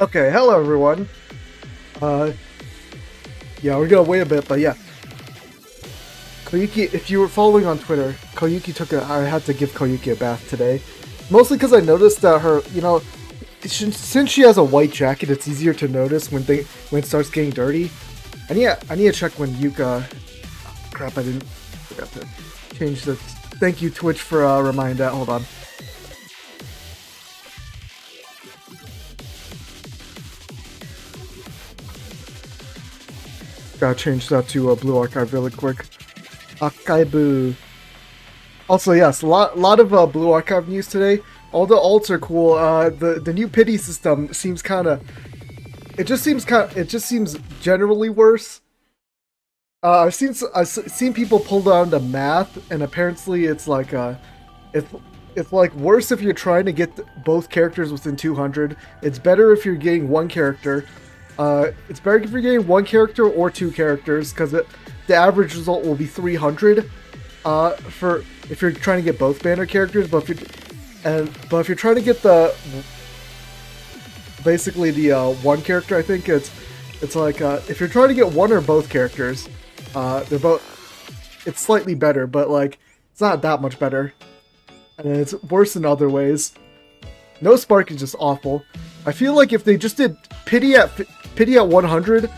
Okay, hello everyone. Uh, yeah, we're gonna wait a bit, but yeah. Koyuki, if you were following on Twitter, Koyuki I had to give Koyuki a bath today. Mostly because I noticed that since she has a white jacket, it's easier to notice when it starts getting dirty. I need to check when Yuka. Crap, I forgot to change the. Thank you, Twitch, for reminding that. Hold on. Gotta change that to Blue Archive really quick. Archive. Also, yes, a lot of Blue Archive news today. All the alts are cool. The new pity system seems kind of. It just seems generally worse. I've seen people pull down the math, and apparently it's like it's like worse if you're trying to get both characters within 200. It's better if you're getting one character. It's better if you're getting one character or two characters, because the average result will be 300. For if you're trying to get both banner characters, but if you're trying to get basically the one character, I think it's like if you're trying to get one or both characters, it's slightly better, but like it's not that much better, and it's worse in other ways. No Spark is just awful. I feel like if they just did pity at 100,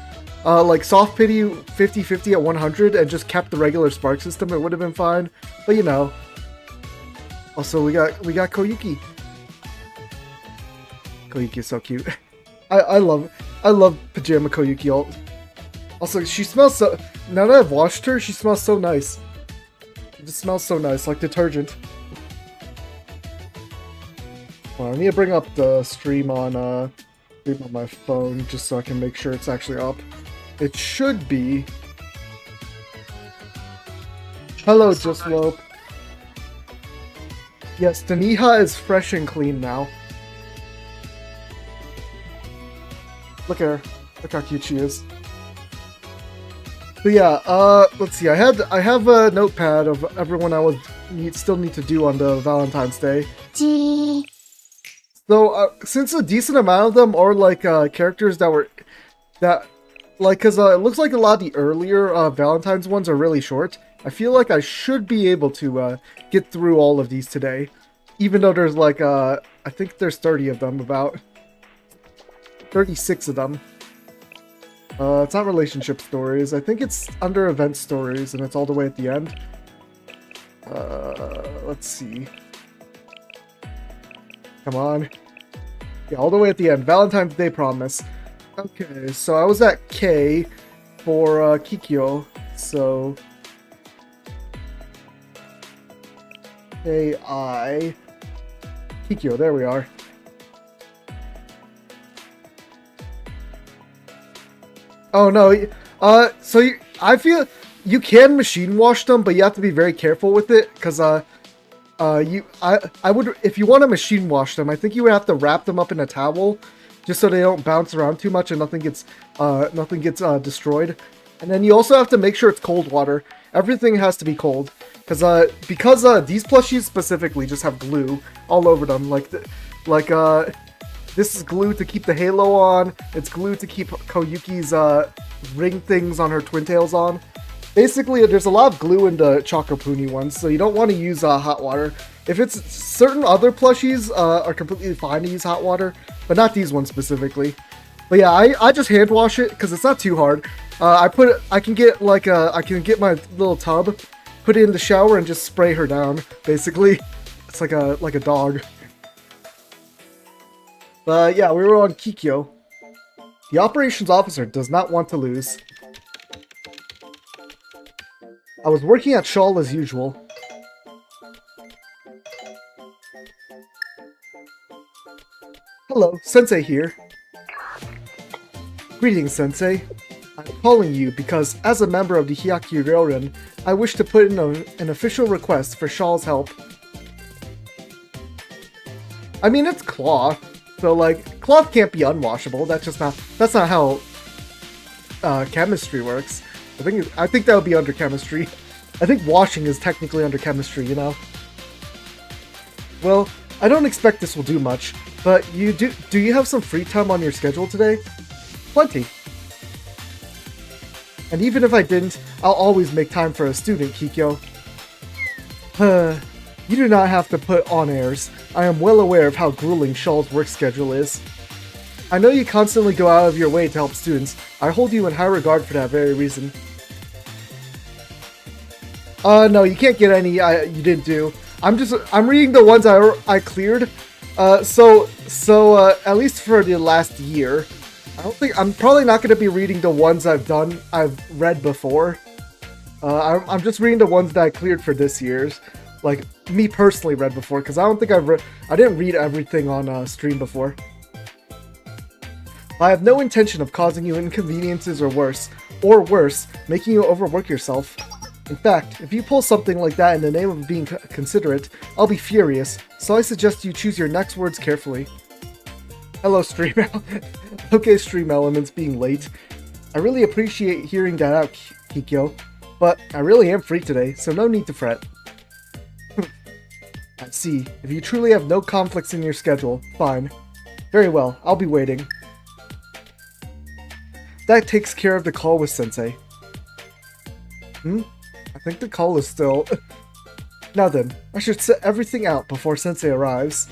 like soft pity 50-50 at 100, and just kept the regular Spark system, it would have been fine. But you know. Also, we got Koyuki. Koyuki is so cute. I love Pajama Koyuki. Also, she smells so. Now that I've washed her, she smells so nice. It just smells so nice, like detergent. Well, I need to bring up the stream on my phone just so I can make sure it's actually up. It should be. Hello, Just Lope. Yes, Daniha is fresh and clean now. Look at her. Look how cute she is. But yeah, let's see. I have a notepad of everyone I still need to do on the Valentine's Day. So, since a decent amount of them are like characters because it looks like a lot of the earlier Valentine's ones are really short. I feel like I should be able to get through all of these today, even though there's like I think there's 30 of them, about 36 of them. It's not relationship stories. I think it's under event stories, and it's all the way at the end. Let's see. Come on. Yeah, all the way at the end. Valentine's Day Promise. Okay, so I was at K for Kikyo, so K-I Kikyo, there we are. Oh no, I feel you can machine wash them, but you have to be very careful with it, because I would, if you want to machine wash them, I think you would have to wrap them up in a towel, just so they don't bounce around too much and nothing gets destroyed. And then you also have to make sure it's cold water. Everything has to be cold, because these plushies specifically just have glue all over them, this is glue to keep the halo on. It's glue to keep Koyuki's ring things on her twin tails on. Basically, there's a lot of glue in the Chocopuni ones, so you don't want to use hot water. If it's certain other plushies are completely fine to use hot water, but not these ones specifically. But yeah, I just hand wash it because it's not too hard. I can get my little tub, put it in the shower, and just spray her down. Basically, it's like a dog. But yeah, we were on Kikyo. The operations officer does not want to lose. I was working at Shawl as usual. Hello, Sensei here. Greetings, Sensei. I'm calling you because, as a member of the Hyakyu Ryorin, I wish to put in an official request for Shawl's help. I mean, it's cloth. So, like, cloth can't be unwashable. That's not how chemistry works. I think that would be under chemistry. I think washing is technically under chemistry, you know? Well, I don't expect this will do much. But do you have some free time on your schedule today? Plenty. And even if I didn't, I'll always make time for a student, Kikyo. You do not have to put on airs. I am well aware of how grueling Shaw's work schedule is. I know you constantly go out of your way to help students. I hold you in high regard for that very reason. No, you can't get any you didn't do. I'm reading the ones I cleared. So at least for the last year. I'm probably not going to be reading the ones I've read before. I'm just reading the ones that I cleared for this year's. Like, me personally read before, because I don't think I didn't read everything on stream before. I have no intention of causing you inconveniences or worse, making you overwork yourself. In fact, if you pull something like that in the name of being considerate, I'll be furious, so I suggest you choose your next words carefully. Hello, stream. Okay, stream elements being late. I really appreciate hearing that out, Kikyo, but I really am free today, so no need to fret. I see. If you truly have no conflicts in your schedule, fine. Very well, I'll be waiting. That takes care of the call with Sensei. I think the call is still... Now then, I should set everything out before Sensei arrives.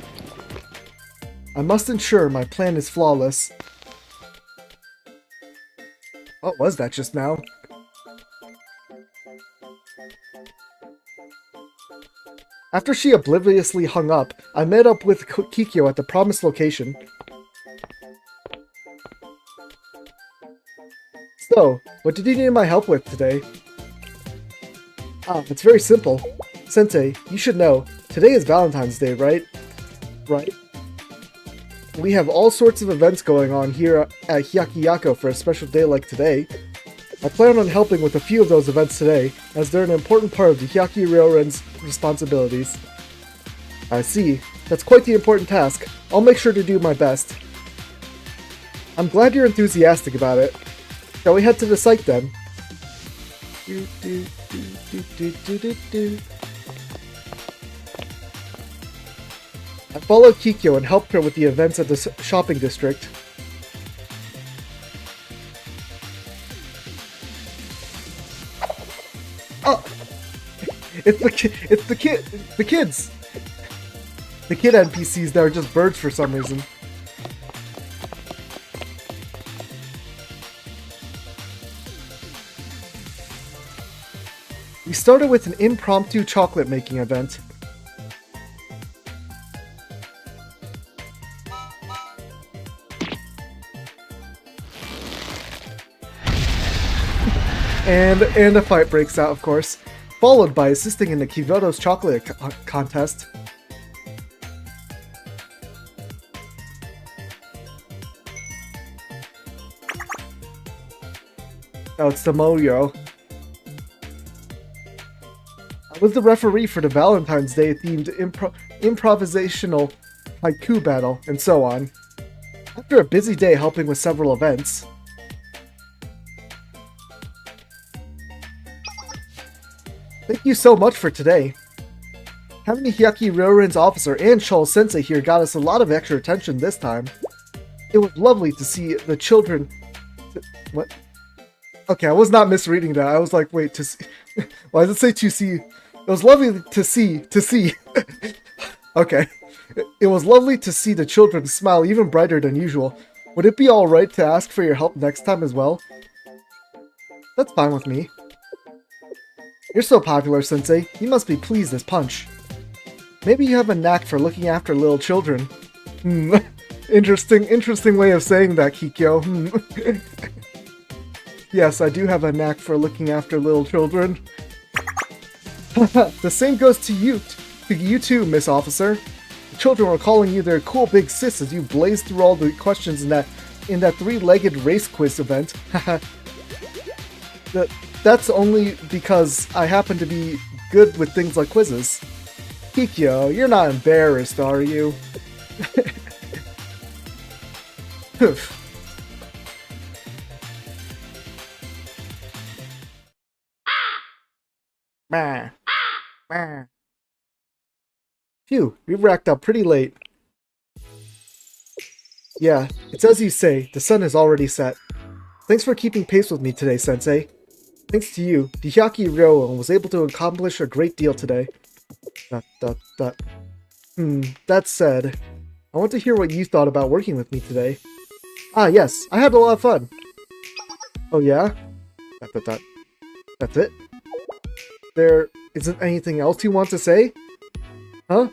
I must ensure my plan is flawless. What was that just now? After she obliviously hung up, I met up with Kikyo at the promised location. So, what did you need my help with today? It's very simple. Sensei, you should know, today is Valentine's Day, right? Right. We have all sorts of events going on here at Hyakiyako for a special day like today. I plan on helping with a few of those events today, as they're an important part of the Hyakki Ryoren's responsibilities. I see. That's quite the important task. I'll make sure to do my best. I'm glad you're enthusiastic about it. Shall we head to the site then? I followed Kikyo and helped her with the events at the shopping district. Oh! It's the kids! The kid NPCs that are just birds for some reason. We started with an impromptu chocolate making event. And a fight breaks out, of course, followed by assisting in the Kivoto's chocolate contest. Oh, it's Tomoyo. I was the referee for the Valentine's Day themed improvisational haiku battle, and so on. After a busy day helping with several events, thank you so much for today. Having the Hyakki Ryoren's officer and Shoal Sensei here got us a lot of extra attention this time. It was lovely to see the children... What? Okay, I was not misreading that. I was like, wait, to see... Why does it say to see? It was lovely to see. Okay. It was lovely to see the children smile even brighter than usual. Would it be alright to ask for your help next time as well? That's fine with me. You're so popular, Sensei. You must be pleased as punch. Maybe you have a knack for looking after little children. Interesting way of saying that, Kikyo. Yes, I do have a knack for looking after little children. The same goes to you too, Miss Officer. The children were calling you their cool big sis as you blazed through all the questions in that three-legged race quiz event. That's only because I happen to be good with things like quizzes. Kikyo, you're not embarrassed, are you? Phew, we've racked up pretty late. Yeah, it's as you say, the sun has already set. Thanks for keeping pace with me today, Sensei. Thanks to you, the Hyaki Ryoan was able to accomplish a great deal today. Dot, dot, dot. That said, I want to hear what you thought about working with me today. Ah, yes, I had a lot of fun. Oh yeah? Dot, dot, dot. That's it? There isn't anything else you want to say? Huh?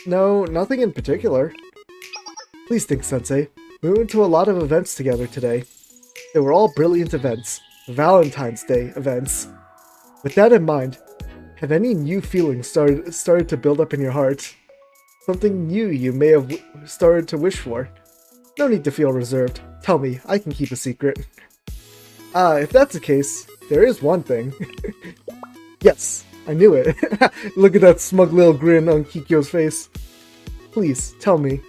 No, nothing in particular. Please think, Sensei. We went to a lot of events together today. They were all brilliant events. Valentine's Day events. With that in mind, have any new feelings started to build up in your heart? Something new you may have started to wish for? No need to feel reserved. Tell me, I can keep a secret. If that's the case, there is one thing. Yes, I knew it. Look at that smug little grin on Kikyo's face. Please, tell me.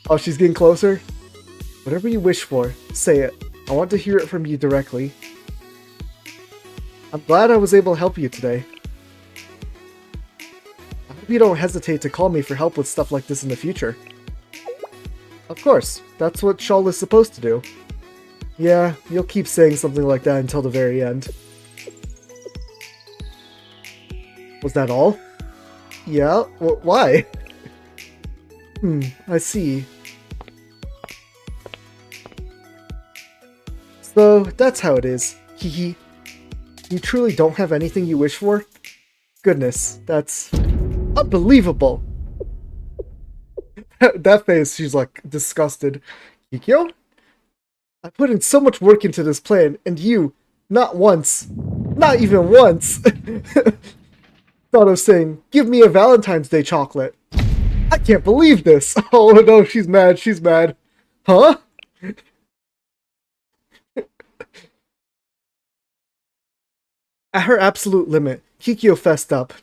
Oh, she's getting closer? Whatever you wish for, say it. I want to hear it from you directly. I'm glad I was able to help you today. I hope you don't hesitate to call me for help with stuff like this in the future. Of course, that's what Shawl is supposed to do. Yeah, you'll keep saying something like that until the very end. Was that all? Yeah? Why? I see. So, that's how it is. Hehe. You truly don't have anything you wish for? Goodness, that's unbelievable! That face, she's like, disgusted. Kikyo? I put in so much work into this plan, and you, not once, not even once, thought of saying, give me a Valentine's Day chocolate. I can't believe this! Oh no, she's mad, she's mad. Huh? At her absolute limit, Kikyo fessed up.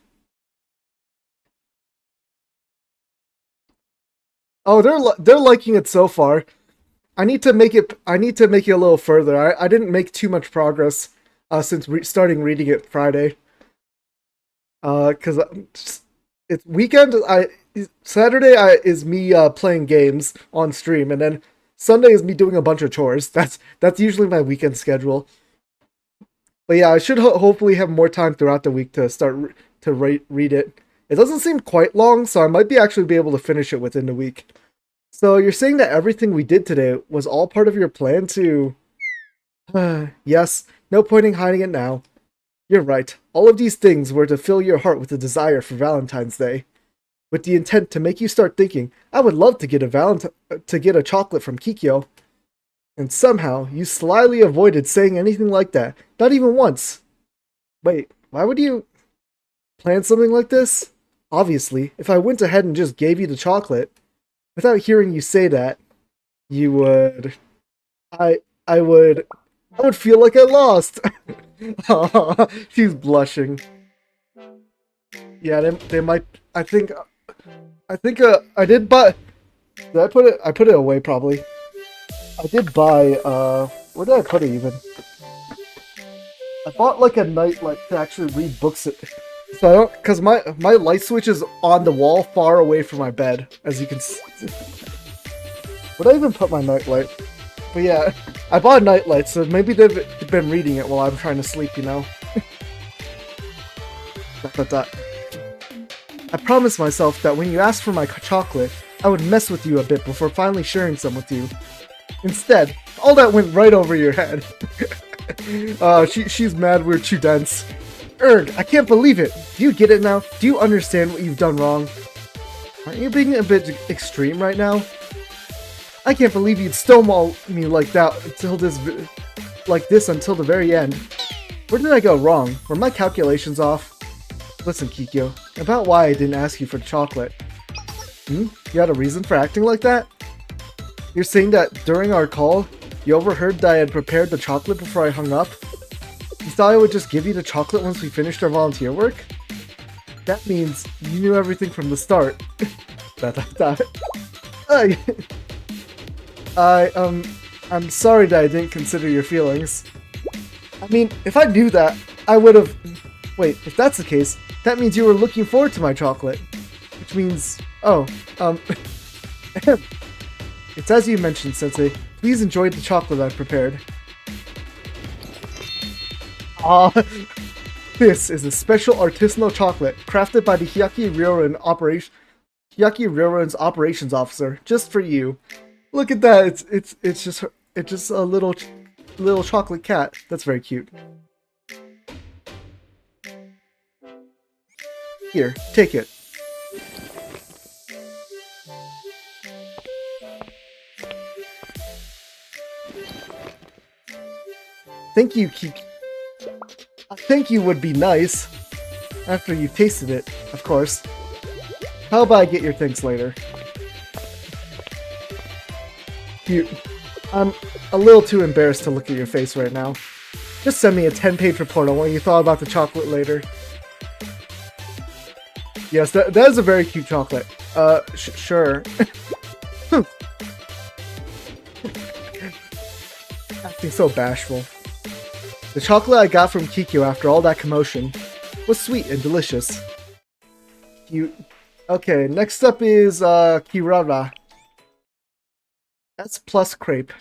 Oh, they're liking it so far. I need to make it a little further. I didn't make too much progress since starting reading it Friday. Cuz it's weekend. Saturday is me playing games on stream, and then Sunday is me doing a bunch of chores. That's usually my weekend schedule. But yeah, I should hopefully have more time throughout the week to start to read it. It doesn't seem quite long, so I might actually be able to finish it within the week. So you're saying that everything we did today was all part of your plan to... Yes, no point in hiding it now. You're right. All of these things were to fill your heart with a desire for Valentine's Day. With the intent to make you start thinking, I would love to get a chocolate from Kikyo. And somehow, you slyly avoided saying anything like that. Not even once. Wait, why would you plan something like this? Obviously, if I went ahead and just gave you the chocolate, without hearing you say that, you would... I would feel like I lost. She's blushing. Yeah, they might... I think I did buy... Did I put it? I put it away, probably. I did buy, where did I put it even? I bought like a nightlight to actually read books. So I don't, cause my light switch is on the wall far away from my bed, as you can see. Would I even put my nightlight? But yeah, I bought a nightlight, so maybe they've been reading it while I'm trying to sleep, you know? I promised myself that when you asked for my chocolate, I would mess with you a bit before finally sharing some with you. Instead, all that went right over your head. She's mad we're too dense. Erg, I can't believe it. Do you get it now? Do you understand what you've done wrong? Aren't you being a bit extreme right now? I can't believe you'd stonewall me like that until until the very end. Where did I go wrong? Were my calculations off? Listen, Kikyo, about why I didn't ask you for the chocolate. You had a reason for acting like that? You're saying that during our call, you overheard that I had prepared the chocolate before I hung up? You thought I would just give you the chocolate once we finished our volunteer work? That means you knew everything from the start. I'm sorry that I didn't consider your feelings. I mean, if I knew that, I would have... Wait, if that's the case, that means you were looking forward to my chocolate. Which means... Oh, It's as you mentioned, Sensei. Please enjoy the chocolate I've prepared. Ah, this is a special artisanal chocolate crafted by the Hyaki Railroad's operations officer, just for you. Look at that! It's just a little chocolate cat. That's very cute. Here, take it. Thank you, Kiki. Thank you would be nice. After you've tasted it, of course. How about I get your thanks later? I'm a little too embarrassed to look at your face right now. Just send me a 10-page report on what you thought about the chocolate later. Yes, that is a very cute chocolate. Sure. Acting so bashful. The chocolate I got from Kikyo after all that commotion was sweet and delicious. Okay, next up is Kirara. That's plus crepe.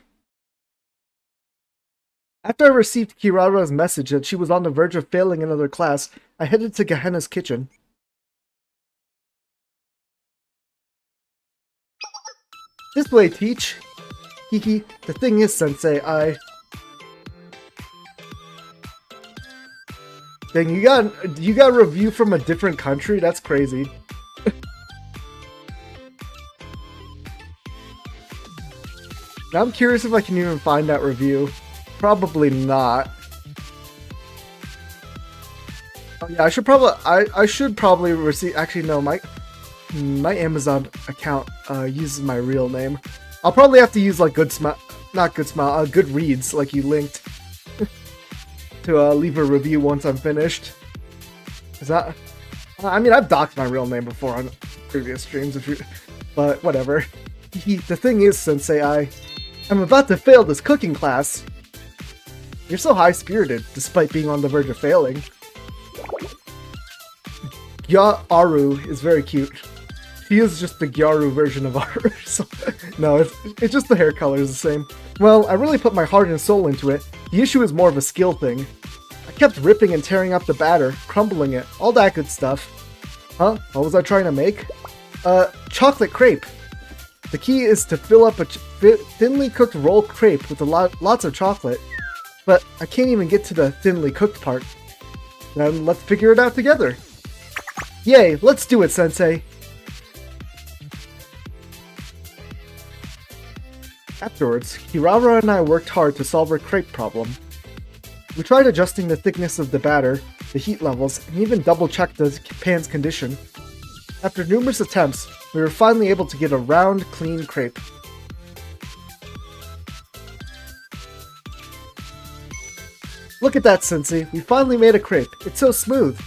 After I received Kirara's message that she was on the verge of failing another class, I headed to Gehenna's kitchen. This way, Teach. Hiki, the thing is, Sensei, Dang, you got a review from a different country? That's crazy. Now I'm curious if I can even find that review. Probably not. Oh yeah, I should probably receive. Actually, no, my Amazon account uses my real name. I'll probably have to use like Goodreads, like you linked, to leave a review once I'm finished. Is that? I mean, I've doxed my real name before on previous streams, but whatever. The thing is, Sensei, I'm about to fail this cooking class. You're so high-spirited, despite being on the verge of failing. Gyaru is very cute. He is just the Gyaru version of Aru. So, no, it's just the hair color is the same. Well, I really put my heart and soul into it. The issue is more of a skill thing. I kept ripping and tearing up the batter, crumbling it, all that good stuff. Huh? What was I trying to make? Chocolate crepe. The key is to fill up a thinly cooked rolled crepe with lots of chocolate. But I can't even get to the thinly cooked part. Then let's figure it out together. Yay, let's do it, Sensei. Afterwards, Kirara and I worked hard to solve our crepe problem. We tried adjusting the thickness of the batter, the heat levels, and even double-checked the pan's condition. After numerous attempts, we were finally able to get a round, clean crepe. Look at that, Sensei. We finally made a crepe. It's so smooth.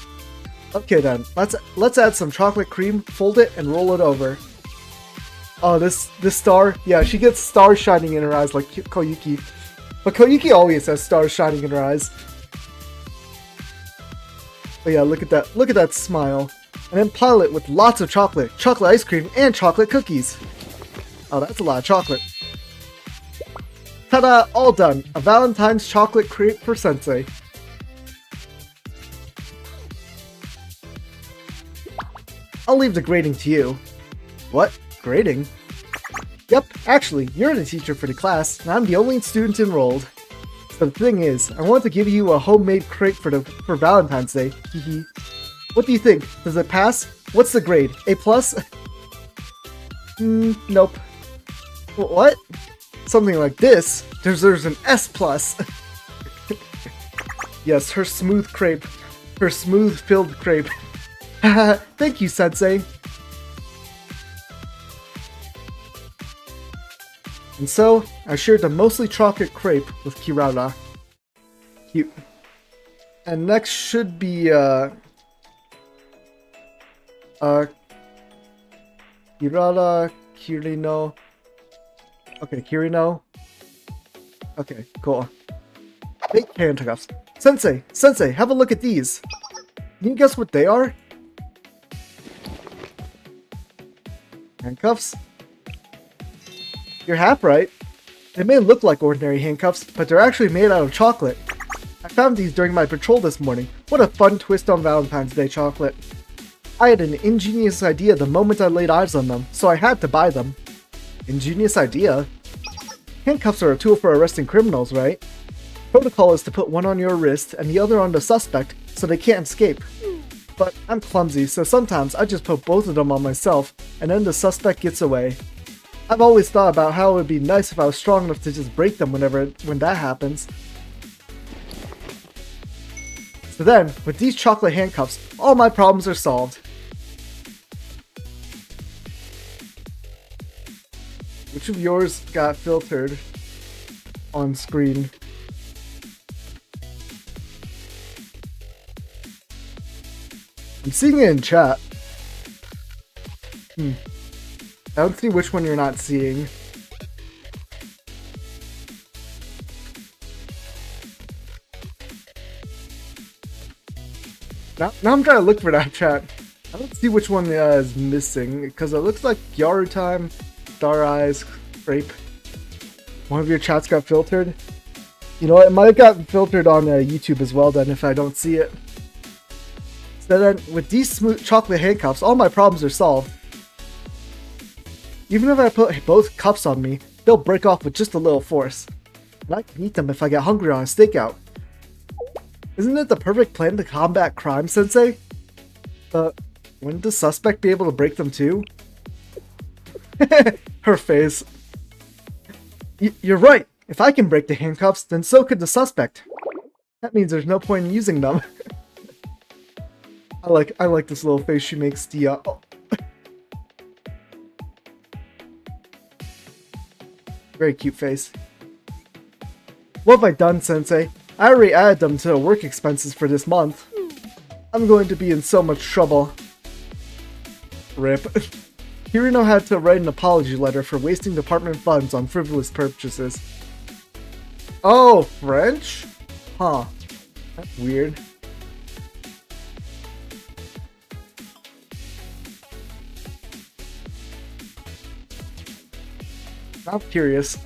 Okay then, let's add some chocolate cream, fold it, and roll it over. Oh, this star? Yeah, she gets stars shining in her eyes like Koyuki. But Koyuki always has stars shining in her eyes. But yeah, look at that smile. And then pile it with lots of chocolate ice cream, and chocolate cookies. Oh, that's a lot of chocolate. Ta-da! All done! A Valentine's chocolate crepe for Sensei. I'll leave the grading to you. What? Grading? Yep, actually, you're the teacher for the class, and I'm the only student enrolled. So the thing is, I want to give you a homemade crepe for Valentine's Day. Hehe. What do you think? Does it pass? What's the grade? A+? Nope. What? Something like this deserves an S+. Yes, her smooth crepe. Her smooth-filled crepe. Haha, thank you, Sensei. And so, I shared the mostly chocolate crepe with Kirara. Cute. And next should be, Kirara, Kirino. Okay, Kirino. Okay, cool. Fake handcuffs. Sensei, have a look at these. Can you guess what they are? Handcuffs? You're half right. They may look like ordinary handcuffs, but they're actually made out of chocolate. I found these during my patrol this morning. What a fun twist on Valentine's Day chocolate. I had an ingenious idea the moment I laid eyes on them, so I had to buy them. Ingenious idea? Handcuffs are a tool for arresting criminals, right? Protocol is to put one on your wrist and the other on the suspect so they can't escape. But I'm clumsy, so sometimes I just put both of them on myself and then the suspect gets away. I've always thought about how it would be nice if I was strong enough to just break them when that happens. So then, with these chocolate handcuffs, all my problems are solved. Which of yours got filtered on screen? I'm seeing it in chat. I don't see which one you're not seeing. Now I'm trying to look for that chat. I don't see which one is missing, because it looks like Yaru Time, Star Eyes, Grape. One of your chats got filtered? You know what, it might have gotten filtered on YouTube as well then if I don't see it. So then, with these smooth chocolate handcuffs, all my problems are solved. Even if I put both cuffs on me, they'll break off with just a little force. And I can eat them if I get hungry on a stakeout. Isn't it the perfect plan to combat crime, Sensei? But wouldn't the suspect be able to break them too? Her face. You're right. If I can break the handcuffs, then so could the suspect. That means there's no point in using them. I like this little face she makes. Very cute face. What have I done, Sensei? I already added them to work expenses for this month. I'm going to be in so much trouble. Rip. Kirino had to write an apology letter for wasting department funds on frivolous purchases. Oh, French? Huh. That's weird. I'm curious,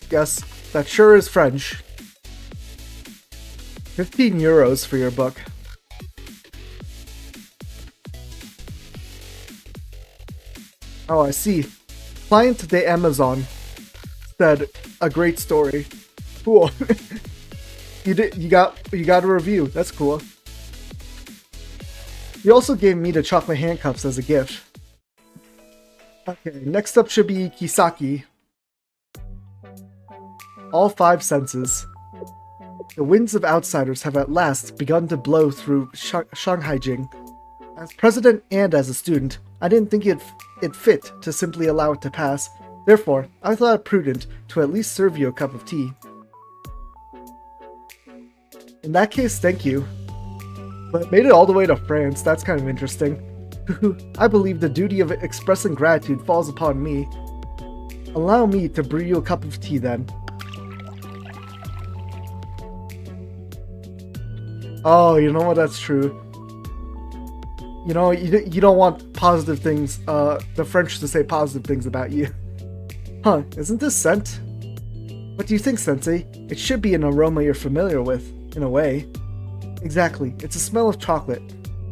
Yes, that sure is French. 15 euros for your book. Oh, I see. Client de Amazon said a great story. Cool. You got a review. That's cool. You also gave me the chocolate handcuffs as a gift. Okay, next up should be Kisaki. All 5 senses. The winds of outsiders have at last begun to blow through Shanghai-jing. As president and as a student, I didn't think it fit to simply allow it to pass. Therefore, I thought it prudent to at least serve you a cup of tea. In that case, thank you. But made it all the way to France, that's kind of interesting. I believe the duty of expressing gratitude falls upon me. Allow me to brew you a cup of tea then. Oh, you know what? That's true. You know, you don't want positive things, the French to say positive things about you. Huh, isn't this scent? What do you think, Sensei? It should be an aroma you're familiar with, in a way. Exactly, it's a smell of chocolate.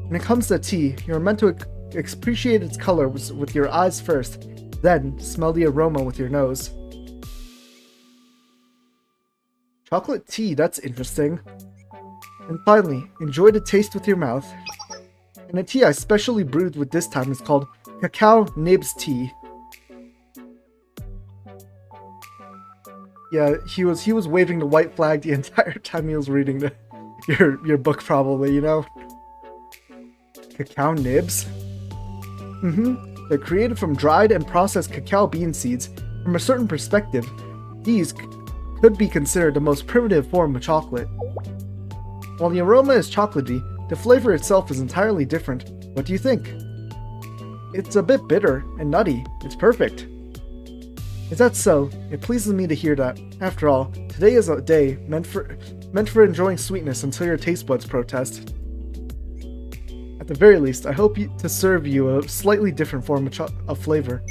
When it comes to tea, you're meant to appreciate its color with your eyes first, then smell the aroma with your nose. Chocolate tea, that's interesting. And finally, enjoy the taste with your mouth. And the tea I specially brewed with this time is called Cacao Nibs Tea. Yeah, he was waving the white flag the entire time he was reading your book, probably, you know? Cacao nibs? They're created from dried and processed cacao bean seeds. From a certain perspective, these could be considered the most primitive form of chocolate. While the aroma is chocolatey, the flavor itself is entirely different. What do you think? It's a bit bitter and nutty. It's perfect. Is that so? It pleases me to hear that. After all, today is a day meant for enjoying sweetness until your taste buds protest. At the very least, I hope to serve you a slightly different form of flavor.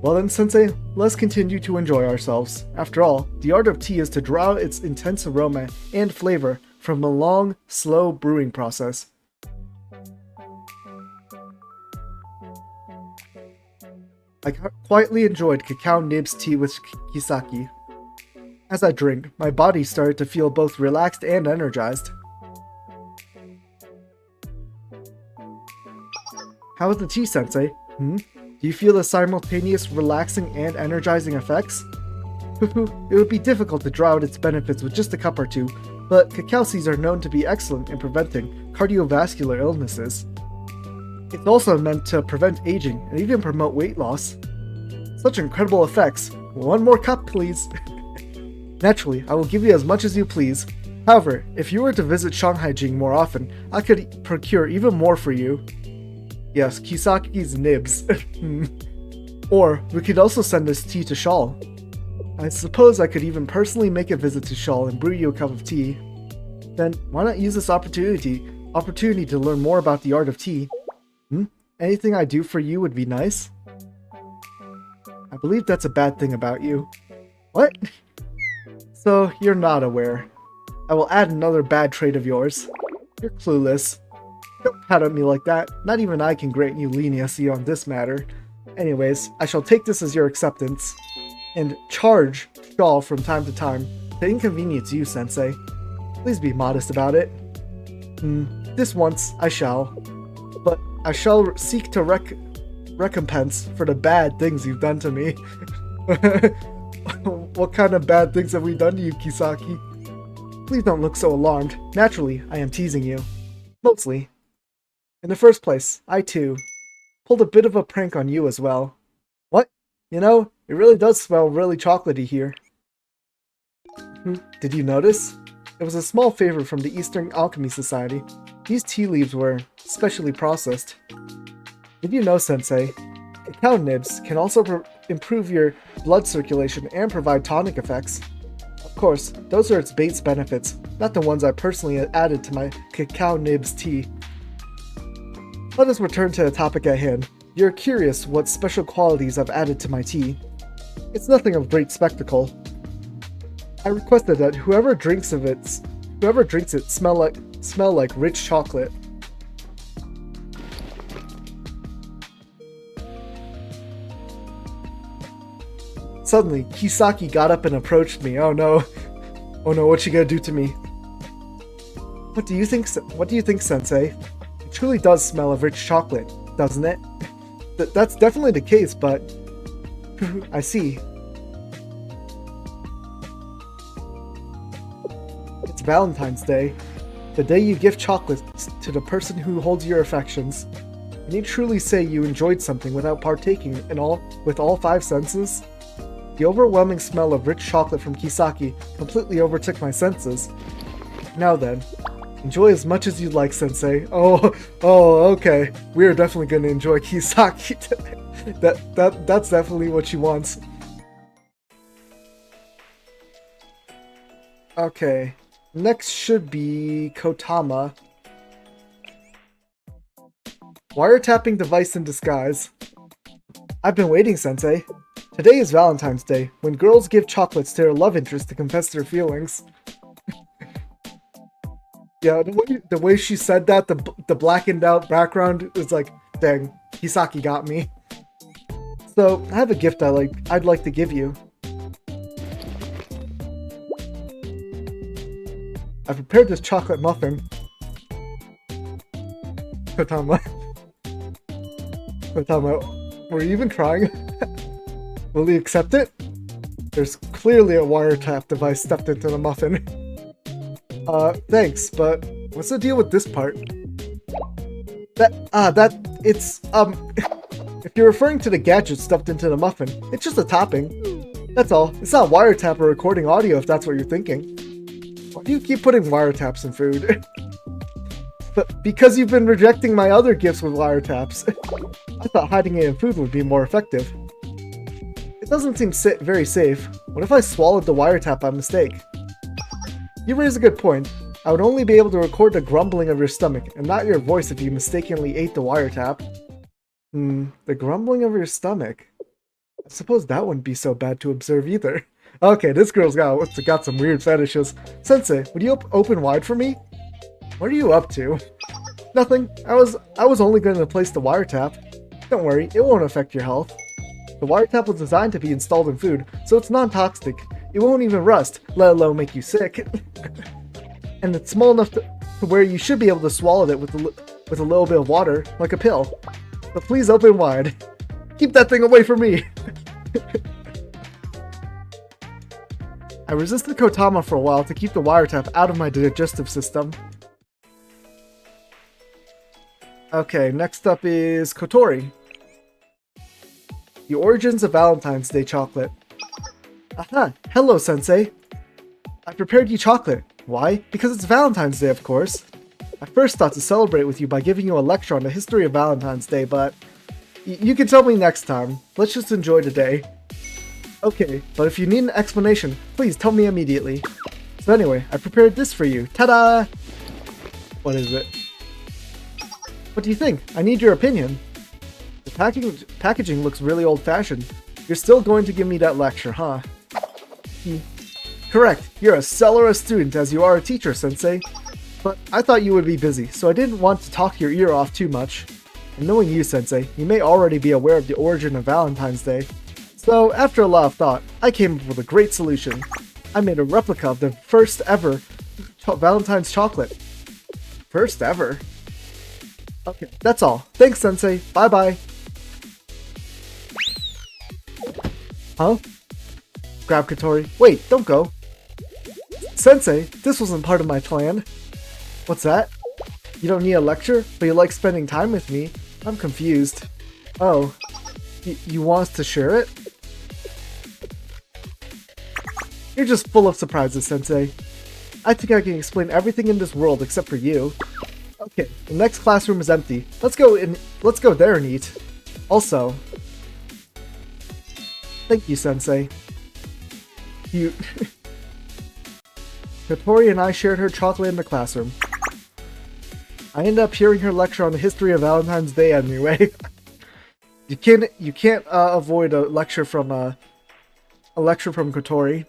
Well then, Sensei, let's continue to enjoy ourselves. After all, the art of tea is to draw out its intense aroma and flavor from a long, slow brewing process. I quietly enjoyed cacao nibs tea with kisaki. As I drank, my body started to feel both relaxed and energized. How is the tea, Sensei? Do you feel the simultaneous relaxing and energizing effects? It would be difficult to draw out its benefits with just a cup or two, but cacao seeds are known to be excellent in preventing cardiovascular illnesses. It's also meant to prevent aging and even promote weight loss. Such incredible effects. One more cup, please. Naturally, I will give you as much as you please. However, if you were to visit Shanghai Jing more often, I could procure even more for you. Yes, Kisaki's nibs. Or, we could also send this tea to Shawl. I suppose I could even personally make a visit to Shawl and brew you a cup of tea. Then, why not use this opportunity to learn more about the art of tea? Anything I do for you would be nice? I believe that's a bad thing about you. What? So, you're not aware. I will add another bad trait of yours. You're clueless. Don't pat at me like that. Not even I can grant you leniency on this matter. Anyways, I shall take this as your acceptance, and charge Shawl from time to time to inconvenience you, Sensei. Please be modest about it. This once, I shall. But I shall seek to recompense for the bad things you've done to me. What kind of bad things have we done to you, Kisaki? Please don't look so alarmed. Naturally, I am teasing you. Mostly. In the first place, I too pulled a bit of a prank on you as well. What? You know, it really does smell really chocolatey here. Did you notice? It was a small favor from the Eastern Alchemy Society. These tea leaves were specially processed. Did you know, Sensei? Cacao nibs can also improve your blood circulation and provide tonic effects. Of course, those are its base benefits, not the ones I personally added to my cacao nibs tea. Let us return to the topic at hand. You're curious what special qualities I've added to my tea. It's nothing of great spectacle. I requested that whoever drinks it smell like rich chocolate. Suddenly, Kisaki got up and approached me. Oh no. Oh no, what's she gonna do to me? What do you think, Sensei? It truly does smell of rich chocolate, doesn't it? That's definitely the case, but... I see. It's Valentine's Day. The day you give chocolates to the person who holds your affections. Can you truly say you enjoyed something without partaking with all five senses? The overwhelming smell of rich chocolate from Kisaki completely overtook my senses. Now then, enjoy as much as you'd like, Sensei. Oh, okay. We are definitely going to enjoy Kisaki today. That's definitely what she wants. Okay, next should be Kotama. Wiretapping device in disguise. I've been waiting, Sensei. Today is Valentine's Day, when girls give chocolates to their love interest to confess their feelings. Yeah, the way she said that, the blackened out background is like, dang, Hisaki got me. So, I have a gift I'd like to give you. I prepared this chocolate muffin. Kotama, were you even trying? Will he accept it? There's clearly a wiretap device stuffed into the muffin. Thanks, but what's the deal with this part? If you're referring to the gadget stuffed into the muffin, it's just a topping. That's all. It's not wiretap or recording audio if that's what you're thinking. Why do you keep putting wiretaps in food? But because you've been rejecting my other gifts with wiretaps. I thought hiding it in food would be more effective. It's Doesn't seem very safe. What if I swallowed the wiretap by mistake? You raise a good point. I would only be able to record the grumbling of your stomach, and not your voice if you mistakenly ate the wiretap. The grumbling of your stomach. I suppose that wouldn't be so bad to observe either. Okay, this girl's got some weird fetishes. Sensei, would you open wide for me? What are you up to? Nothing. I was only going to replace the wiretap. Don't worry, it won't affect your health. The wiretap was designed to be installed in food, so it's non-toxic. It won't even rust, let alone make you sick. And it's small enough to where you should be able to swallow it with a little bit of water, like a pill. But please open wide. Keep that thing away from me. I resisted Kotama for a while to keep the wiretap out of my digestive system. Okay, next up is Kotori. The origins of Valentine's Day chocolate. Aha! Hello, Sensei! I prepared you chocolate. Why? Because it's Valentine's Day, of course. I first thought to celebrate with you by giving you a lecture on the history of Valentine's Day, but you can tell me next time. Let's just enjoy today. Okay, but if you need an explanation, please tell me immediately. So anyway, I prepared this for you. Ta-da! What is it? What do you think? I need your opinion. The packaging looks really old-fashioned. You're still going to give me that lecture, huh? Correct. You're as stellar a student as you are a teacher, Sensei. But I thought you would be busy, so I didn't want to talk your ear off too much. And knowing you, Sensei, you may already be aware of the origin of Valentine's Day. So, after a lot of thought, I came up with a great solution. I made a replica of the first ever Valentine's chocolate. First ever? Okay, that's all. Thanks, Sensei. Bye-bye. Huh? Grab Kotori. Wait, don't go. Sensei, this wasn't part of my plan. What's that? You don't need a lecture, but you like spending time with me? I'm confused. Oh. You want us to share it? You're just full of surprises, Sensei. I think I can explain everything in this world except for you. Okay, the next classroom is empty. Let's go there and eat. Also, thank you, Sensei. Kotori and I shared her chocolate in the classroom. I ended up hearing her lecture on the history of Valentine's Day anyway. You can't avoid a lecture from Kotori.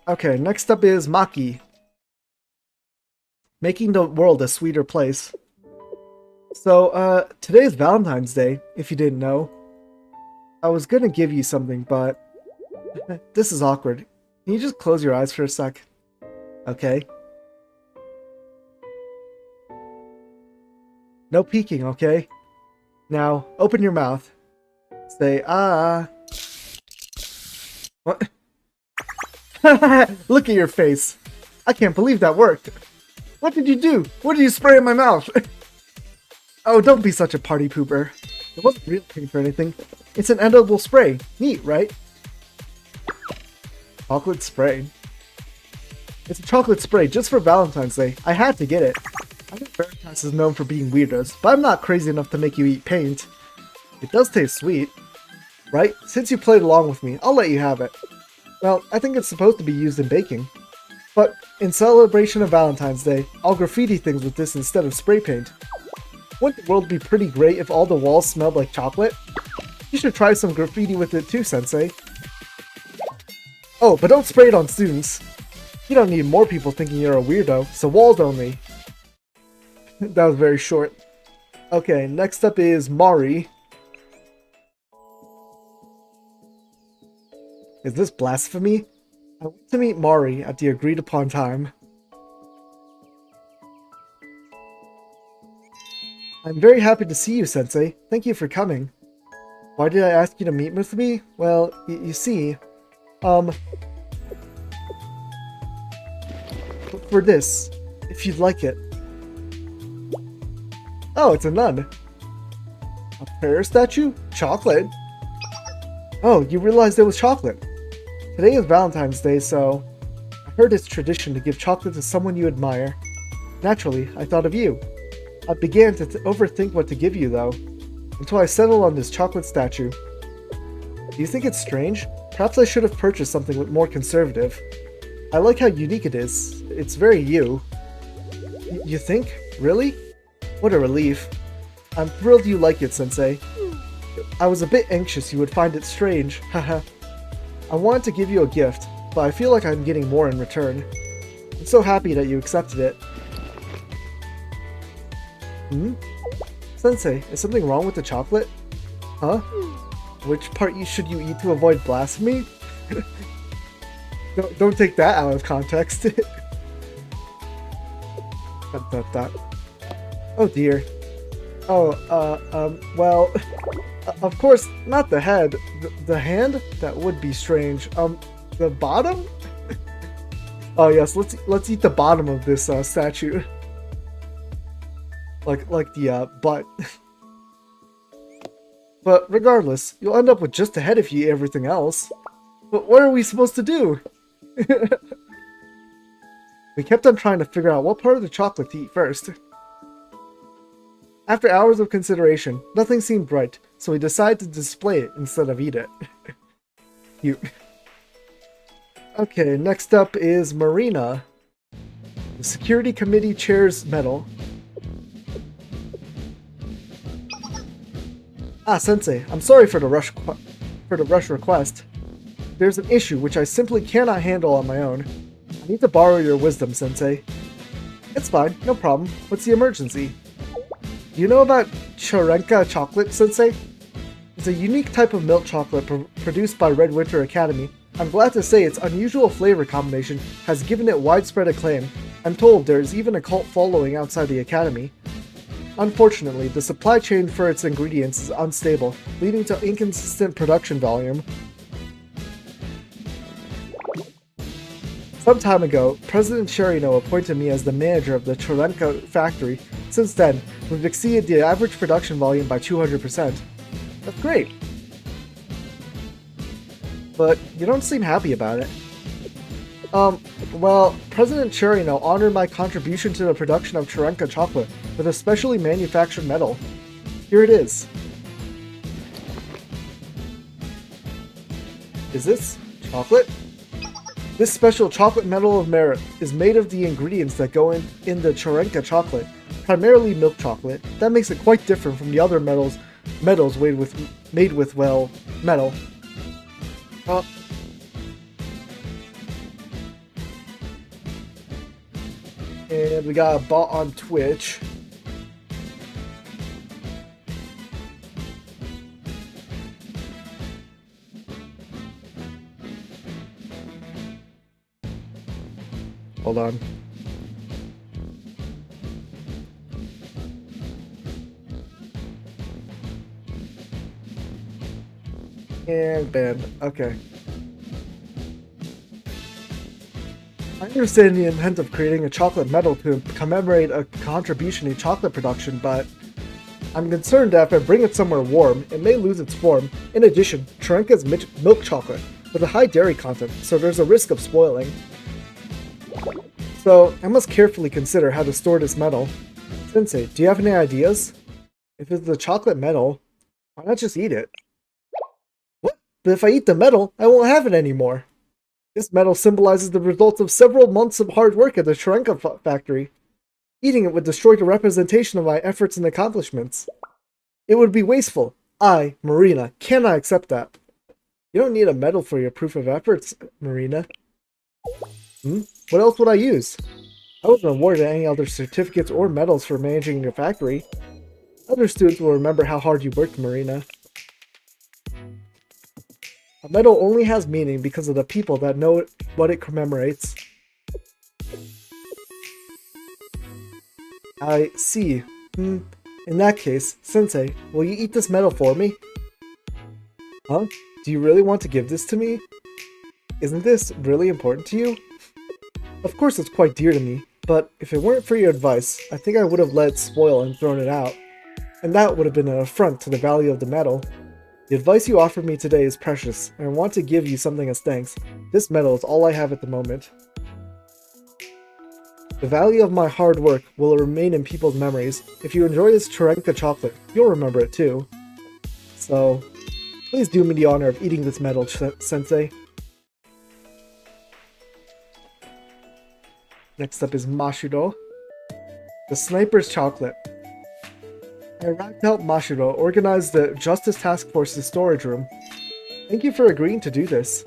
Okay, next up is Maki. Making the world a sweeter place. So, today is Valentine's Day, if you didn't know. I was gonna give you something, but this is awkward. Can you just close your eyes for a sec? Okay. No peeking, okay? Now, open your mouth. Say, ah. What? Look at your face. I can't believe that worked. What did you do? What did you spray in my mouth? Oh, don't be such a party pooper. It wasn't real paint or anything. It's an edible spray. Neat, right? Chocolate spray. It's a chocolate spray just for Valentine's Day. I had to get it. I know Veritas is known for being weirdos, but I'm not crazy enough to make you eat paint. It does taste sweet. Right? Since you played along with me, I'll let you have it. Well, I think it's supposed to be used in baking. But in celebration of Valentine's Day, I'll graffiti things with this instead of spray paint. Wouldn't the world be pretty great if all the walls smelled like chocolate? You should try some graffiti with it too, Sensei. Oh, but don't spray it on students. You don't need more people thinking you're a weirdo, so walls only. That was very short. Okay, next up is Mari. Is this blasphemy? I want to meet Mari at the agreed upon time. I'm very happy to see you, Sensei. Thank you for coming. Why did I ask you to meet with me? Well, you see, for this, if you'd like it. Oh, it's a nun. A prayer statue? Chocolate? Oh, you realized it was chocolate. Today is Valentine's Day, so I heard it's tradition to give chocolate to someone you admire. Naturally, I thought of you. I began to overthink what to give you, though, until I settled on this chocolate statue. Do you think it's strange? Perhaps I should have purchased something with more conservative. I like how unique it is. It's very you. You think? Really? What a relief. I'm thrilled you like it, Sensei. I was a bit anxious you would find it strange, haha. I wanted to give you a gift, but I feel like I'm getting more in return. I'm so happy that you accepted it. Sensei, is something wrong with the chocolate? Huh? Which part should you eat to avoid blasphemy? Don't take that out of context. Oh dear. Oh, well, of course, not the head. The hand? That would be strange. The bottom? Oh yes, let's eat the bottom of this statue. Like the butt. But regardless, you'll end up with just the head if you eat everything else. But what are we supposed to do? We kept on trying to figure out what part of the chocolate to eat first. After hours of consideration, nothing seemed right, so we decided to display it instead of eat it. Cute. Okay, next up is Marina. The Security Committee Chair's Medal. Ah, Sensei, I'm sorry for the rush request. There's an issue which I simply cannot handle on my own. I need to borrow your wisdom, Sensei. It's fine, no problem. What's the emergency? Do you know about Charenka chocolate, Sensei? It's a unique type of milk chocolate produced by Red Winter Academy. I'm glad to say its unusual flavor combination has given it widespread acclaim. I'm told there is even a cult following outside the Academy. Unfortunately, the supply chain for its ingredients is unstable, leading to inconsistent production volume. Some time ago, President Sherino appointed me as the manager of the Charenka factory. Since then, we've exceeded the average production volume by 200%. That's great. But you don't seem happy about it. Well, President Cherino honored my contribution to the production of Charenka chocolate with a specially manufactured medal. Here it is. Is this chocolate? This special chocolate medal of merit is made of the ingredients that go in the Charenka chocolate, primarily milk chocolate. That makes it quite different from the other medals made with well, metal. And we got a bot on Twitch. Hold on. And banned. Okay. I understand the intent of creating a chocolate medal to commemorate a contribution in chocolate production, but I'm concerned that if I bring it somewhere warm, it may lose its form. In addition, Charenka is milk chocolate with a high dairy content, so there's a risk of spoiling. So, I must carefully consider how to store this medal. Sensei, do you have any ideas? If it's the chocolate medal, why not just eat it? What? But if I eat the medal, I won't have it anymore. This medal symbolizes the results of several months of hard work at the Charenka factory. Eating it would destroy the representation of my efforts and accomplishments. It would be wasteful. I, Marina, cannot accept that. You don't need a medal for your proof of efforts, Marina. What else would I use? I wasn't awarded any other certificates or medals for managing your factory. Other students will remember how hard you worked, Marina. A medal only has meaning because of the people that know what it commemorates. I see. In that case, Sensei, will you eat this medal for me? Huh? Do you really want to give this to me? Isn't this really important to you? Of course it's quite dear to me, but if it weren't for your advice, I think I would have let it spoil and thrown it out. And that would have been an affront to the value of the medal. The advice you offered me today is precious, and I want to give you something as thanks. This medal is all I have at the moment. The value of my hard work will remain in people's memories. If you enjoy this Charenka chocolate, you'll remember it too. So, Please do me the honor of eating this medal, Sensei. Next up is Mashiro. The Sniper's Chocolate. I arrived to help Mashiro organize the Justice Task Force's storage room. Thank you for agreeing to do this.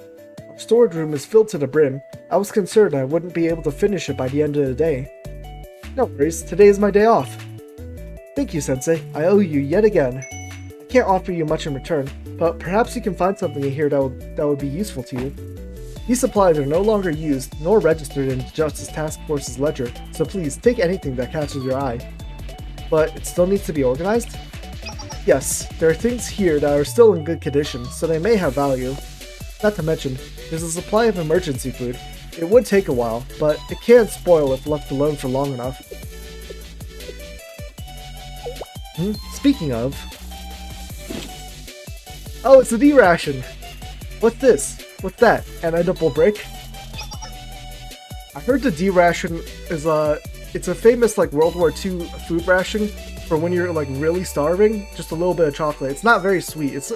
Our storage room is filled to the brim. I was concerned I wouldn't be able to finish it by the end of the day. No worries, today is my day off. Thank you, Sensei. I owe you yet again. I can't offer you much in return, but perhaps you can find something in here that would be useful to you. These supplies are no longer used nor registered in the Justice Task Force's ledger, so please take anything that catches your eye. But it still needs to be organized? Yes, there are things here that are still in good condition, so they may have value. Not to mention, there's a supply of emergency food. It would take a while, but it can spoil if left alone for long enough. Speaking of... Oh, it's a D-ration! What's this? What's that? An edible brick? I heard the D-ration is it's a famous like World War II food ration for when you're like really starving. Just a little bit of chocolate. It's not very sweet. It's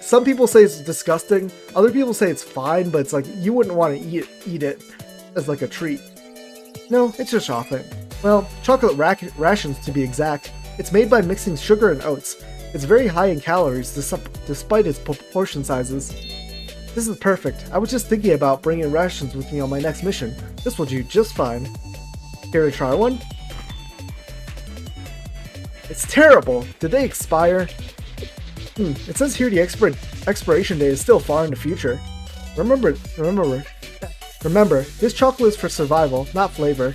some people say it's disgusting. Other people say it's fine, but it's like you wouldn't want to eat it as like a treat. No, it's just chocolate. Well, chocolate rations to be exact. It's made by mixing sugar and oats. It's very high in calories despite its proportion sizes. This is perfect. I was just thinking about bringing rations with me on my next mission. This will do just fine. Care to try one? It's terrible! Did they expire? It says here the expiration date is still far in the future. Remember, this chocolate is for survival, not flavor.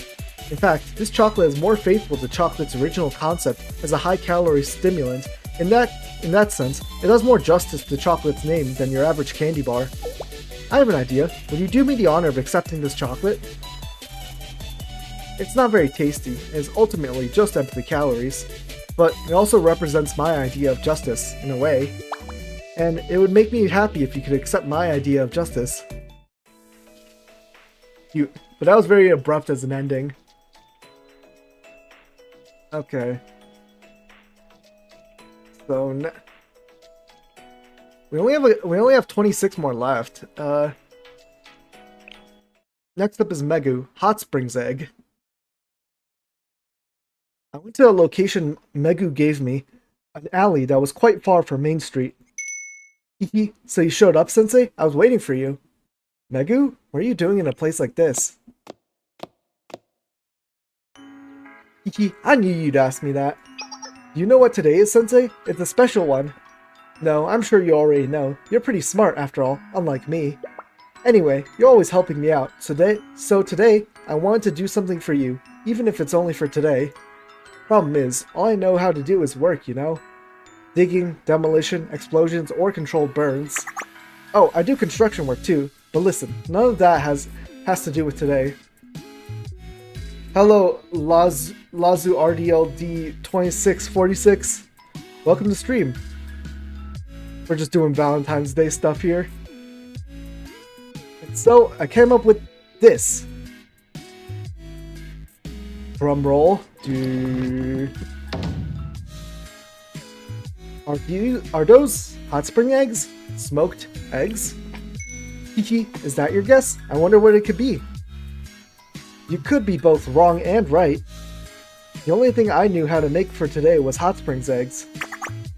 In fact, this chocolate is more faithful to chocolate's original concept as a high-calorie stimulant. In that sense, it does more justice to chocolate's name than your average candy bar. I have an idea. Would you do me the honor of accepting this chocolate? It's not very tasty, and is ultimately just empty calories, but it also represents my idea of justice, in a way. And it would make me happy if you could accept my idea of justice. But that was very abrupt as an ending. Okay. So we only have 26 more left. Next up is Megu, Hot Springs Egg. I went to a location Megu gave me, an alley that was quite far from Main Street. Hehe, so you showed up, Sensei? I was waiting for you. Megu, what are you doing in a place like this? Hehe, I knew you'd ask me that. Do you know what today is, Sensei? It's a special one. No, I'm sure you already know. You're pretty smart, after all, unlike me. Anyway, you're always helping me out, so today, I wanted to do something for you, even if it's only for today. Problem is, all I know how to do is work, you know? Digging, demolition, explosions, or controlled burns. Oh, I do construction work too, but listen, none of that has to do with today. Hello, Lazu RDLD 2646. Welcome to stream. We're just doing Valentine's Day stuff here. And so, I came up with this. Drum roll. Are those hot spring eggs? Smoked eggs? Kiki, is that your guess? I wonder what it could be. You could be both wrong and right. The only thing I knew how to make for today was hot springs eggs.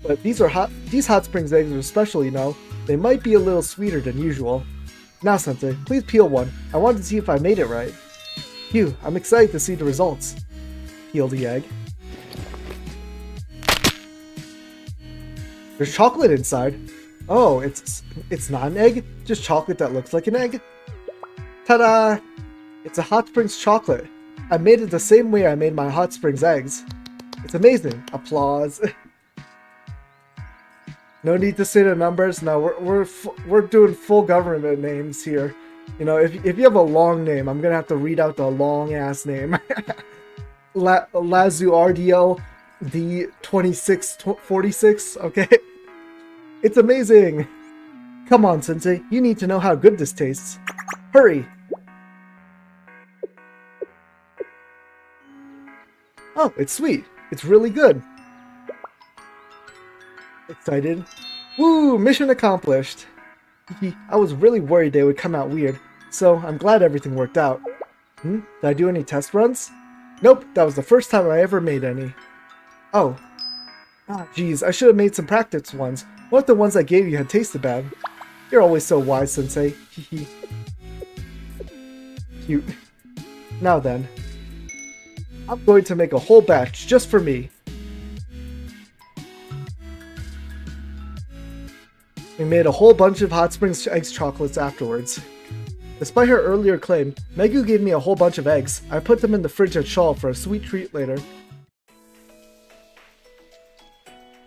But these hot springs eggs are special, you know. They might be a little sweeter than usual. Now, Sensei, please peel one. I wanted to see if I made it right. Phew, I'm excited to see the results. Peel the egg. There's chocolate inside. Oh, it's not an egg, just chocolate that looks like an egg. Ta-da! It's a hot springs chocolate. I made it the same way I made my hot springs eggs. It's amazing. Applause. No need to say the numbers. No, we're doing full government names here. You know, if you have a long name, I'm gonna have to read out the long ass name. Lazu RDL D 2646. Okay, it's amazing. Come on, Sensei. You need to know how good this tastes. Hurry. Oh, it's sweet. It's really good. Excited. Woo! Mission accomplished. I was really worried they would come out weird, so I'm glad everything worked out. Did I do any test runs? Nope, that was the first time I ever made any. Oh. Ah, geez, I should have made some practice ones. What if the ones I gave you had tasted bad? You're always so wise, Sensei. Cute. Now then. I'm going to make a whole batch just for me. We made a whole bunch of Hot Springs eggs chocolates afterwards. Despite her earlier claim, Megu gave me a whole bunch of eggs. I put them in the fridge at Shaw for a sweet treat later.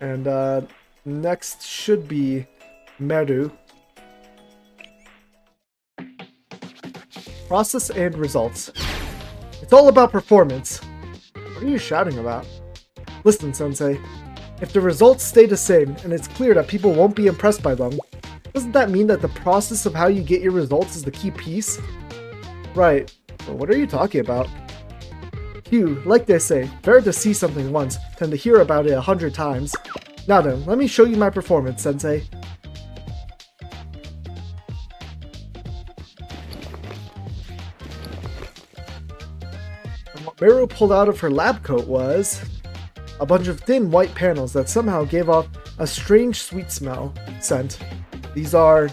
And next should be Meru. Process and results. It's all about performance. What are you shouting about? Listen, Sensei. If the results stay the same and it's clear that people won't be impressed by them, doesn't that mean that the process of how you get your results is the key piece? Right. But what are you talking about? Hugh, like they say, better to see something once than to hear about it 100 times. Now then, let me show you my performance, Sensei. And what Meru pulled out of her lab coat was a bunch of thin white panels that somehow gave off a strange sweet scent. These are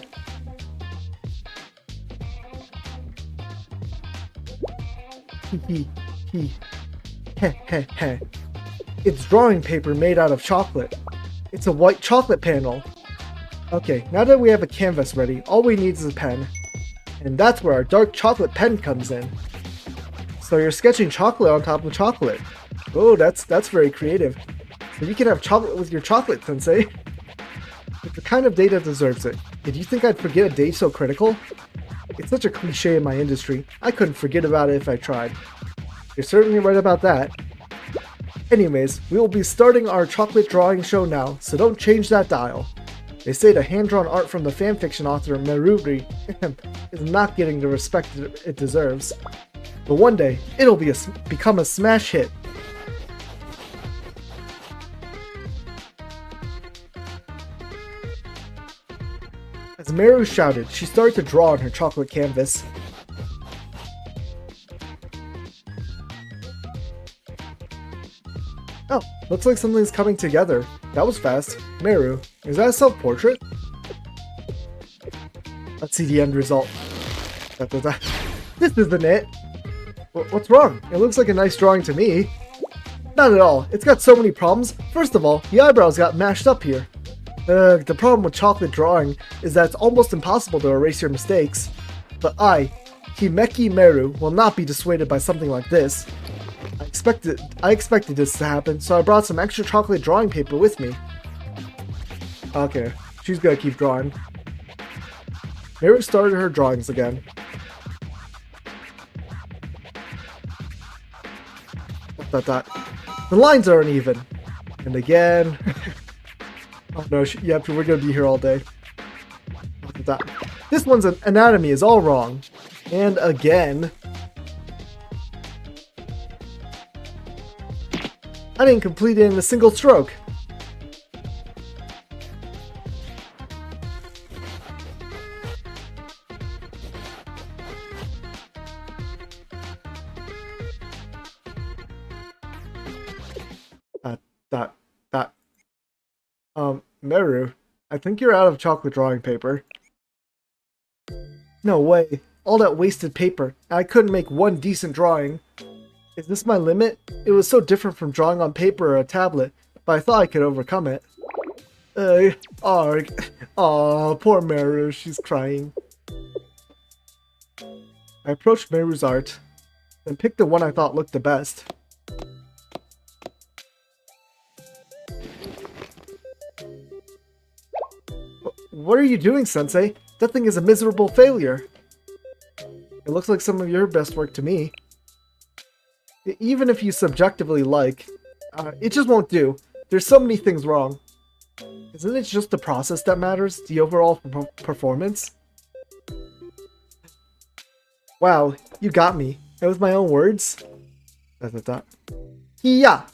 It's drawing paper made out of chocolate. It's a white chocolate panel. Okay, now that we have a canvas ready, all we need is a pen. And that's where our dark chocolate pen comes in. So you're sketching chocolate on top of chocolate. Oh, that's very creative. So you can have chocolate with your chocolate, Sensei. It's the kind of day that deserves it. Did you think I'd forget a day so critical? It's such a cliche in my industry. I couldn't forget about it if I tried. You're certainly right about that. Anyways, we will be starting our chocolate drawing show now, so don't change that dial. They say the hand-drawn art from the fanfiction author Meruri is not getting the respect it deserves. But one day, it'll become a smash hit. As Meru shouted, she started to draw on her chocolate canvas. Oh, looks like something's coming together. That was fast. Meru, is that a self-portrait? Let's see the end result. This isn't it. What's wrong? It looks like a nice drawing to me. Not at all. It's got so many problems. First of all, the eyebrows got mashed up here. The problem with chocolate drawing is that it's almost impossible to erase your mistakes. But I, Himeki Meru, will not be dissuaded by something like this. I expected this to happen, so I brought some extra chocolate drawing paper with me. Okay, she's gonna keep drawing. Meru started her drawings again. The lines are uneven. And again. Oh no, yep, we're gonna be here all day. This one's anatomy is all wrong. And again. I didn't complete it in a single stroke. Meru, I think you're out of chocolate drawing paper. No way. All that wasted paper. I couldn't make one decent drawing. Is this my limit? It was so different from drawing on paper or a tablet, but I thought I could overcome it. Arg. Aw, poor Meru, she's crying. I approached Meru's art, then picked the one I thought looked the best. What are you doing, Sensei? That thing is a miserable failure. It looks like some of your best work to me. Even if you subjectively like, it just won't do. There's so many things wrong. Isn't it just the process that matters? The overall performance? Wow, you got me. That was my own words. Yeah!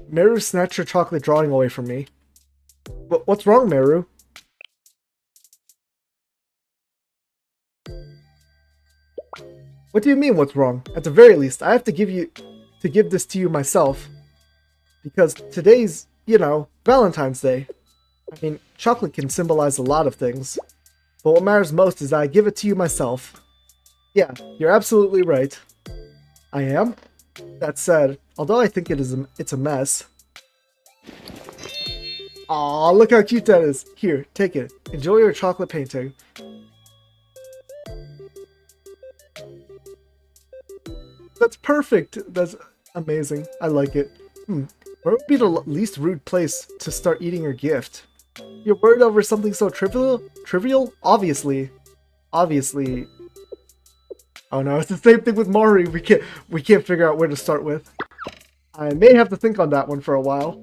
Meru snatched her chocolate drawing away from me. What's wrong, Meru? What do you mean, what's wrong? At the very least, I have to give this to you myself. Because today's, Valentine's Day. I mean, chocolate can symbolize a lot of things. But what matters most is that I give it to you myself. Yeah, you're absolutely right. I am? That said, although I think it's a mess. Aw, look how cute that is. Here, take it. Enjoy your chocolate painting. That's perfect. That's amazing. I like it. Where would be the least rude place to start eating your gift? You're worried over something so trivial? Trivial? Obviously. Obviously. Oh no, it's the same thing with Mari. We can't figure out where to start with. I may have to think on that one for a while.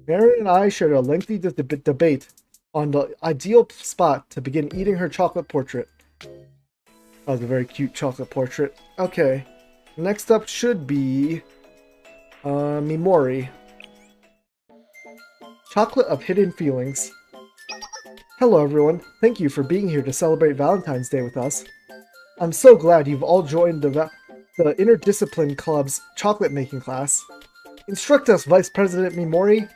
Mary and I shared a lengthy debate on the ideal spot to begin eating her chocolate portrait. That was a very cute chocolate portrait. Okay, next up should be Mimori. Chocolate of Hidden Feelings. Hello everyone, thank you for being here to celebrate Valentine's Day with us. I'm so glad you've all joined the Interdiscipline Club's chocolate making class. Instruct us, Vice President Mimori.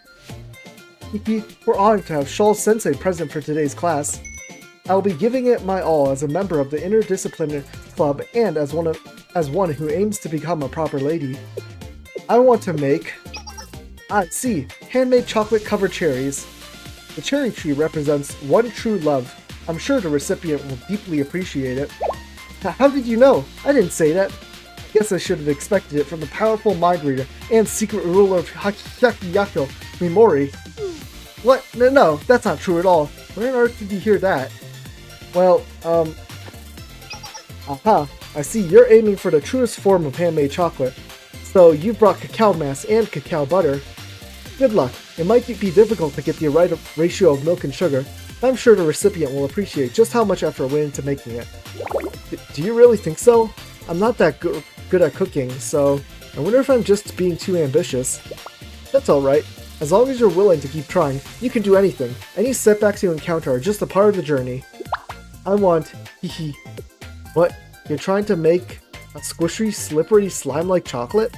We're honored to have Shawl Sensei present for today's class. I will be giving it my all as a member of the Interdiscipline Club and as one who aims to become a proper lady. I want to make... handmade chocolate covered cherries. The cherry tree represents one true love. I'm sure the recipient will deeply appreciate it. How did you know? I didn't say that. I guess I should have expected it from the powerful mind reader and secret ruler of Hakiyako, Mimori. What? No, that's not true at all. Where on earth did you hear that? Well, I see you're aiming for the truest form of handmade chocolate. So you've brought cacao mass and cacao butter. Good luck. It might be difficult to get the right ratio of milk and sugar, but I'm sure the recipient will appreciate just how much effort went into making it. Do you really think so? I'm not that good at cooking, so I wonder if I'm just being too ambitious. That's alright. As long as you're willing to keep trying, you can do anything. Any setbacks you encounter are just a part of the journey. I want... What? You're trying to make a squishy, slippery, slime-like chocolate?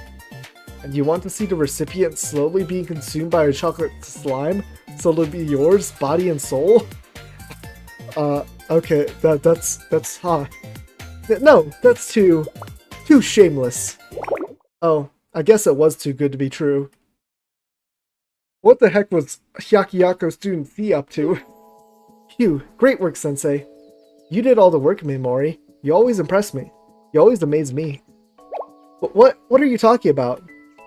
And you want to see the recipient slowly being consumed by a chocolate slime, so it'll be yours, body and soul? Okay, that's no, that's too shameless. Oh, I guess it was too good to be true. What the heck was Hyakiyako student Thea up to? Phew, great work, Sensei. You did all the work, Mimori. You always impress me. You always amaze me. What are you talking about?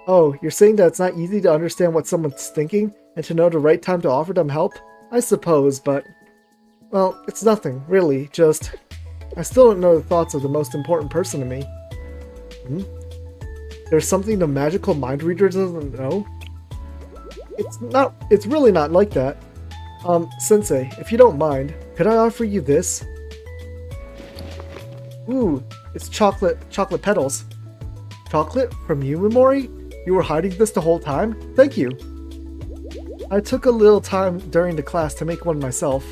Oh, you're saying that it's not easy to understand what someone's thinking and to know the right time to offer them help? I suppose, but... Well, it's nothing, really, just... I still don't know the thoughts of the most important person to me. There's something the magical mind reader doesn't know? It's really not like that. Sensei, if you don't mind, could I offer you this? Ooh, it's chocolate petals. Chocolate? From you, Mimori? You were hiding this the whole time? Thank you. I took a little time during the class to make one myself.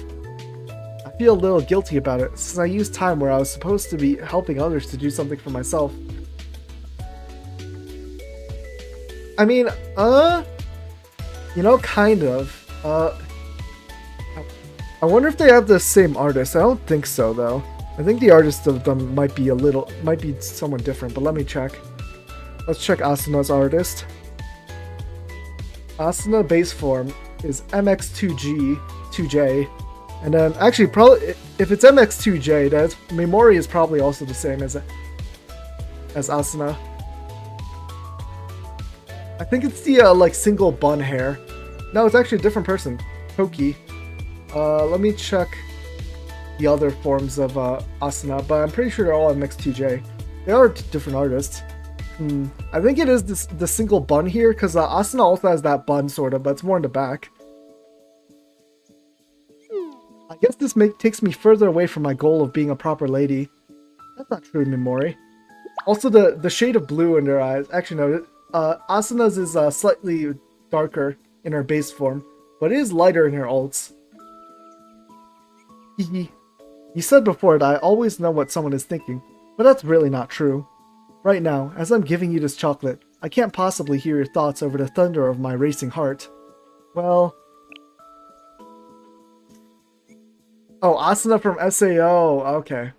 I feel a little guilty about it, since I used time where I was supposed to be helping others to do something for myself. I mean, kind of. I wonder if they have the same artist. I don't think so, though. I think the artist of them might be someone different, but let me check. Let's check Asuna's artist. Asuna base form is MX2G2J, and then actually probably if it's MX2J, that's Mimori is probably also the same as Asuna. I think it's the like single bun hair. No, it's actually a different person. Toki. Let me check the other forms of Asuna, but I'm pretty sure they're all MX2J. They are different artists. I think it is the single bun here, because Asuna also has that bun, sort of, but it's more in the back. I guess this takes me further away from my goal of being a proper lady. That's not true, Mimori. Also, the shade of blue in their eyes... Actually, no, Asuna's is slightly darker in her base form, but it is lighter in her ults. Hehe. You said before that I always know what someone is thinking, but that's really not true. Right now, as I'm giving you this chocolate, I can't possibly hear your thoughts over the thunder of my racing heart. Well... Oh, Asuna from SAO. Okay.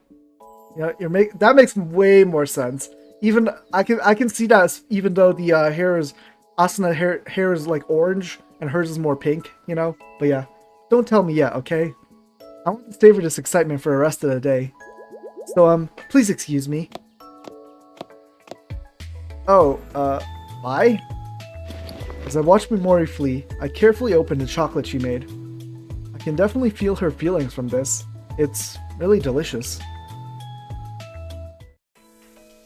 Yeah, that makes way more sense. Even I can see that even though the hair is Asuna hair is like orange and hers is more pink, you know? But yeah, don't tell me yet, okay? I want to savor this excitement for the rest of the day. So please excuse me. Oh, bye? As I watched Mimori flee, I carefully opened the chocolate she made. I can definitely feel her feelings from this. It's really delicious.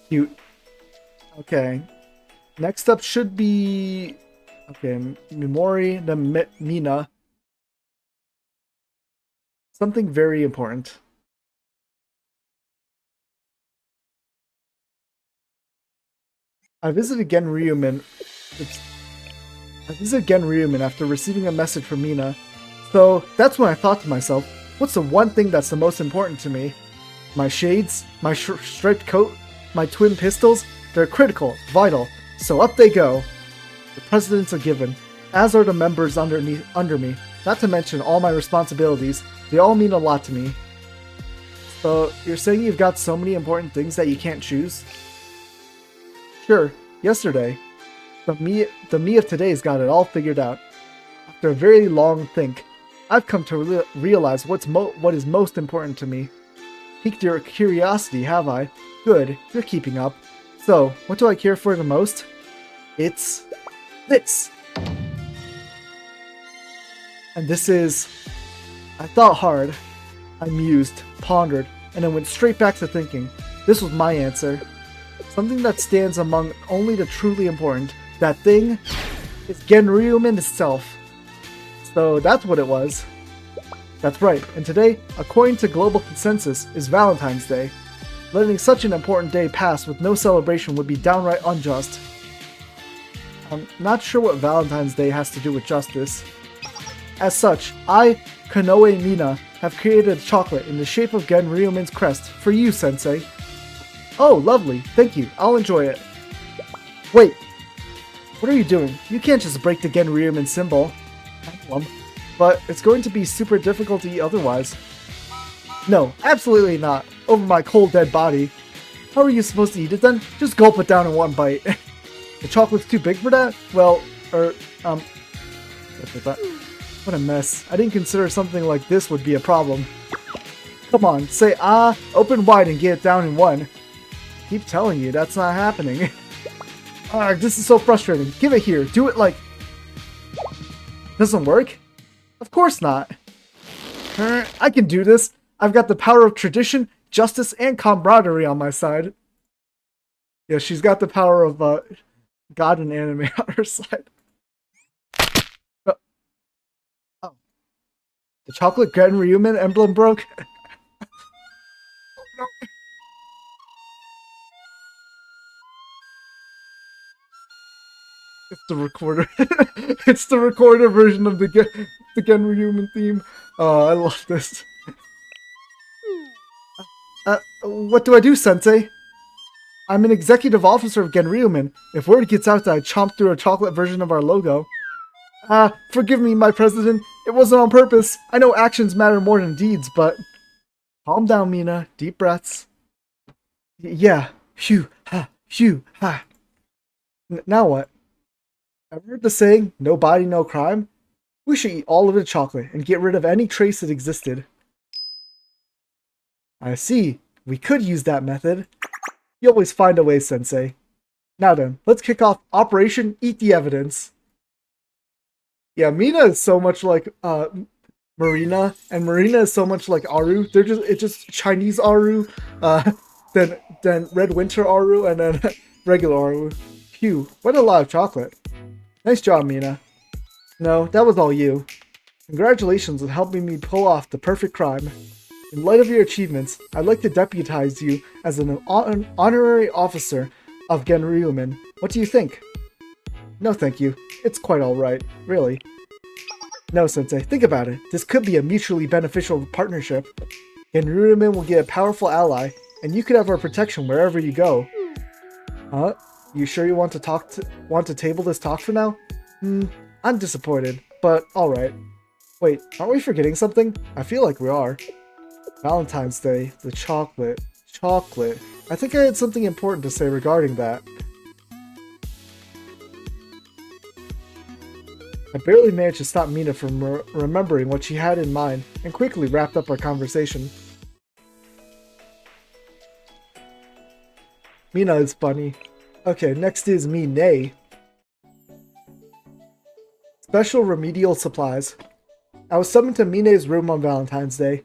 Cute. Okay. Next up should be... Okay, Mimori, then Mina. Something very important. I visited Genryumin after receiving a message from Mina. So that's when I thought to myself, what's the one thing that's the most important to me? My shades, my striped coat, my twin pistols, they're critical, vital, so up they go. The precedents are given, as are the members under me, not to mention all my responsibilities. They all mean a lot to me. So you're saying you've got so many important things that you can't choose? Sure, yesterday. The me of today's got it all figured out. After a very long think, I've come to realize what is most important to me. Piqued your curiosity, have I? Good, you're keeping up. So, what do I care for the most? It's this! And this is... I thought hard. I mused, pondered, and then went straight back to thinking. This was my answer. Something that stands among only the truly important. That thing is Genryumin itself. So that's what it was. That's right, and today, according to global consensus, is Valentine's Day. Letting such an important day pass with no celebration would be downright unjust. I'm not sure what Valentine's Day has to do with justice. As such, I, Konoe Mina, have created a chocolate in the shape of Genryumin's crest for you, Sensei. Oh, lovely. Thank you. I'll enjoy it. Wait. What are you doing? You can't just break the Genryumin symbol. But it's going to be super difficult to eat otherwise. No, absolutely not. Over my cold dead body. How are you supposed to eat it then? Just gulp it down in one bite. The chocolate's too big for that? Well, what a mess. I didn't consider something like this would be a problem. Come on, say ah, open wide and get it down in one. Keep telling you, that's not happening. This is so frustrating. Give it here. Do it like... Doesn't work? Of course not. I can do this. I've got the power of tradition, justice, and camaraderie on my side. Yeah, she's got the power of God and anime on her side. Oh. The chocolate Genryumin emblem broke? Oh, no. It's the recorder. It's the recorder version of the Genryumin theme. Oh, I love this. What do I do, Sensei? I'm an executive officer of Genryumin. If word gets out that I chomped through a chocolate version of our logo. Forgive me, my president. It wasn't on purpose. I know actions matter more than deeds, but... Calm down, Mina. Deep breaths. Yeah. Phew. Ha. Phew. Ha. Now what? Ever heard the saying, no body, no crime? We should eat all of the chocolate and get rid of any trace that existed. I see. We could use that method. You always find a way, Sensei. Now then, let's kick off Operation Eat the Evidence. Yeah, Mina is so much like Marina, and Marina is so much like Aru. It's just Chinese Aru, then Red Winter Aru, and then regular Aru. Phew, what a lot of chocolate. Nice job, Mina. No, that was all you. Congratulations on helping me pull off the perfect crime. In light of your achievements, I'd like to deputize you as an honorary officer of Genryumin. What do you think? No thank you. It's quite alright, really. No, Sensei, think about it. This could be a mutually beneficial partnership. Genrurumin will get a powerful ally, and you could have our protection wherever you go. Huh? You sure you want to table this talk for now? I'm disappointed, but alright. Wait, aren't we forgetting something? I feel like we are. Valentine's Day, the chocolate. Chocolate. I think I had something important to say regarding that. I barely managed to stop Mina from remembering what she had in mind, and quickly wrapped up our conversation. Mina is funny. Okay, next is Mine. Special remedial supplies. I was summoned to Mine's room on Valentine's Day.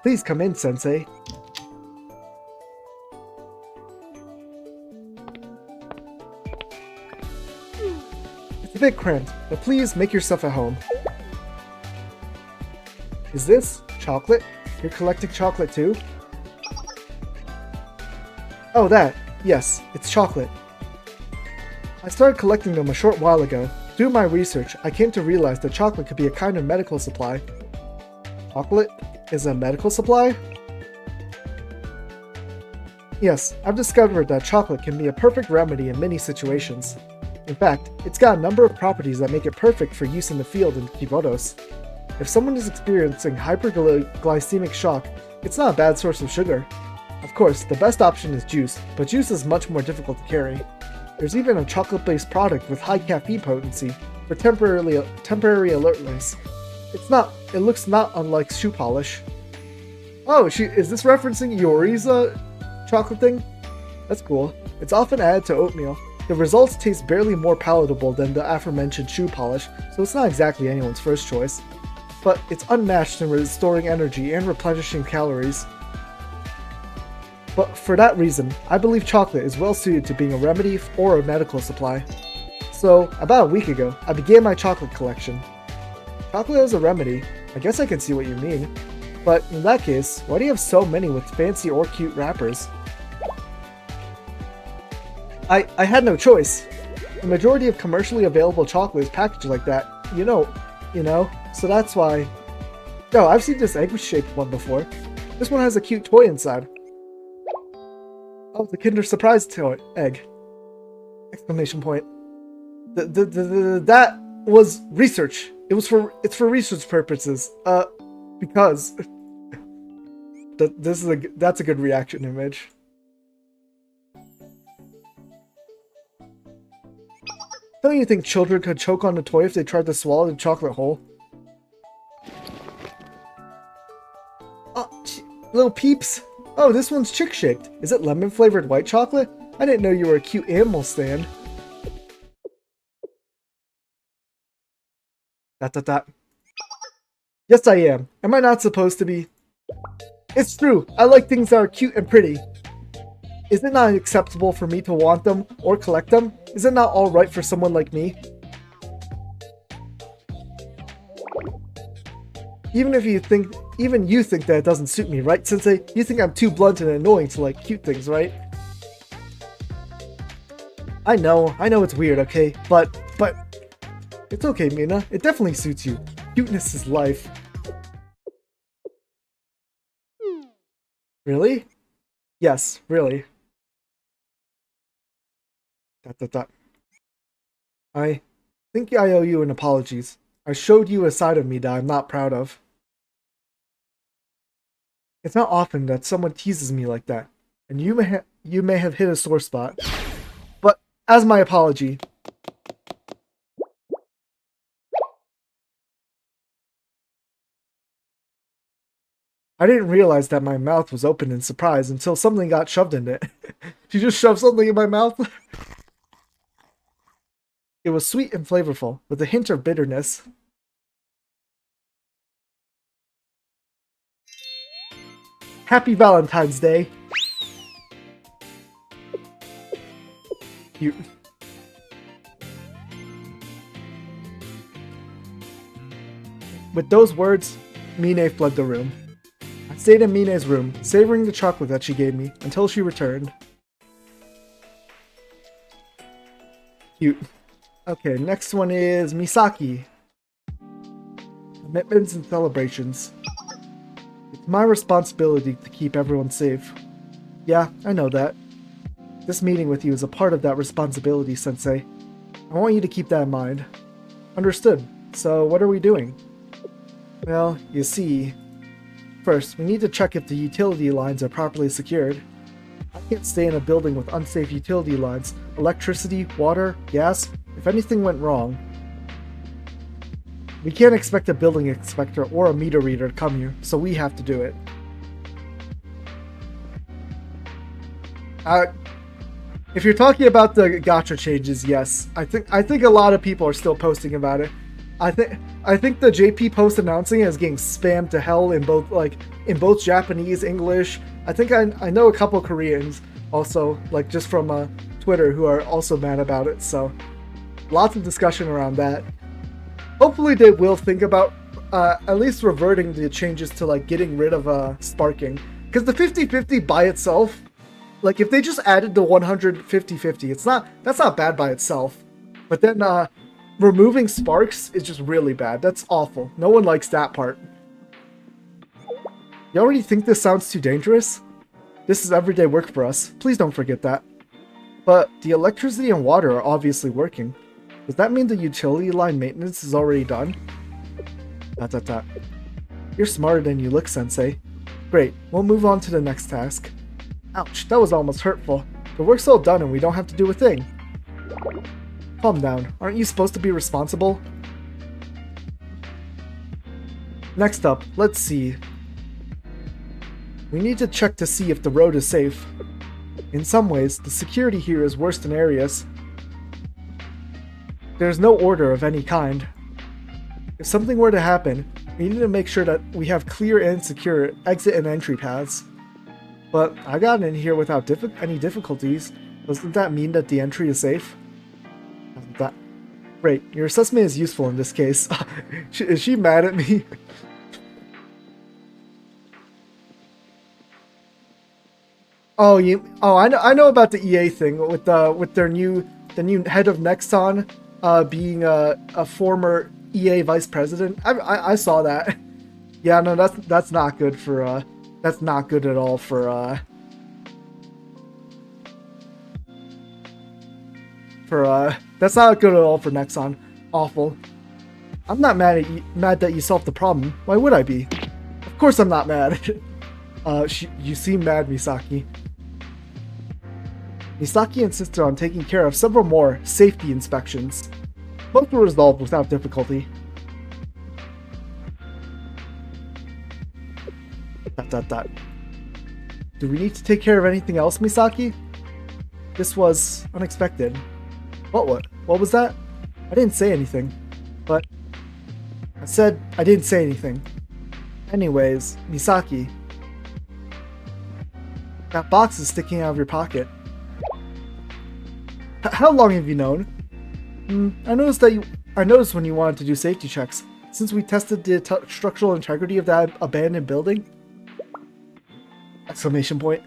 Please come in, Sensei. It's a bit cramped, but please make yourself at home. Is this chocolate? You're collecting chocolate too? Oh, that. Yes, it's chocolate. I started collecting them a short while ago. Through my research, I came to realize that chocolate could be a kind of medical supply. Chocolate is a medical supply? Yes, I've discovered that chocolate can be a perfect remedy in many situations. In fact, it's got a number of properties that make it perfect for use in the field in Kibodos. If someone is experiencing hyperglycemic shock, it's not a bad source of sugar. Of course, the best option is juice, but juice is much more difficult to carry. There's even a chocolate-based product with high caffeine potency for temporary alertness. It looks not unlike shoe polish. Oh, is this referencing Yori's chocolate thing? That's cool. It's often added to oatmeal. The results taste barely more palatable than the aforementioned shoe polish, so it's not exactly anyone's first choice. But it's unmatched in restoring energy and replenishing calories. But for that reason, I believe chocolate is well suited to being a remedy or a medical supply. So, about a week ago, I began my chocolate collection. Chocolate as a remedy? I guess I can see what you mean. But in that case, why do you have so many with fancy or cute wrappers? I had no choice. The majority of commercially available chocolate is packaged like that. You know, so that's why. No, I've seen this egg-shaped one before. This one has a cute toy inside. Oh, the Kinder Surprise toy egg! Exclamation point. That was research. It's for research purposes. Because that's a good reaction image. Don't you think children could choke on a toy if they tried to swallow the chocolate whole? Oh, little peeps. Oh, this one's chick-shaped. Is it lemon-flavored white chocolate? I didn't know you were a cute animal stand. Dot. Yes, I am. Am I not supposed to be? It's true. I like things that are cute and pretty. Is it not acceptable for me to want them or collect them? Is it not alright for someone like me? Even you think that it doesn't suit me, right, Sensei? You think I'm too blunt and annoying to like cute things, right? I know it's weird, okay? But it's okay, Mina. It definitely suits you. Cuteness is life. Really? Yes, really. Dot. I think I owe you an apologies. I showed you a side of me that I'm not proud of. It's not often that someone teases me like that, and you may have hit a sore spot. But as my apology, I didn't realize that my mouth was open in surprise until something got shoved in it. She just shoved something in my mouth? It was sweet and flavorful, with a hint of bitterness. Happy Valentine's Day! Cute. With those words, Mine fled the room. I stayed in Mine's room, savoring the chocolate that she gave me, until she returned. Cute. Okay, next one is Misaki. Commitments and celebrations. It's my responsibility to keep everyone safe. Yeah, I know that. This meeting with you is a part of that responsibility, Sensei. I want you to keep that in mind. Understood. So, what are we doing? Well, you see... First, we need to check if the utility lines are properly secured. I can't stay in a building with unsafe utility lines, electricity, water, gas. If anything went wrong, we can't expect a building inspector or a meter reader to come here, so we have to do it. If you're talking about the gacha changes, yes. I think a lot of people are still posting about it. I think the JP post announcing it is getting spammed to hell in both Japanese, English. I think I know a couple Koreans also, like just from Twitter, who are also mad about it. So lots of discussion around that. Hopefully they will think about at least reverting the changes to like getting rid of sparking, because the 50-50 by itself, like if they just added the 150-50, that's not bad by itself. But then removing sparks is just really bad. That's awful. No one likes that part. You already think this sounds too dangerous? This is everyday work for us. Please don't forget that. But the electricity and water are obviously working. Does that mean the utility line maintenance is already done? You're smarter than you look, Sensei. Great, we'll move on to the next task. Ouch, that was almost hurtful. The work's all done and we don't have to do a thing. Calm down, aren't you supposed to be responsible? Next up, let's see. We need to check to see if the road is safe. In some ways, the security here is worse than Arius. There's no order of any kind. If something were to happen, we need to make sure that we have clear and secure exit and entry paths. But I got in here without any difficulties. Doesn't that mean that the entry is safe? Great, your assessment is useful in this case. Is she mad at me? I know about the EA thing with the new head of Nexon being a former EA vice president. I saw that. Yeah, no, that's not good for that's not good at all for that's not good at all for Nexon. Awful. I'm not mad that you solved the problem. Why would I be? Of course I'm not mad. You seem mad, Misaki. Misaki insisted on taking care of several more safety inspections. Both were resolved without difficulty. Do we need to take care of anything else, Misaki? This was unexpected. What was that? I didn't say anything. But I said I didn't say anything. Anyways, Misaki. That box is sticking out of your pocket. How long have you known? I noticed when you wanted to do safety checks, since we tested the structural integrity of that abandoned building. Exclamation point.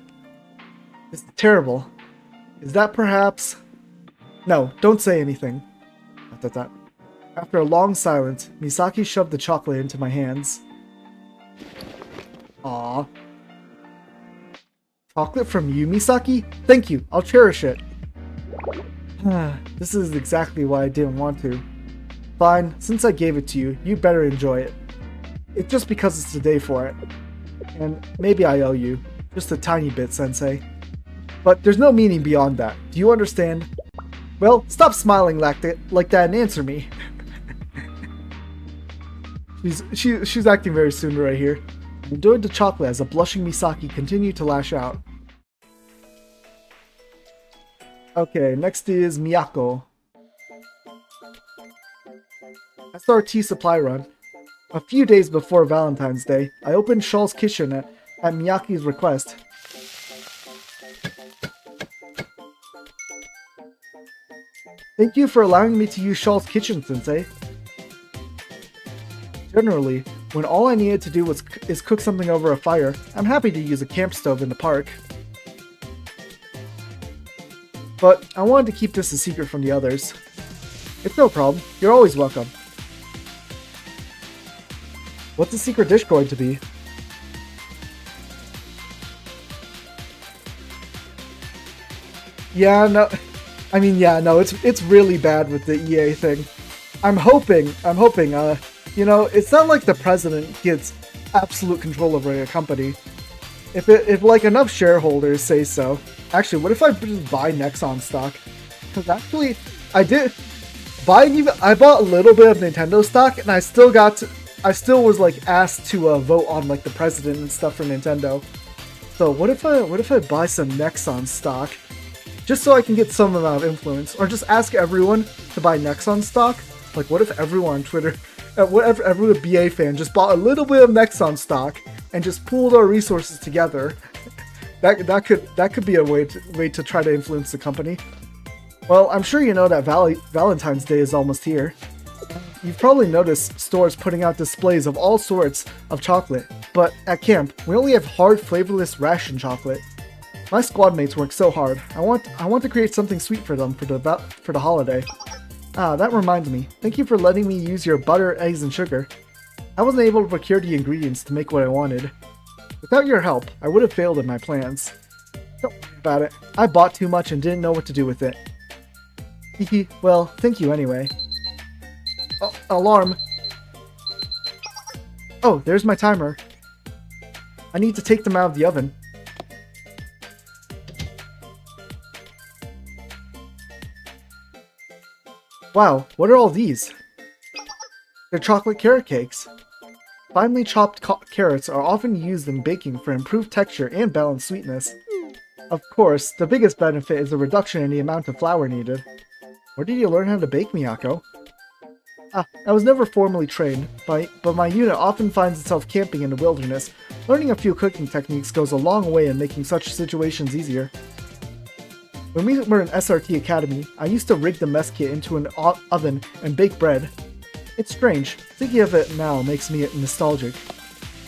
It's terrible. Is that perhaps... No, don't say anything. After a long silence, Misaki shoved the chocolate into my hands. Aww. Chocolate from you, Misaki? Thank you, I'll cherish it. This is exactly why I didn't want to. Fine, since I gave it to you, you better enjoy it. It's just because it's the day for it. And maybe I owe you. Just a tiny bit, Sensei. But there's no meaning beyond that. Do you understand? Well, stop smiling like that and answer me. She's acting very soon right here. I enjoyed the chocolate as a blushing Misaki continued to lash out. Okay, next is Miyako. SRT supply run. A few days before Valentine's Day, I opened Shaw's kitchen at Miyaki's request. Thank you for allowing me to use Shaw's kitchen, Sensei. Generally, when all I needed to do is cook something over a fire, I'm happy to use a camp stove in the park. But I wanted to keep this a secret from the others. It's no problem. You're always welcome. What's the secret dish going to be? Yeah, no. I mean, yeah, no, it's really bad with the EA thing. I'm hoping, you know, it's not like the president gets absolute control over a company. If like enough shareholders say so. Actually, what if I just buy Nexon stock? Because actually, I did I bought a little bit of Nintendo stock, and I still was like asked to vote on like the president and stuff for Nintendo. So what if I buy some Nexon stock, just so I can get some amount of influence, or just ask everyone to buy Nexon stock? Like, what if everyone on Twitter, whatever every BA fan just bought a little bit of Nexon stock and just pooled our resources together? That could be a way to try to influence the company. Well, I'm sure you know that Valentine's Day is almost here. You've probably noticed stores putting out displays of all sorts of chocolate, but at camp, we only have hard, flavorless ration chocolate. My squad mates work so hard. I want to create something sweet for them for the holiday. Ah, that reminds me. Thank you for letting me use your butter, eggs, and sugar. I wasn't able to procure the ingredients to make what I wanted. Without your help, I would have failed in my plans. Don't worry about it. I bought too much and didn't know what to do with it. Hehe, well, thank you anyway. Oh, alarm. Oh, there's my timer. I need to take them out of the oven. Wow, what are all these? They're chocolate carrot cakes. Finely chopped carrots are often used in baking for improved texture and balanced sweetness. Of course, the biggest benefit is a reduction in the amount of flour needed. Where did you learn how to bake, Miyako? Ah, I was never formally trained, but my unit often finds itself camping in the wilderness. Learning a few cooking techniques goes a long way in making such situations easier. When we were in SRT Academy, I used to rig the mess kit into an oven and bake bread. It's strange, thinking of it now makes me nostalgic.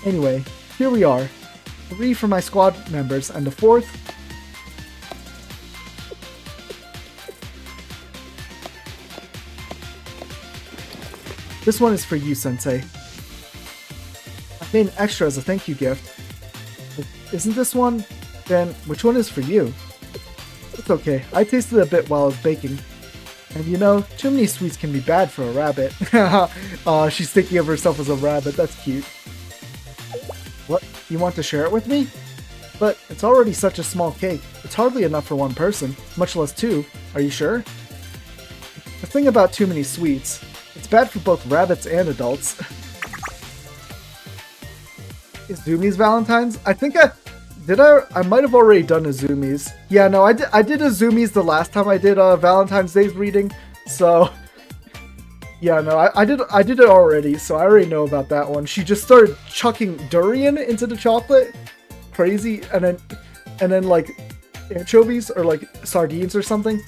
Anyway, here we are. 3 for my squad members, and the 4th... This one is for you, Sensei. I made an extra as a thank you gift. Isn't this one? Then, which one is for you? It's okay, I tasted a bit while I was baking. And you know, too many sweets can be bad for a rabbit. Aw, she's thinking of herself as a rabbit, that's cute. What, you want to share it with me? But it's already such a small cake, it's hardly enough for one person, much less 2. Are you sure? The thing about too many sweets, it's bad for both rabbits and adults. Is Zumi's Valentine's? I think I might have already done Azumi's. Yeah, no, I did Azumi's the last time I did Valentine's Day's reading. So yeah, no, I did it already, so I already know about that one. She just started chucking durian into the chocolate. Crazy, and then like anchovies or like sardines or something.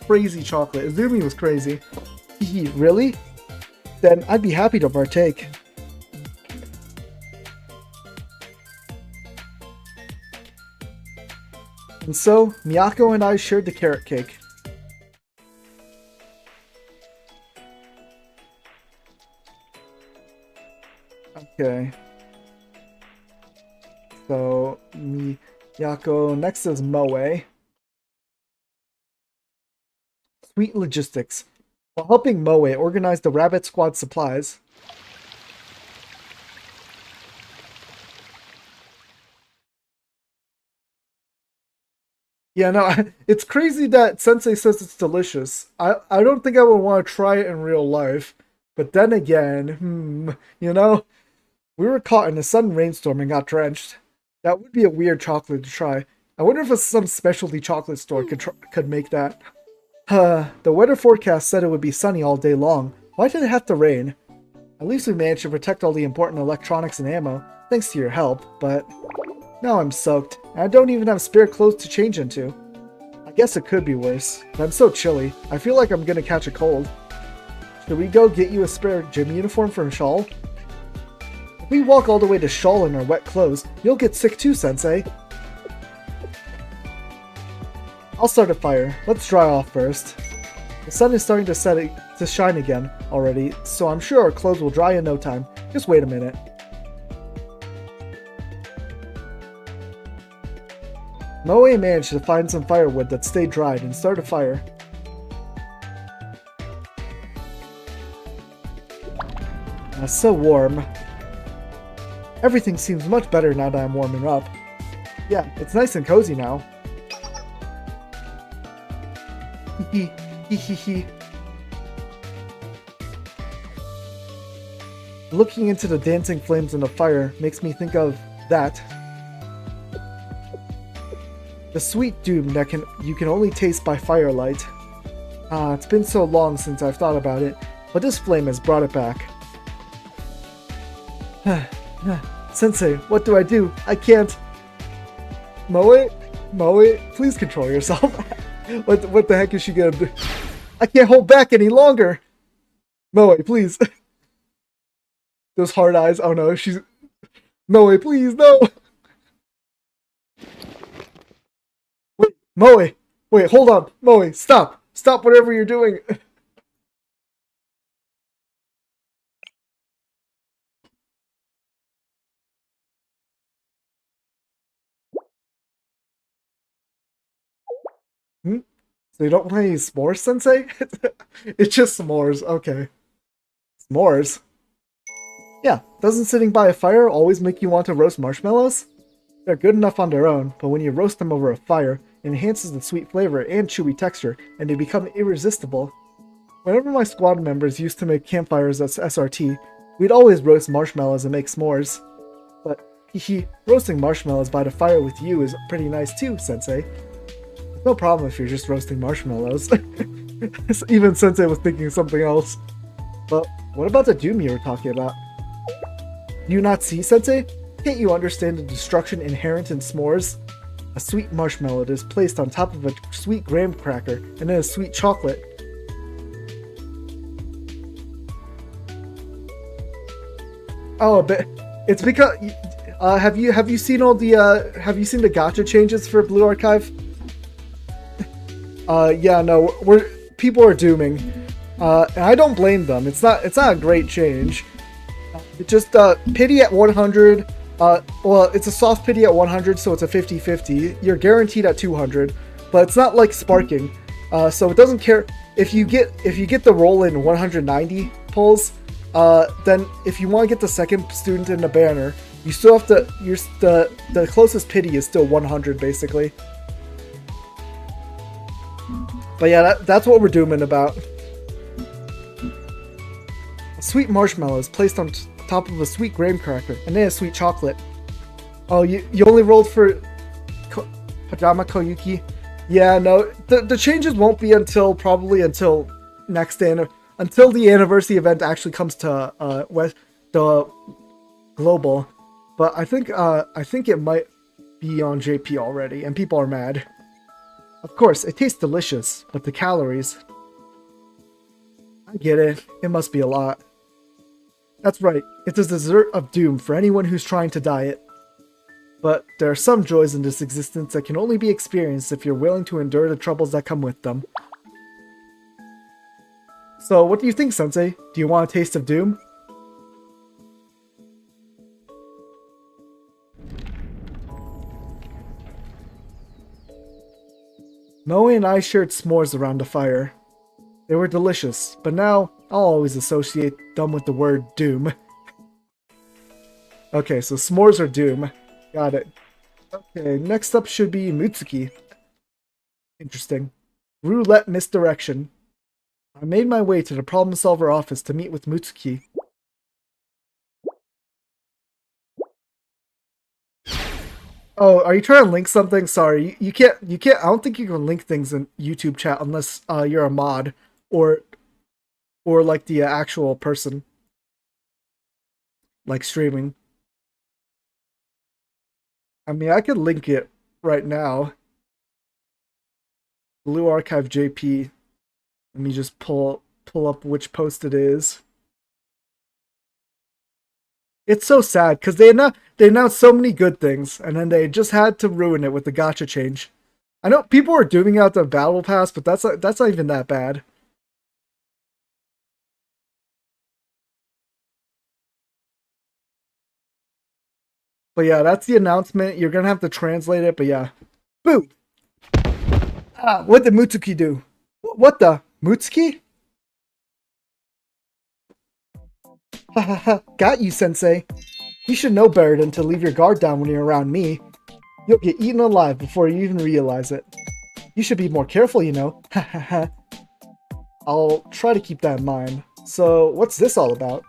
Crazy chocolate. Azumi was crazy. Really? Then I'd be happy to partake. And so, Miyako and I shared the carrot cake. Okay. So, Miyako, next is Moe. Sweet logistics. While helping Moe organize the Rabbit Squad supplies, yeah, no, it's crazy that Sensei says it's delicious. I don't think I would want to try it in real life. But then again, you know, we were caught in a sudden rainstorm and got drenched. That would be a weird chocolate to try. I wonder if some specialty chocolate store could make that. The weather forecast said it would be sunny all day long. Why did it have to rain? At least we managed to protect all the important electronics and ammo, thanks to your help, but... Now I'm soaked, and I don't even have spare clothes to change into. I guess it could be worse, but I'm so chilly. I feel like I'm gonna catch a cold. Should we go get you a spare gym uniform from Shawl? If we walk all the way to Shawl in our wet clothes, you'll get sick too, Sensei. I'll start a fire. Let's dry off first. The sun is starting to set to shine again already, so I'm sure our clothes will dry in no time. Just wait a minute. Moe managed to find some firewood that stayed dried and start a fire. It's so warm. Everything seems much better now that I'm warming up. Yeah, it's nice and cozy now. Hee hee hee hee. Looking into the dancing flames in the fire makes me think of that. The sweet doom that you can only taste by firelight. It's been so long since I've thought about it, but this flame has brought it back. Sensei, what do I do? I can't. Moe, please control yourself. What the heck is she gonna do? I can't hold back any longer. Moe, please. Those hard eyes. Oh no, she's. Moe, please, no. Wait, Moe. Wait, hold on. Moe, stop. Stop whatever you're doing. So you don't want any s'mores, Sensei? It's just s'mores. Okay. S'mores? Yeah, doesn't sitting by a fire always make you want to roast marshmallows? They're good enough on their own, but when you roast them over a fire, it enhances the sweet flavor and chewy texture, and they become irresistible. Whenever my squad members used to make campfires as SRT, we'd always roast marshmallows and make s'mores. But, roasting marshmallows by the fire with you is pretty nice too, Sensei. No problem if you're just roasting marshmallows. Even Sensei was thinking something else. But what about the doom you were talking about? Do you not see, Sensei? Can't you understand the destruction inherent in s'mores? A sweet marshmallow is placed on top of a sweet graham cracker and then a sweet chocolate. Oh, a bit. It's because have you seen all the have you seen the gacha changes for Blue Archive? Yeah, no, people are dooming, and I don't blame them. It's not a great change. It just pity at 100. Well, it's a soft pity at 100, so it's a 50-50. You're guaranteed at 200, but it's not like sparking. So it doesn't care if you get the roll in 190 pulls. Then if you want to get the second student in the banner, you still have to. The closest pity is still 100 basically. But yeah, that's what we're dooming about. A sweet marshmallow is placed on top of a sweet graham cracker, and then a sweet chocolate. Oh, you only rolled for Pajama Koyuki? Yeah, no, the changes won't be until next day, until the anniversary event actually comes to the global. But I think it might be on JP already, and people are mad. Of course, it tastes delicious, but the calories... I get it. It must be a lot. That's right. It's a dessert of doom for anyone who's trying to diet. But there are some joys in this existence that can only be experienced if you're willing to endure the troubles that come with them. So, what do you think, Sensei? Do you want a taste of doom? Moe and I shared s'mores around the fire. They were delicious, but now I'll always associate them with the word doom. Okay, so s'mores are doom. Got it. Okay, next up should be Mutsuki. Interesting. Roulette misdirection. I made my way to the problem solver office to meet with Mutsuki. Oh, are you trying to link something? Sorry, you can't, I don't think you can link things in YouTube chat unless you're a mod or like the actual person like streaming. I mean, I could link it right now. Blue Archive JP. Let me just pull up which post it is. It's so sad because they announced so many good things, and then they just had to ruin it with the gacha change. I know people are doing out the battle pass, but that's not even that bad. But yeah, that's the announcement. You're gonna have to translate it, but yeah. Boo! Ah, what did Mutsuki do? What the? Mutsuki? Ha ha ha, got you, sensei. You should know better than to leave your guard down when you're around me. You'll get eaten alive before you even realize it. You should be more careful, you know. Ha ha ha. I'll try to keep that in mind. So, what's this all about?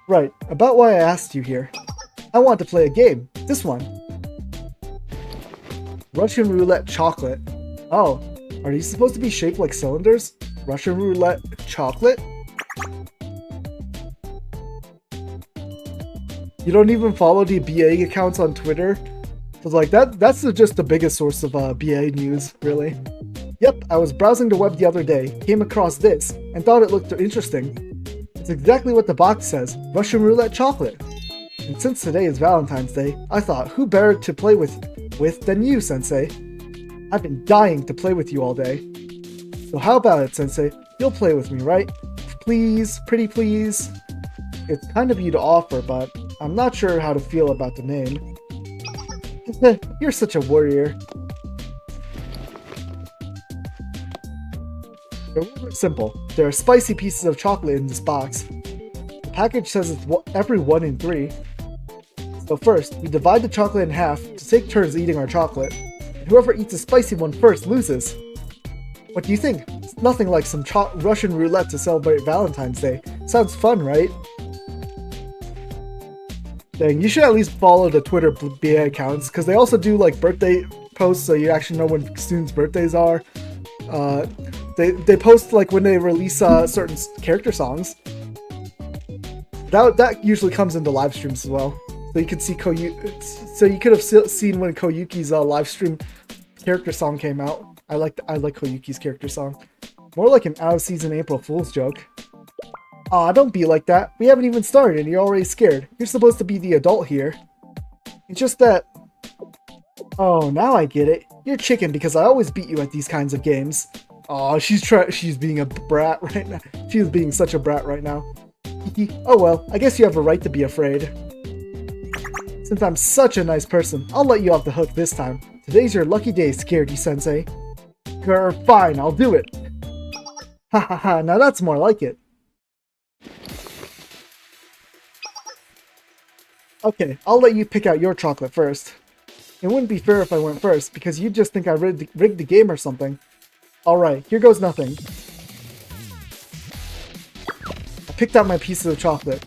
Right, about why I asked you here. I want to play a game. This one. Russian roulette chocolate. Oh, are these supposed to be shaped like cylinders? Russian roulette chocolate? You don't even follow the BA accounts on Twitter? Cause like that's just the biggest source of BA news, really. Yep, I was browsing the web the other day, came across this, and thought it looked interesting. It's exactly what the box says, Russian roulette chocolate. And since today is Valentine's Day, I thought, who better to play with than you, Sensei? I've been dying to play with you all day. So how about it, Sensei? You'll play with me, right? Please, pretty please. It's kind of you to offer, but I'm not sure how to feel about the name. You're such a warrior. They're simple. There are spicy pieces of chocolate in this box. The package says it's every 1 in 3. So first, we divide the chocolate in half to take turns eating our chocolate. And whoever eats a spicy one first loses. What do you think? It's nothing like some Russian roulette to celebrate Valentine's Day. Sounds fun, right? Dang, you should at least follow the Twitter BA accounts, because they also do like birthday posts so you actually know when students' birthdays are. They post like when they release certain character songs. That usually comes into live streams as well. So you can see so you could have seen when Koyuki's live stream character song came out. I like Koyuki's character song. More like an out of season April Fool's joke. Aw, don't be like that. We haven't even started and you're already scared. You're supposed to be the adult here. It's just that... Oh, now I get it. You're chicken because I always beat you at these kinds of games. Aw, she's being a brat right now. She is being such a brat right now. Oh well, I guess you have a right to be afraid. Since I'm such a nice person, I'll let you off the hook this time. Today's your lucky day, Scaredy-sensei. Grr, fine, I'll do it. Ha ha ha, now that's more like it. Okay, I'll let you pick out your chocolate first. It wouldn't be fair if I went first, because you'd just think I rigged the game or something. Alright, here goes nothing. I picked out my pieces of chocolate.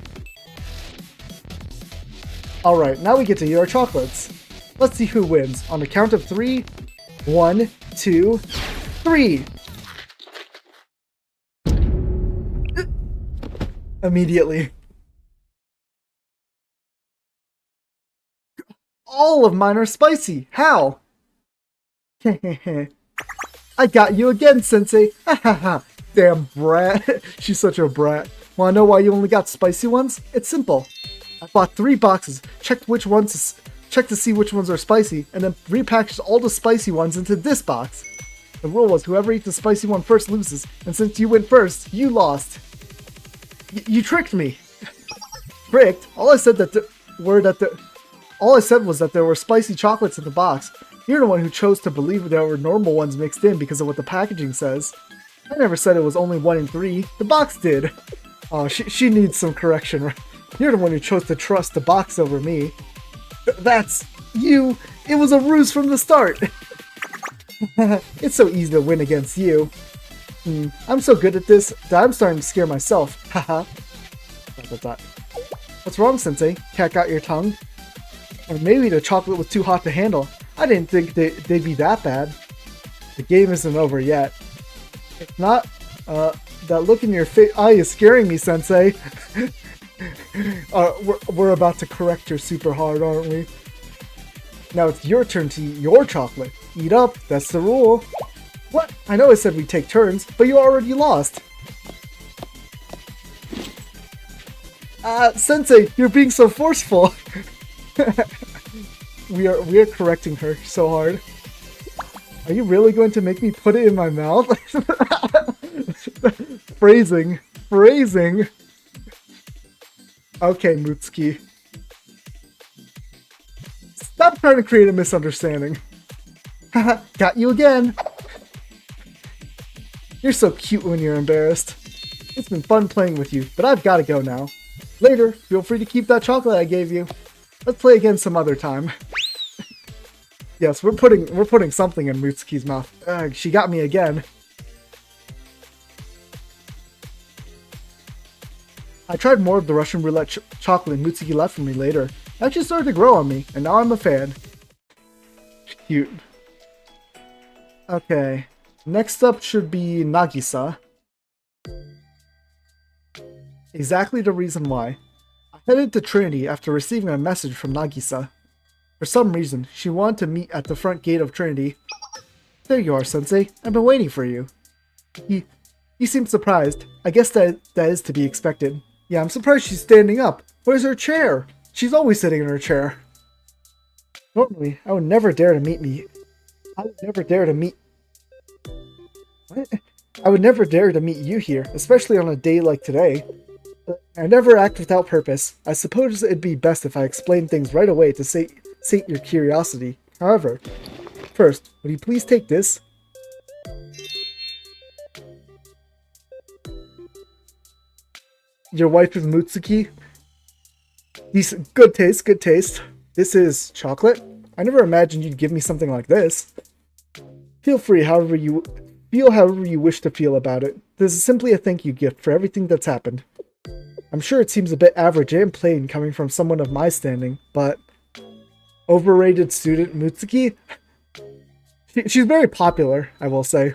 Alright, now we get to eat our chocolates. Let's see who wins. On the count of 3. 1, 2, 3! Immediately. All of mine are spicy. How? I got you again, Sensei. Ha ha ha. Damn brat. She's such a brat. Wanna know why you only got spicy ones? It's simple. I bought 3 boxes, checked to see which ones are spicy, and then repackaged all the spicy ones into this box. The rule was whoever eats the spicy one first loses, and since you went first, you lost. You tricked me. Tricked? All I said was that there were spicy chocolates in the box. You're the one who chose to believe there were normal ones mixed in because of what the packaging says. I never said it was only 1 in 3. The box did. Oh, she needs some correction, right? You're the one who chose to trust the box over me. That's you. It was a ruse from the start. It's so easy to win against you. I'm so good at this that I'm starting to scare myself. Haha. What's wrong, Sensei? Cat got your tongue? Or maybe the chocolate was too hot to handle. I didn't think they'd be that bad. The game isn't over yet. If not, that look in your eye is scaring me, Sensei. We're about to correct her super hard, aren't we? Now it's your turn to eat your chocolate. Eat up, that's the rule. What? I know I said we'd take turns, but you already lost. Sensei, you're being so forceful. We are correcting her so hard. Are you really going to make me put it in my mouth? Phrasing. Okay, Mutsuki. Stop trying to create a misunderstanding. Haha, got you again. You're so cute when you're embarrassed. It's been fun playing with you, but I've got to go now. Later, feel free to keep that chocolate I gave you. Let's play again some other time. Yes, we're putting something in Mutsuki's mouth. She got me again. I tried more of the Russian roulette chocolate Mutsuki left for me later. It actually started to grow on me, and now I'm a fan. Cute. Okay. Next up should be Nagisa. Exactly the reason why. I headed to Trinity after receiving a message from Nagisa. For some reason, she wanted to meet at the front gate of Trinity. There you are, Sensei. I've been waiting for you. He seemed surprised. I guess that is to be expected. Yeah, I'm surprised she's standing up. Where's her chair? She's always sitting in her chair. Normally, I would never dare to meet me. I would never dare to meet... What? I would never dare to meet you here, especially on a day like today. But I never act without purpose. I suppose it'd be best if I explained things right away to sate your curiosity. However, first, would you please take this? Your wife is Mutsuki? Good taste, good taste. This is chocolate? I never imagined you'd give me something like this. Feel free however you wish to feel about it. This is simply a thank you gift for everything that's happened. I'm sure it seems a bit average and plain coming from someone of my standing, but... Overrated student Mutsuki? She's very popular, I will say.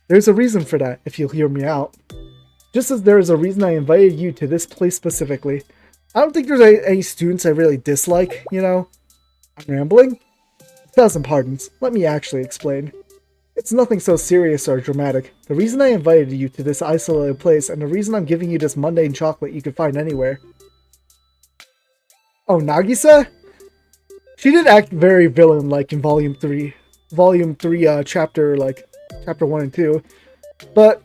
There's a reason for that, if you'll hear me out. Just as there is a reason I invited you to this place specifically. I don't think there's any students I really dislike, you know? I'm rambling? 1,000 pardons, let me actually explain. It's nothing so serious or dramatic. The reason I invited you to this isolated place and the reason I'm giving you this mundane chocolate you could find anywhere. Oh, Nagisa? She did act very villain-like in Volume 3. Volume 3, Chapter 1 and 2. But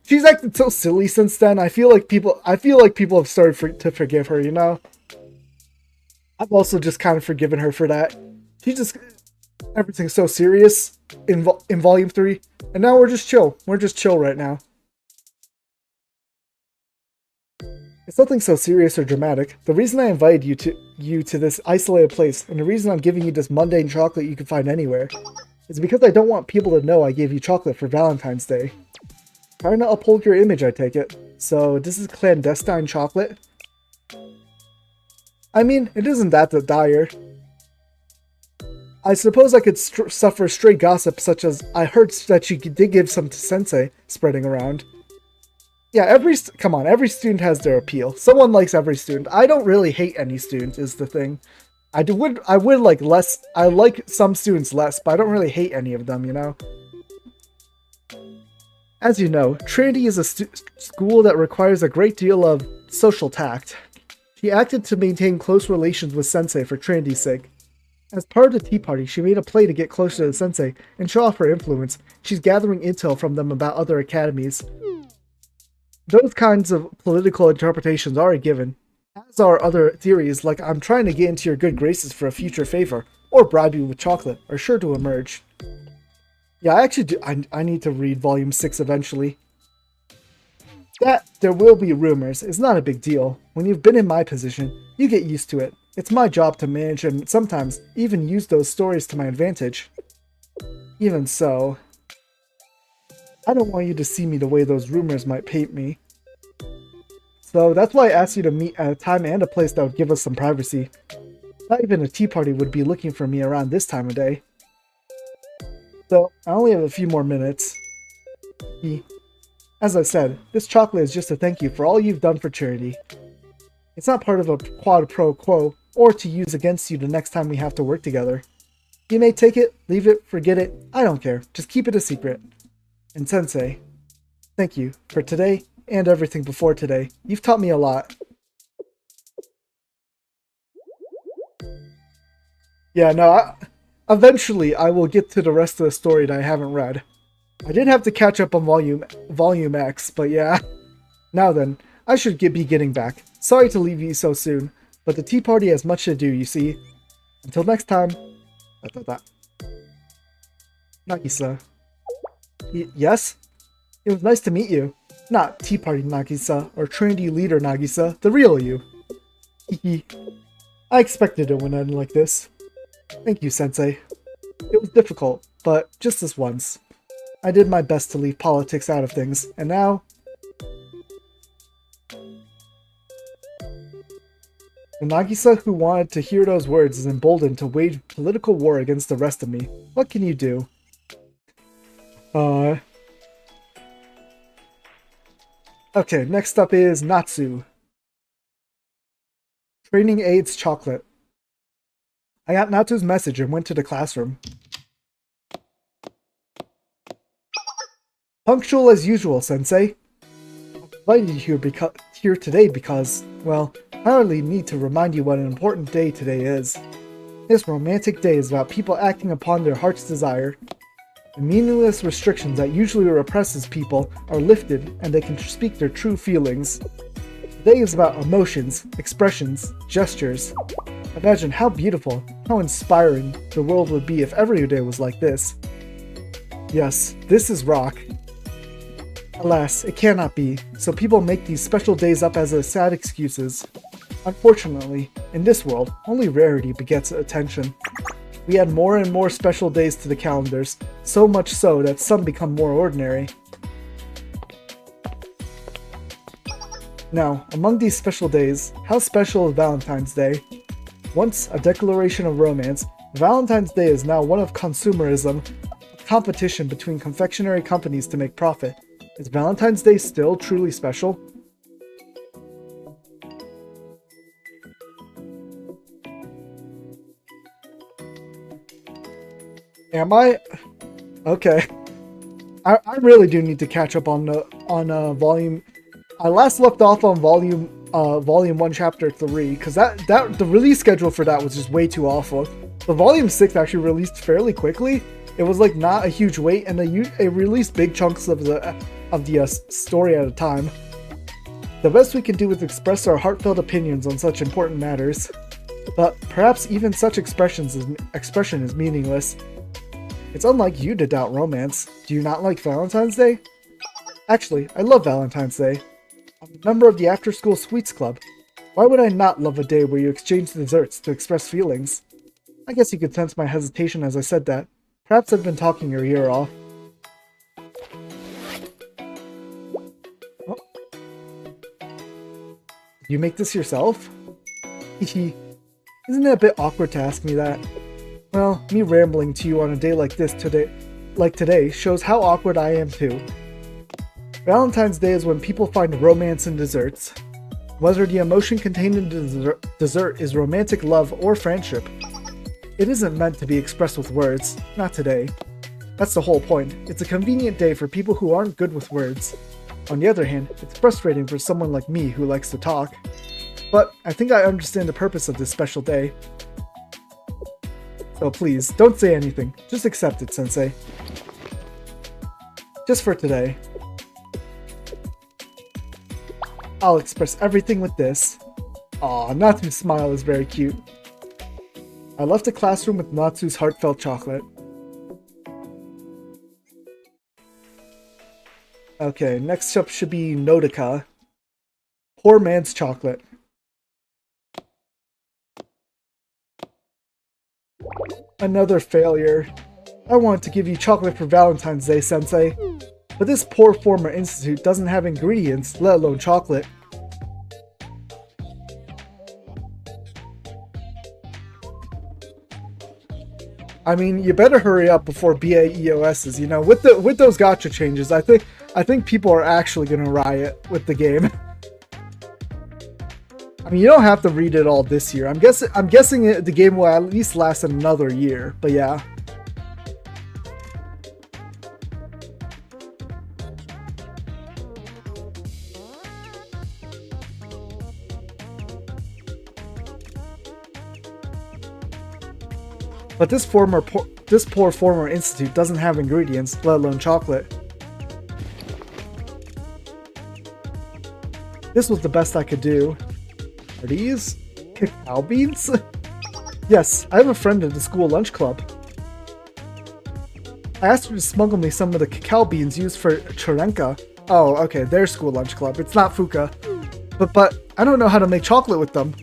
she's acted so silly since then. I feel like people have started to forgive her, you know? I've also just kind of forgiven her for that. Everything's so serious in Volume 3. And now we're just chill. We're just chill right now. It's nothing so serious or dramatic. The reason I invited you to this isolated place, and the reason I'm giving you this mundane chocolate you can find anywhere, is because I don't want people to know I gave you chocolate for Valentine's Day. Trying to uphold your image, I take it. So, this is clandestine chocolate? I mean, it isn't that dire. I suppose I could suffer stray gossip such as, I heard that she did give some to Sensei, spreading around. Yeah, come on, every student has their appeal. Someone likes every student. I don't really hate any student, is the thing. I like some students less, but I don't really hate any of them, you know? As you know, Trinity is a school that requires a great deal of social tact. She acted to maintain close relations with Sensei for Trinity's sake. As part of the tea party, she made a play to get closer to the Sensei and show off her influence. She's gathering intel from them about other academies. Those kinds of political interpretations are a given, as are other theories like I'm trying to get into your good graces for a future favor, or bribe you with chocolate, are sure to emerge. Yeah, I actually do. I need to read Volume 6 eventually. That there will be rumors is not a big deal. When you've been in my position, you get used to it. It's my job to manage and sometimes even use those stories to my advantage. Even so, I don't want you to see me the way those rumors might paint me. So that's why I asked you to meet at a time and a place that would give us some privacy. Not even a tea party would be looking for me around this time of day. So, I only have a few more minutes. As I said, this chocolate is just a thank you for all you've done for charity. It's not part of a quid pro quo, or to use against you the next time we have to work together. You may take it, leave it, forget it, I don't care. Just keep it a secret. And Sensei, thank you for today and everything before today. You've taught me a lot. Yeah, no, eventually I will get to the rest of the story that I haven't read. I did have to catch up on Volume X, but yeah. Now then, I should be getting back. Sorry to leave you so soon. but the tea party has much to do, you see. Until next time. Nagisa. Yes? It was nice to meet you. Not Tea Party Nagisa, or Trinity Leader Nagisa, the real you. I expected it would end like this. Thank you, Sensei. It was difficult, but just this once. I did my best to leave politics out of things, and now... The Nagisa who wanted to hear those words is emboldened to wage political war against the rest of me. What can you do? Okay, next up is Natsu. Training aids chocolate. I got Natsu's message and went to the classroom. Punctual as usual, Sensei. I invited you here today because, well, I hardly need to remind you what an important day today is. This romantic day is about people acting upon their heart's desire. The meaningless restrictions that usually represses people are lifted and they can speak their true feelings. Today is about emotions, expressions, gestures. Imagine how beautiful, how inspiring the world would be if every day was like this. Yes, this is rock. Alas, it cannot be, so people make these special days up as sad excuses. Unfortunately, in this world, only rarity begets attention. We add more and more special days to the calendars, so much so that some become more ordinary. Now, among these special days, how special is Valentine's Day? Once a declaration of romance, Valentine's Day is now one of consumerism, a competition between confectionery companies to make profit. Is Valentine's Day still truly special? Am I? Okay. I really do need to catch up on volume. I last left off on volume 1 chapter 3 because the release schedule for that was just way too awful. The volume 6 actually released fairly quickly. It was like not a huge wait, and it released big chunks of the story at a time. The best we can do is express our heartfelt opinions on such important matters, but perhaps even such expression is meaningless. It's unlike you to doubt romance. Do you not like Valentine's Day? Actually, I love Valentine's Day. I'm a member of the after-school sweets club. Why would I not love a day where you exchange desserts to express feelings? I guess you could sense my hesitation as I said that. Perhaps I've been talking your ear off. Oh. Did you make this yourself? Isn't it a bit awkward to ask me that? Well, me rambling to you on a day like today shows how awkward I am too. Valentine's Day is when people find romance in desserts. Whether the emotion contained in dessert is romantic love or friendship, it isn't meant to be expressed with words, not today. That's the whole point. It's a convenient day for people who aren't good with words. On the other hand, it's frustrating for someone like me who likes to talk. But I think I understand the purpose of this special day. So please, don't say anything. Just accept it, Sensei. Just for today. I'll express everything with this. Aw, Natsu's smile is very cute. I left the classroom with Natsu's heartfelt chocolate. Okay, next up should be Nodoka. Poor man's chocolate. Another failure. I wanted to give you chocolate for Valentine's Day, Sensei. But this poor former institute doesn't have ingredients, let alone chocolate. I mean, you better hurry up before BAEOS's, you know, with those gacha changes, I think people are actually gonna riot with the game. I mean, you don't have to read it all this year. I'm guessing the game will at least last another year, but yeah. But this poor former institute doesn't have ingredients, let alone chocolate. This was the best I could do. Are these? Cacao beans? Yes, I have a friend in the school lunch club. I asked her to smuggle me some of the cacao beans used for charenka. Oh, okay, their school lunch club. It's not Fuka. But I don't know how to make chocolate with them.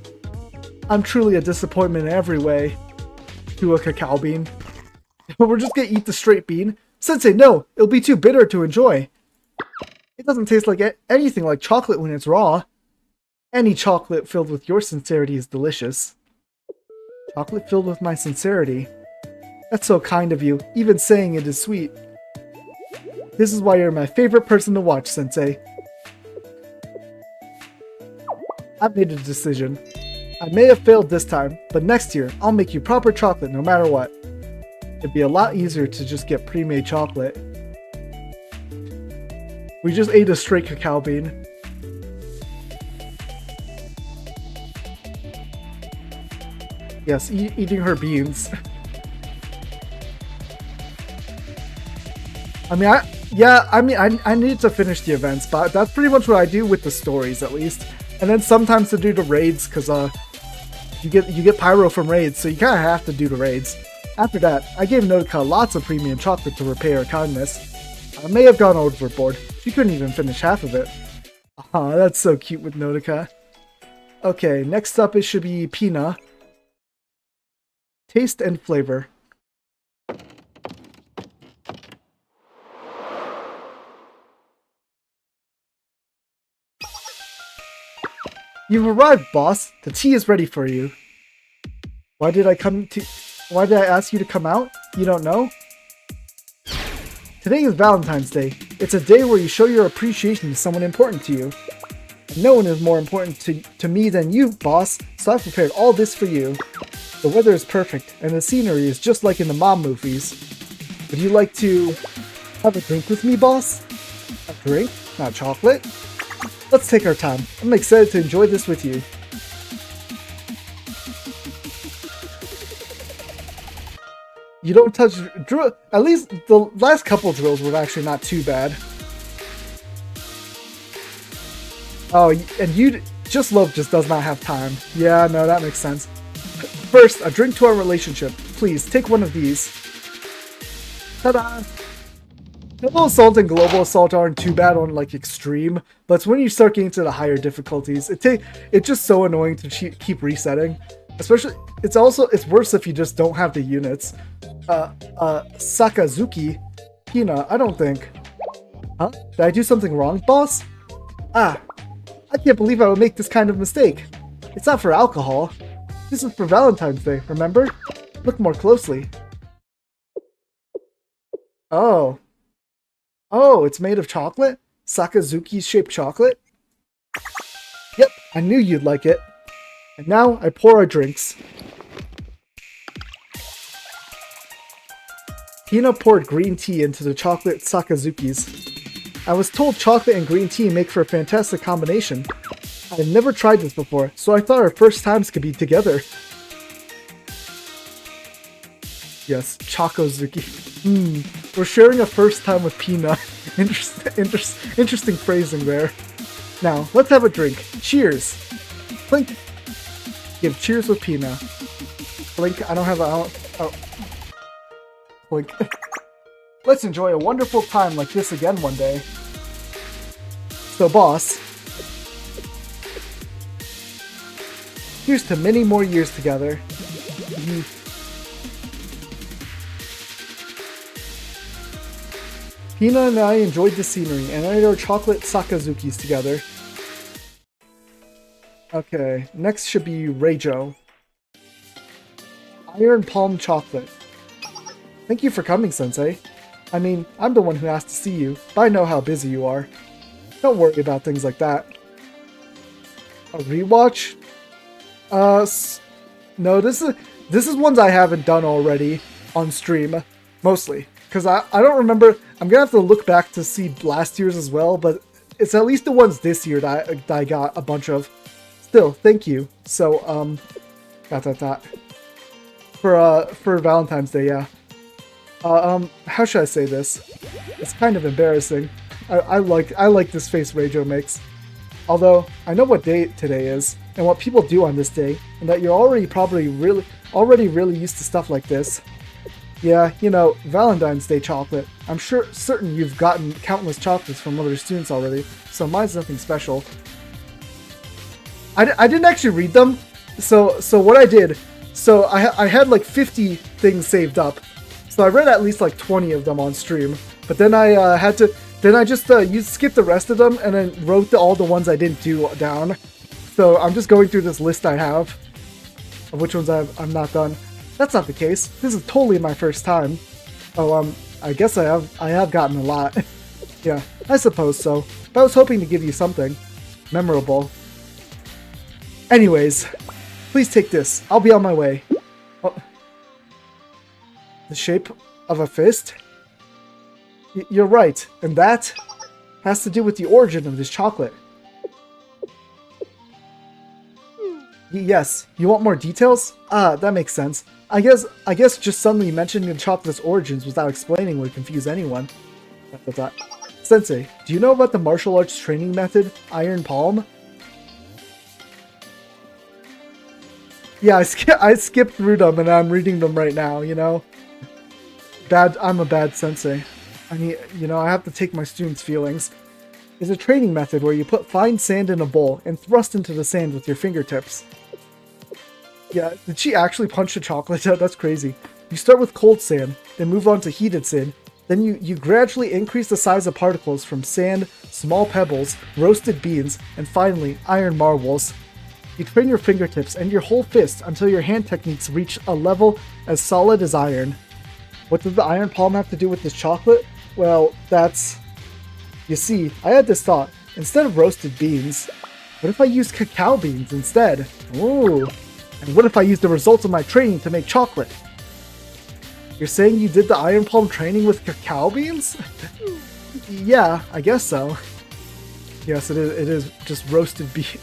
I'm truly a disappointment in every way. To a cacao bean. We're just gonna eat the straight bean? Sensei, no! It'll be too bitter to enjoy. It doesn't taste like anything like chocolate when it's raw. Any chocolate filled with your sincerity is delicious. Chocolate filled with my sincerity? That's so kind of you. Even saying it is sweet. This is why you're my favorite person to watch, Sensei. I've made a decision. I may have failed this time, but next year, I'll make you proper chocolate no matter what. It'd be a lot easier to just get pre-made chocolate. We just ate a straight cacao bean. Yes, eating her beans. I need to finish the events, but that's pretty much what I do with the stories, at least. And then sometimes to do the raids, because you get pyro from raids, so you kind of have to do the raids. After that, I gave Nodoka lots of premium chocolate to repay her kindness. I may have gone overboard. She couldn't even finish half of it. Aw, that's so cute with Nodoka. Okay, next up it should be Pina. Taste and flavor. You've arrived, boss. The tea is ready for you. Why did I ask you to come out? You don't know? Today is Valentine's Day. It's a day where you show your appreciation to someone important to you. And no one is more important to me than you, boss, so I've prepared all this for you. The weather is perfect, and the scenery is just like in the mom movies. Would you like to have a drink with me, boss? A drink? Not chocolate? Let's take our time. I'm excited to enjoy this with you. You don't touch drill. At least the last couple drills were actually not too bad. Oh, and you just love just does not have time. Yeah, no, that makes sense. First, a drink to our relationship. Please take one of these. Ta-da! Global Assault and Global Assault aren't too bad on like extreme, but it's when you start getting to the higher difficulties, it's just so annoying to keep resetting. Especially, it's worse if you just don't have the units. Sakazuki, Hina, I don't think. Huh? Did I do something wrong, boss? Ah, I can't believe I would make this kind of mistake. It's not for alcohol. This is for Valentine's Day, remember? Look more closely. Oh. Oh, it's made of chocolate? Sakazuki shaped chocolate? Yep, I knew you'd like it. And now I pour our drinks. Hina poured green tea into the chocolate Sakazukis. I was told chocolate and green tea make for a fantastic combination. I had never tried this before, so I thought our first times could be together. Yes, Chocozuki. We're sharing a first time with Pina. Interesting phrasing there. Now, let's have a drink. Cheers! Clink! Give cheers with Pina. Clink, I don't have a... Oh. Clink. Let's enjoy a wonderful time like this again one day. So, boss... here's to many more years together. Pina and I enjoyed the scenery and ate our chocolate Sakazukis together. Okay, next should be Reijo. Iron Palm Chocolate. Thank you for coming, Sensei. I mean, I'm the one who asked to see you, but I know how busy you are. Don't worry about things like that. A rewatch? No, this is ones I haven't done already on stream, mostly. Because I don't remember, I'm gonna have to look back to see last year's as well, but it's at least the ones this year that I got a bunch of. Still, thank you. So, for Valentine's Day, yeah. How should I say this? It's kind of embarrassing. I like this face Reijo makes. Although, I know what day today is. and what people do on this day, and that you're already really used to stuff like this. Yeah, you know, Valentine's Day chocolate. I'm certain you've gotten countless chocolates from other students already, so mine's nothing special. I didn't actually read them, so what I did, so I had like 50 things saved up, so I read at least like 20 of them on stream, but then I just skipped the rest of them and then wrote all the ones I didn't do down. So I'm just going through this list I have of which ones I'm not done. That's not the case. This is totally my first time. Oh, I guess I have gotten a lot. Yeah, I suppose so. But I was hoping to give you something memorable. Anyways, please take this. I'll be on my way. Oh. The shape of a fist? You're right, and that has to do with the origin of this chocolate. Yes, you want more details? Ah, that makes sense. I guess just suddenly mentioning the chocolate's origins without explaining would confuse anyone. Sensei, do you know about the martial arts training method, Iron Palm? Yeah, I skipped through them and I'm reading them right now, you know? I'm a bad sensei. I mean, you know, I have to take my students' feelings. It's a training method where you put fine sand in a bowl and thrust into the sand with your fingertips. Yeah, did she actually punch the chocolate out? That's crazy. You start with cold sand, then move on to heated sand. Then you gradually increase the size of particles from sand, small pebbles, roasted beans, and finally, iron marbles. You train your fingertips and your whole fist until your hand techniques reach a level as solid as iron. What does the iron palm have to do with this chocolate? Well, that's... You see, I had this thought. Instead of roasted beans, what if I used cacao beans instead? Ooh. And what if I used the results of my training to make chocolate? You're saying you did the iron palm training with cacao beans? Yeah, I guess so. Yes, it is just roasted beans.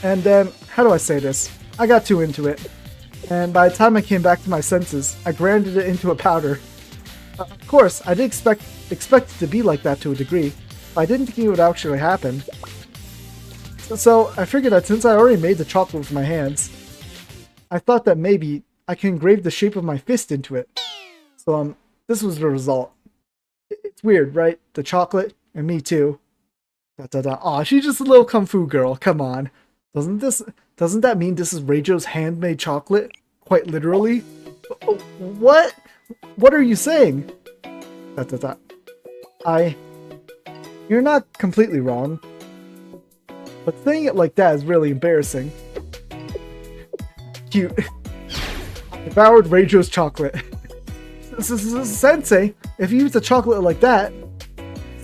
And then, how do I say this? I got too into it. And by the time I came back to my senses, I grinded it into a powder. Of course, I did expect it to be like that to a degree, but I didn't think it would actually happen. So I figured that since I already made the chocolate with my hands, I thought that maybe I can engrave the shape of my fist into it. So this was the result. It's weird, right? The chocolate, and me too. Aw, she's just a little kung fu girl, come on. Doesn't that mean this is Reijo's handmade chocolate? Quite literally? What? What are you saying? You're not completely wrong. But saying it like that is really embarrassing. Cute. Devoured Reijo's chocolate. Sensei, if you eat the chocolate like that,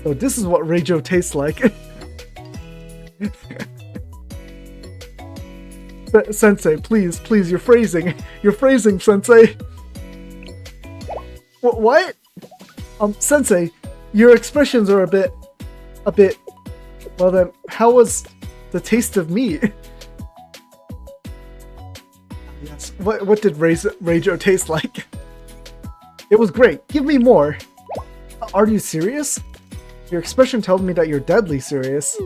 so this is what Reijo tastes like. Sensei, please, you're phrasing. You're phrasing, Sensei. What? Sensei, your expressions are a bit... Well then, how was the taste of meat? Yes. What did Reijo taste like? It was great. Give me more. Are you serious? Your expression tells me that you're deadly serious.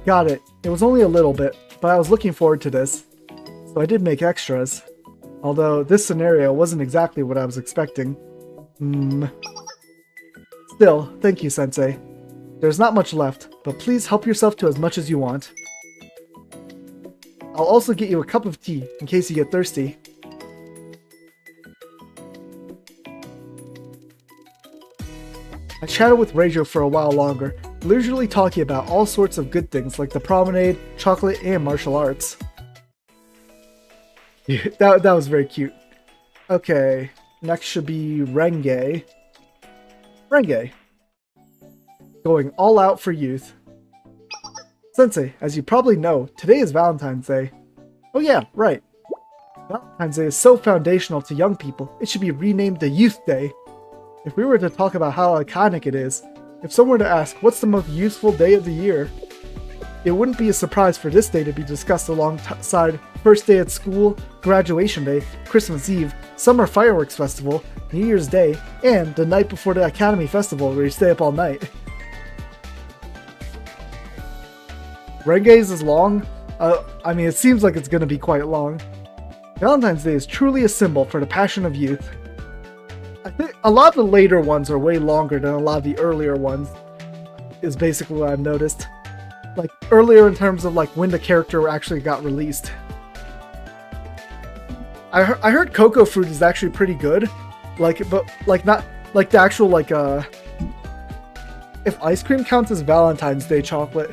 Got it. It was only a little bit, but I was looking forward to this. So I did make extras. Although this scenario wasn't exactly what I was expecting. Still, thank you, Sensei. There's not much left, but please help yourself to as much as you want. I'll also get you a cup of tea, in case you get thirsty. I chatted with Reijo for a while longer, leisurely talking about all sorts of good things like the promenade, chocolate, and martial arts. That was very cute. Okay, next should be Renge. Renge. Going all out for youth. Sensei, as you probably know, today is Valentine's Day. Oh yeah, right. Valentine's Day is so foundational to young people, it should be renamed the Youth Day. If we were to talk about how iconic it is, if someone were to ask what's the most useful day of the year, it wouldn't be a surprise for this day to be discussed alongside first day at school, graduation day, Christmas Eve, summer fireworks festival, New Year's Day, and the night before the Academy Festival where you stay up all night. Renge's is long. I mean, it seems like it's gonna be quite long. Valentine's Day is truly a symbol for the passion of youth. I think a lot of the later ones are way longer than a lot of the earlier ones, is basically what I've noticed. Like, earlier in terms of, like, when the character actually got released. I heard Cocoa Fruit is actually pretty good. Like, but, like, not, like, the actual, like, if ice cream counts as Valentine's Day chocolate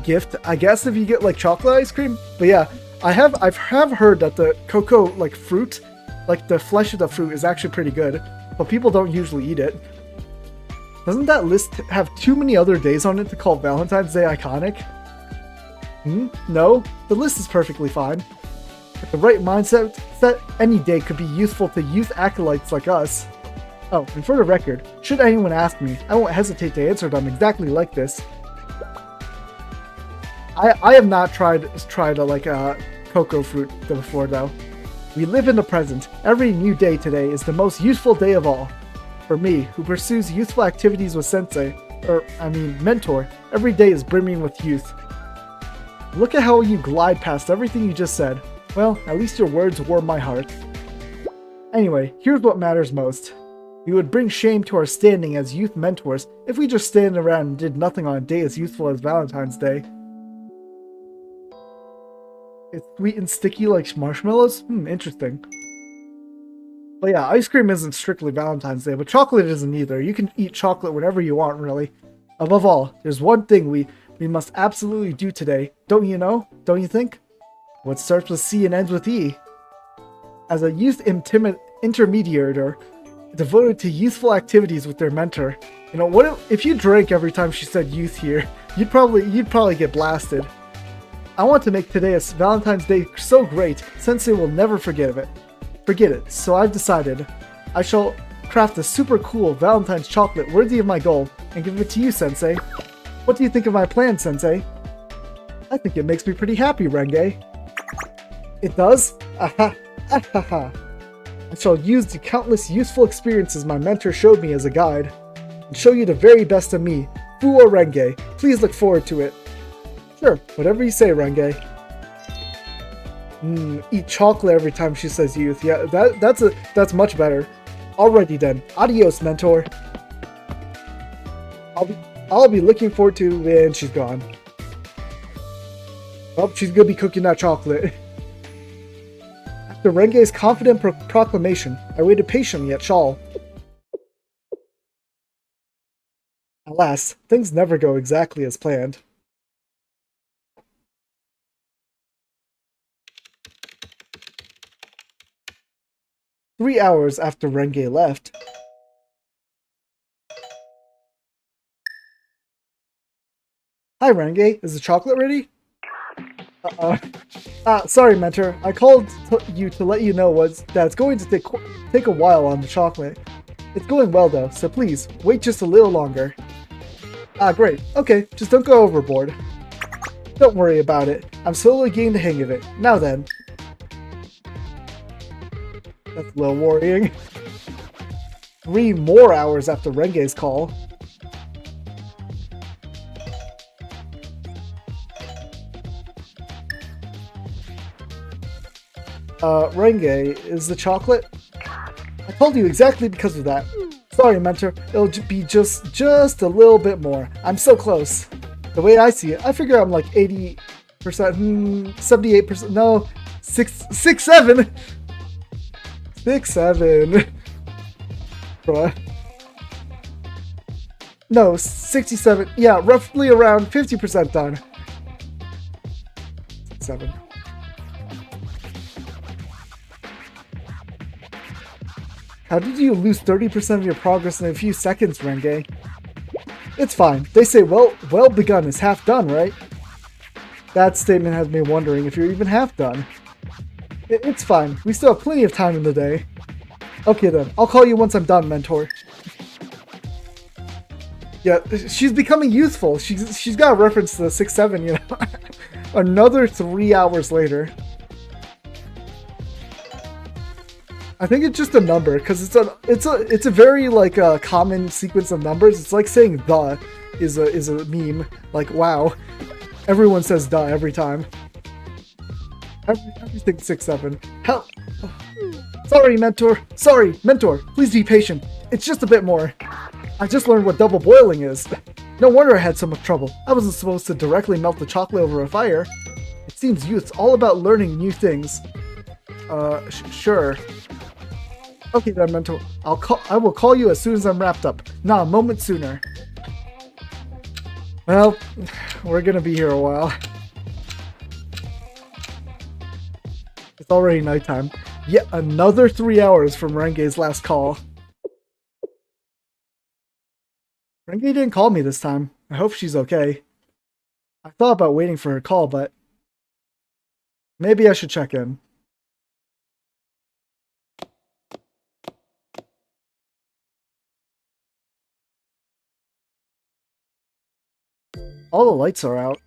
gift, I guess if you get, like, chocolate ice cream. But yeah, I've heard that the cocoa, like, fruit, like, the flesh of the fruit is actually pretty good. But people don't usually eat it. Doesn't that list have too many other days on it to call Valentine's Day iconic? No, the list is perfectly fine. With the right mindset, any day could be useful to youth acolytes like us. Oh, and for the record, should anyone ask me, I won't hesitate to answer them exactly like this. I have not tried a cocoa fruit before though. We live in the present. Every new day today is the most useful day of all. For me, who pursues youthful activities with sensei, mentor, every day is brimming with youth. Look at how you glide past everything you just said. Well, at least your words warm my heart. Anyway, here's what matters most. We would bring shame to our standing as youth mentors if we just stand around and did nothing on a day as useful as Valentine's Day. It's sweet and sticky like marshmallows? Interesting. But yeah, ice cream isn't strictly Valentine's Day, but chocolate isn't either. You can eat chocolate whenever you want, really. Above all, there's one thing we must absolutely do today. Don't you know? Don't you think? What starts with C and ends with E. As a youth intermediator devoted to youthful activities with their mentor, you know, what if you drank every time she said youth here? You'd probably get blasted. I want to make today a Valentine's Day so great, Sensei will never forget it. So I've decided I shall craft a super cool Valentine's chocolate worthy of my goal and give it to you, Sensei. What do you think of my plan, Sensei? I think it makes me pretty happy, Renge. It does? Aha! Ahaha! I shall use the countless useful experiences my mentor showed me as a guide, and show you the very best of me, Fu or Renge. Please look forward to it. Sure, whatever you say, Renge. Eat chocolate every time she says youth. Yeah, that's much better. Alrighty then. Adios, mentor. I'll be looking forward to, and she's gone. Oh, she's gonna be cooking that chocolate. After Renge's confident proclamation, I waited patiently at Shawl. Alas, things never go exactly as planned. Three hours after Renge left. Hi Renge, is the chocolate ready? Sorry mentor, I called you to let you know that it's going to take a while on the chocolate. It's going well though, so please, wait just a little longer. Great, okay, just don't go overboard. Don't worry about it, I'm slowly getting the hang of it. Now then. That's a little worrying. 3 more hours after Renge's call. Renge, is the chocolate? I told you exactly because of that. Sorry, mentor, it'll be just a little bit more. I'm so close. The way I see it, I figure I'm like 80%, 78%, no, 7. 7. Bruh. No, 67. Yeah, roughly around 50% done. 7. How did you lose 30% of your progress in a few seconds, Renge? It's fine. They say well begun is half done, right? That statement has me wondering if you're even half done. It's fine. We still have plenty of time in the day. Okay then, I'll call you once I'm done, mentor. Yeah, she's becoming youthful. She's got a reference to the 6-7, you know. Another 3 hours later. I think it's just a number because it's a very like common sequence of numbers. It's like saying the is a meme. Like wow. Everyone says duh every time. Everything 6-7. Help! Sorry, mentor. Sorry, mentor. Please be patient. It's just a bit more. I just learned what double boiling is. No wonder I had so much trouble. I wasn't supposed to directly melt the chocolate over a fire. It seems youth's all about learning new things. Sure. Okay then, mentor. I will call you as soon as I'm wrapped up. Not a moment sooner. Well, we're gonna be here a while. It's already nighttime. Yet another 3 hours from Renge's last call. Renge didn't call me this time. I hope she's okay. I thought about waiting for her call, but maybe I should check in. All the lights are out.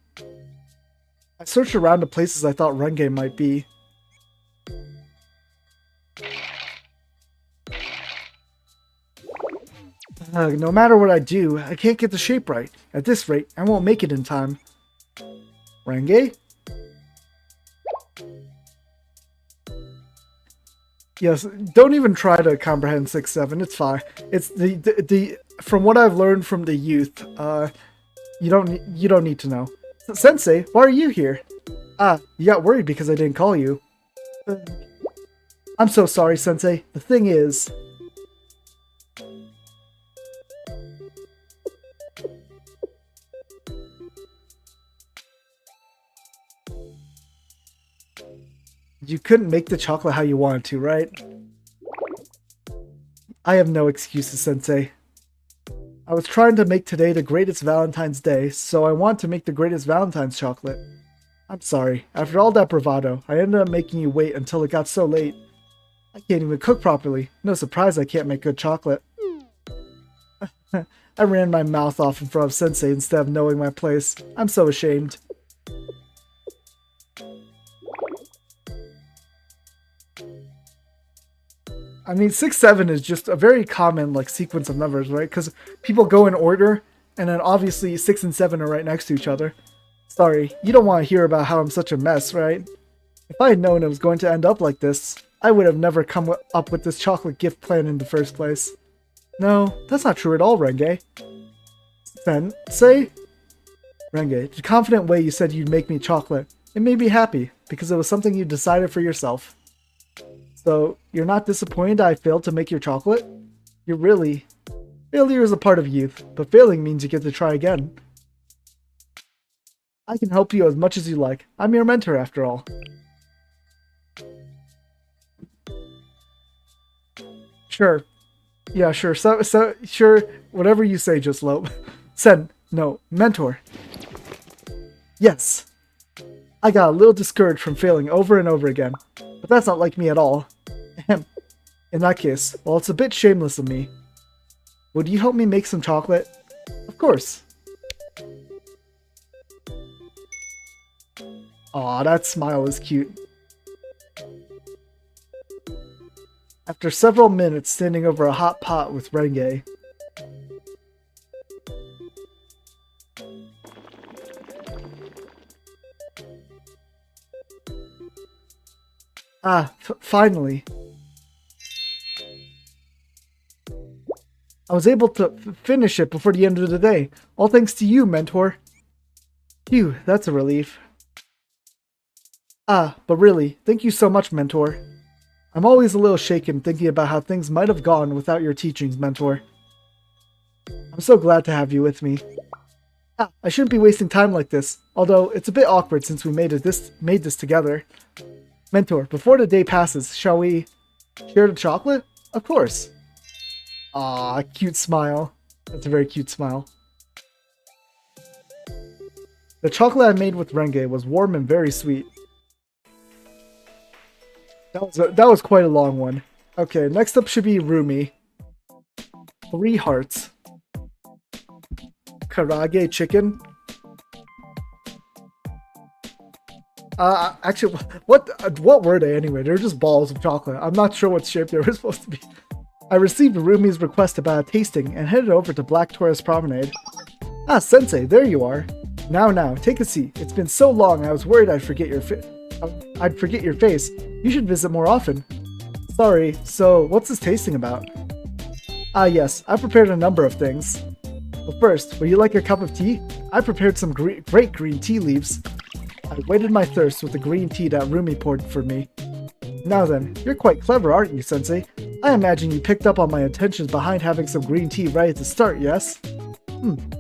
I searched around the places I thought Renge might be. No matter what I do, I can't get the shape right. At this rate, I won't make it in time. Renge? Yes, don't even try to comprehend 6-7. It's fine. It's the from what I've learned from the youth. You don't need to know. Sensei, why are you here? Ah, you got worried because I didn't call you. I'm so sorry, Sensei. The thing is, you couldn't make the chocolate how you wanted to, right? I have no excuses, Sensei. I was trying to make today the greatest Valentine's Day, so I want to make the greatest Valentine's chocolate. I'm sorry. After all that bravado, I ended up making you wait until it got so late. I can't even cook properly. No surprise I can't make good chocolate. I ran my mouth off in front of Sensei instead of knowing my place. I'm so ashamed. I mean, 6-7 is just a very common sequence of numbers, right? Because people go in order, and then obviously 6 and 7 are right next to each other. Sorry, you don't want to hear about how I'm such a mess, right? If I had known it was going to end up like this, I would have never come up with this chocolate gift plan in the first place. No, that's not true at all, Renge. Sensei? Renge, the confident way you said you'd make me chocolate, it made me happy, because it was something you decided for yourself. So, you're not disappointed I failed to make your chocolate? You're really... Failure is a part of youth, but failing means you get to try again. I can help you as much as you like. I'm your mentor after all. Sure. Yeah, sure. Sure. Whatever you say, just Lope. No, mentor. Yes. I got a little discouraged from failing over and over again, but that's not like me at all. In that case, well, it's a bit shameless of me. Would you help me make some chocolate? Of course. Aw, that smile is cute. After several minutes standing over a hot pot with Renge, finally. I was able to finish it before the end of the day. All thanks to you, mentor. Phew, that's a relief. But really, thank you so much, mentor. I'm always a little shaken thinking about how things might have gone without your teachings, mentor. I'm so glad to have you with me. I shouldn't be wasting time like this, although it's a bit awkward since we made this together. Mentor, before the day passes, shall we share the chocolate? Of course. Aw, cute smile. That's a very cute smile. The chocolate I made with Renge was warm and very sweet. That was quite a long one. Okay, next up should be Rumi. 3 hearts. Karage chicken. Actually, what were they anyway? They're just balls of chocolate. I'm not sure what shape they were supposed to be. I received Rumi's request about a tasting and headed over to Black Torres Promenade. Sensei, there you are. Now, take a seat. It's been so long I was worried I'd forget your face. You should visit more often. Sorry, so what's this tasting about? Ah yes, I prepared a number of things. But first, would you like a cup of tea? I prepared some great green tea leaves. I wetted my thirst with the green tea that Rumi poured for me. Now then, you're quite clever, aren't you, Sensei? I imagine you picked up on my intentions behind having some green tea right at the start, yes?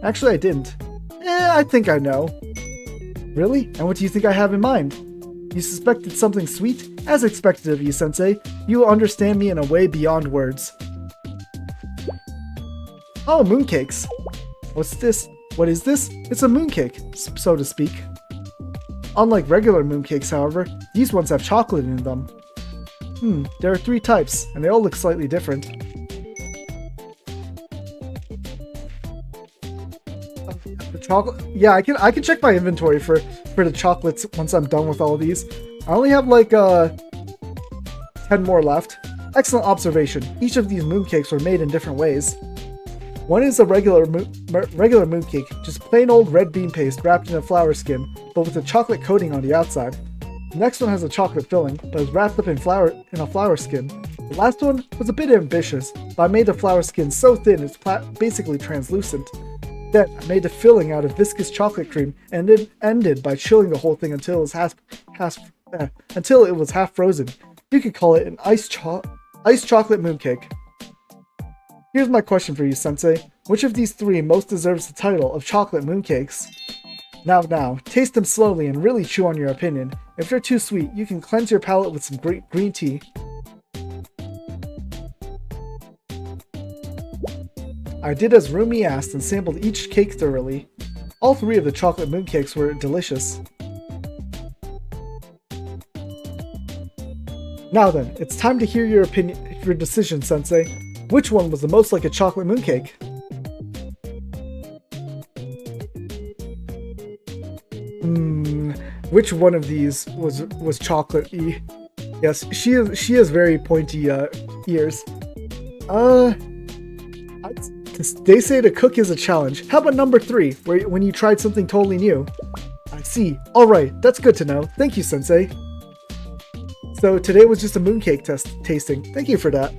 Actually I didn't. I think I know. Really? And what do you think I have in mind? You suspected something sweet? As expected of you, Sensei. You will understand me in a way beyond words. Oh, mooncakes. What's this? What is this? It's a mooncake, so to speak. Unlike regular mooncakes, however, these ones have chocolate in them. There are 3 types, and they all look slightly different. The chocolate? Yeah, I can check my inventory for the chocolates once I'm done with all of these. I only have like 10 more left. Excellent observation. Each of these mooncakes were made in different ways. One is a regular mooncake, just plain old red bean paste wrapped in a flour skin, but with a chocolate coating on the outside. The next one has a chocolate filling, but is wrapped up in a flour skin. The last one was a bit ambitious, but I made the flour skin so thin it's basically translucent. Then I made the filling out of viscous chocolate cream and then ended by chilling the whole thing until it was half frozen. You could call it an iced chocolate mooncake. Here's my question for you, Sensei. Which of these 3 most deserves the title of chocolate mooncakes? Now, taste them slowly and really chew on your opinion. If they're too sweet, you can cleanse your palate with some green tea. I did as Rumi asked and sampled each cake thoroughly. All 3 of the chocolate mooncakes were delicious. Now then, it's time to hear your decision, Sensei. Which one was the most like a chocolate mooncake? Which one of these was chocolate-y? Yes, she has very pointy ears. They say to cook is a challenge. How about number 3, when you tried something totally new? I see. Alright, that's good to know. Thank you, Sensei. So today was just a mooncake tasting. Thank you for that.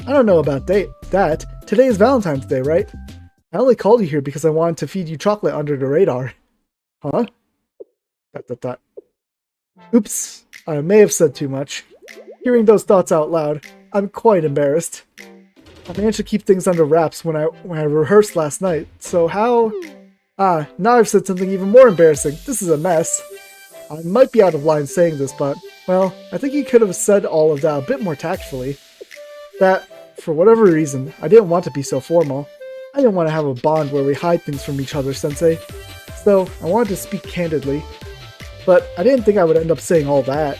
I don't know about that. Today is Valentine's Day, right? I only called you here because I wanted to feed you chocolate under the radar. Huh? Oops, I may have said too much. Hearing those thoughts out loud, I'm quite embarrassed. I managed to keep things under wraps when I rehearsed last night, so how... now I've said something even more embarrassing. This is a mess. I might be out of line saying this, but, well, I think you could have said all of that a bit more tactfully. That, for whatever reason, I didn't want to be so formal. I didn't want to have a bond where we hide things from each other, Sensei. So, I wanted to speak candidly. But I didn't think I would end up saying all that.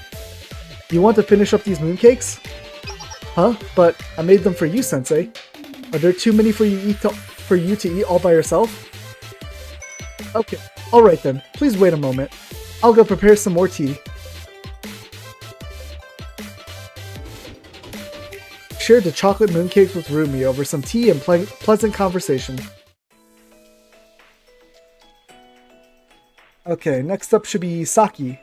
You want to finish up these mooncakes? Huh? But I made them for you, Sensei. Are there too many for you to eat all by yourself? Okay, alright then. Please wait a moment. I'll go prepare some more tea. Shared the chocolate mooncakes with Rumi over some tea and pleasant conversation. Okay, next up should be Saki.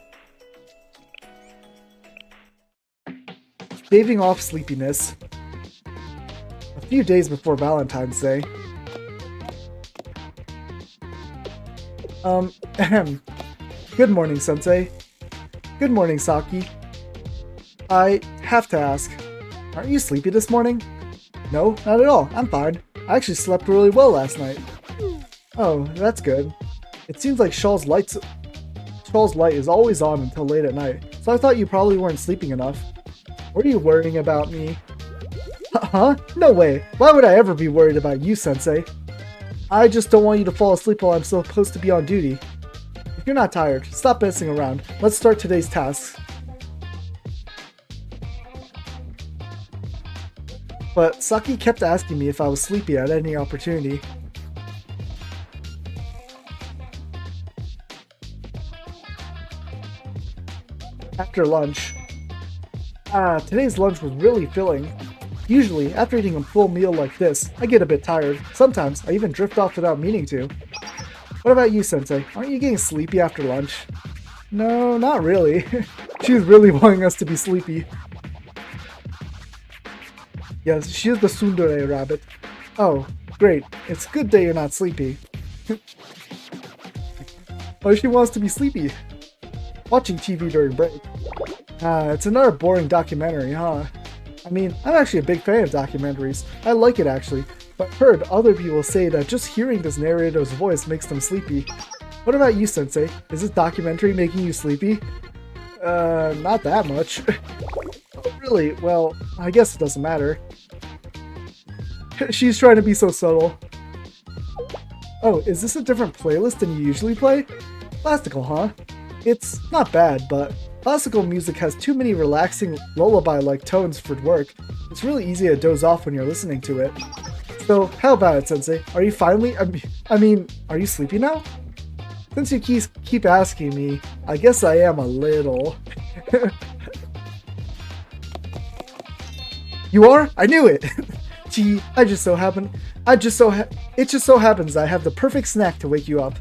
Shaving off sleepiness. A few days before Valentine's Day. Good morning, Sensei. Good morning, Saki. I have to ask, aren't you sleepy this morning? No, not at all. I'm fine. I actually slept really well last night. Oh, that's good. It seems like Shaw's light is always on until late at night, so I thought you probably weren't sleeping enough. Were you worrying about me? Huh? No way. Why would I ever be worried about you, Sensei? I just don't want you to fall asleep while I'm supposed to be on duty. If you're not tired, stop messing around. Let's start today's tasks. But Saki kept asking me if I was sleepy at any opportunity. After lunch. Today's lunch was really filling. Usually, after eating a full meal like this, I get a bit tired. Sometimes, I even drift off without meaning to. What about you, Sensei? Aren't you getting sleepy after lunch? No, not really. She's really wanting us to be sleepy. Yes, she is the tsundere rabbit. Oh, great. It's good that you're not sleepy. Oh, she wants to be sleepy. Watching TV during break. It's another boring documentary, huh? I mean, I'm actually a big fan of documentaries. I like it actually, but heard other people say that just hearing this narrator's voice makes them sleepy. What about you, Sensei? Is this documentary making you sleepy? Not that much. Oh, really? Well, I guess it doesn't matter. She's trying to be so subtle. Oh, is this a different playlist than you usually play? Classical, huh? It's not bad, but classical music has too many relaxing lullaby-like tones for work. It's really easy to doze off when you're listening to it. So, how about it, Sensei? Are you finally... I mean, are you sleepy now? Since you keep asking me, I guess I am a little. You are? I knew it! Gee, it just so happens I have the perfect snack to wake you up.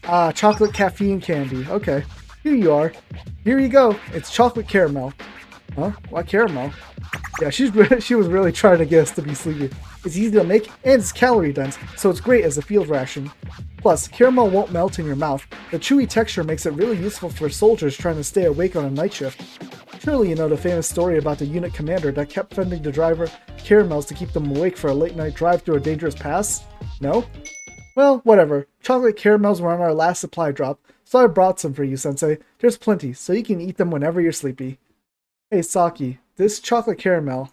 Ah, chocolate caffeine candy. Okay. Here you are. Here you go. It's chocolate caramel. Huh? Why caramel? Yeah, she was really trying to get us to be sleepy. It's easy to make and it's calorie dense, so it's great as a field ration. Plus, caramel won't melt in your mouth. The chewy texture makes it really useful for soldiers trying to stay awake on a night shift. Surely you know the famous story about the unit commander that kept sending the driver caramels to keep them awake for a late night drive through a dangerous pass? No? Well, whatever. Chocolate caramels were on our last supply drop, so I brought some for you, Sensei. There's plenty, so you can eat them whenever you're sleepy. Hey, Saki, this chocolate caramel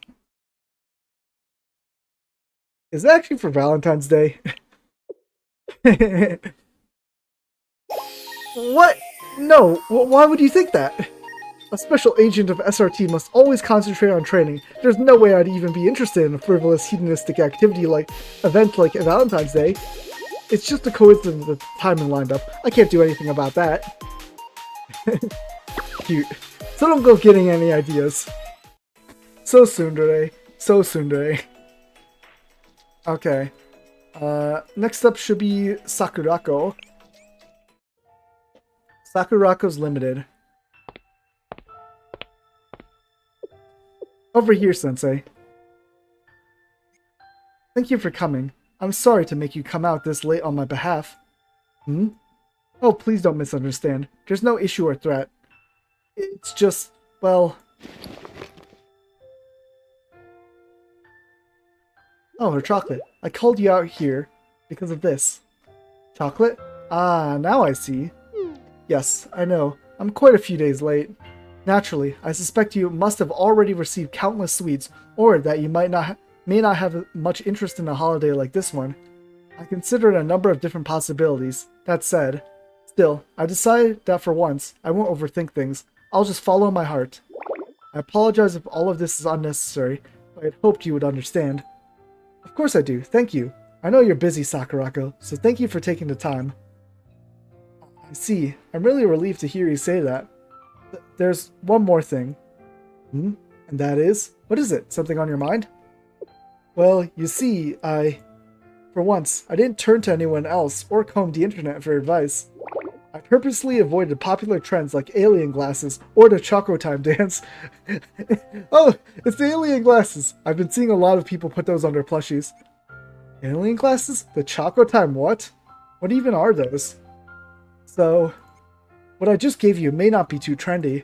is it actually for Valentine's Day? What? No, why would you think that? A special agent of SRT must always concentrate on training. There's no way I'd even be interested in a frivolous hedonistic event like Valentine's Day. It's just a coincidence that the timing lined up. I can't do anything about that. Cute. So don't go getting any ideas. So tsundere. So tsundere. Okay. Next up should be Sakurako. Sakurako's limited. Over here, Sensei. Thank you for coming. I'm sorry to make you come out this late on my behalf. Hmm? Oh, please don't misunderstand. There's no issue or threat. It's just, well... Oh, her chocolate. I called you out here because of this. Chocolate? Ah, now I see. Yes, I know. I'm quite a few days late. Naturally, I suspect you must have already received countless sweets, or that you may not have much interest in a holiday like this one. I considered a number of different possibilities. That said, still, I decided that for once, I won't overthink things. I'll just follow my heart. I apologize if all of this is unnecessary, but I had hoped you would understand. Of course I do, thank you. I know you're busy, Sakurako, so thank you for taking the time. I see. I'm really relieved to hear you say that. There's one more thing. And that is? What is it? Something on your mind? Well, you see, for once, I didn't turn to anyone else or comb the internet for advice. I purposely avoided popular trends like alien glasses or the Choco Time dance. Oh, it's the alien glasses. I've been seeing a lot of people put those on their plushies. Alien glasses? The Choco Time what? What even are those? So... what I just gave you may not be too trendy.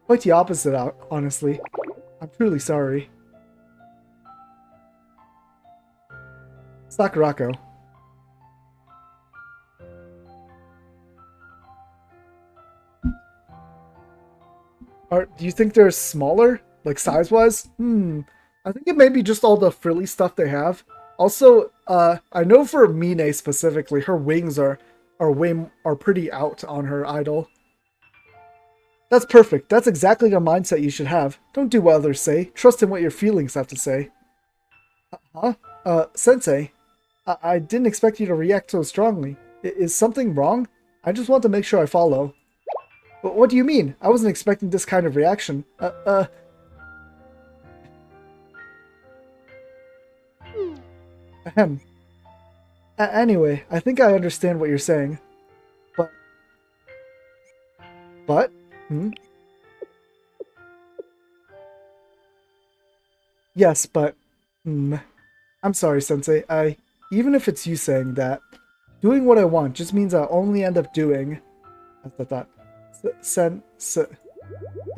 Quite the opposite, honestly. I'm truly sorry. Sakurako. Do you think they're smaller? Like size-wise? I think it may be just all the frilly stuff they have. Also, I know for Mine specifically, her wings are pretty out on her idol. That's perfect. That's exactly the mindset you should have. Don't do what others say. Trust in what your feelings have to say. Huh? Sensei, I didn't expect you to react so strongly. Is something wrong? I just want to make sure I follow. What do you mean? I wasn't expecting this kind of reaction. Ahem. Anyway, I think I understand what you're saying. But... But? Hmm? Yes, but... Hmm. I'm sorry, Sensei. Even if it's you saying that, doing what I want just means I'll only end up doing... That.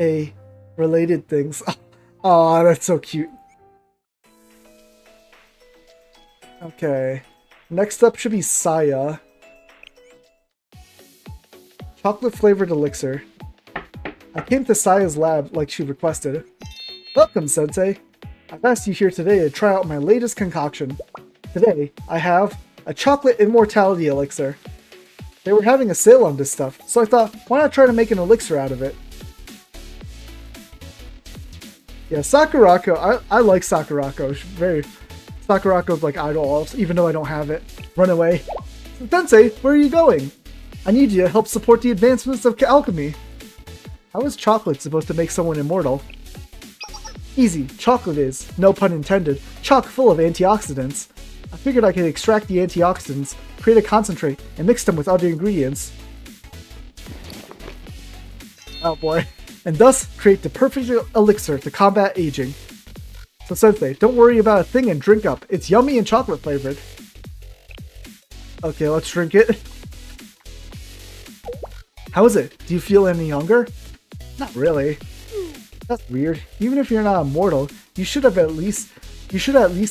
A related things. Aw, that's so cute. Okay. Next up should be Saya. Chocolate flavored elixir. I came to Saya's lab like she requested. Welcome, Sensei. I've asked you here today to try out my latest concoction. Today, I have a chocolate immortality elixir. They were having a sale on this stuff, so I thought, why not try to make an elixir out of it? Yeah, Sakurako, I like Sakurako. Sakurako's like idol, even though I don't have it. Run away. Sensei, where are you going? I need you to help support the advancements of alchemy. How is chocolate supposed to make someone immortal? Easy, chocolate is, no pun intended, chock full of antioxidants. I figured I could extract the antioxidants, create a concentrate, and mix them with other ingredients. Oh boy. And thus create the perfect elixir to combat aging. So Sensei, don't worry about a thing and drink up. It's yummy and chocolate flavored. Okay, let's drink it. How is it? Do you feel any younger? Not really. That's weird. Even if you're not immortal, you should at least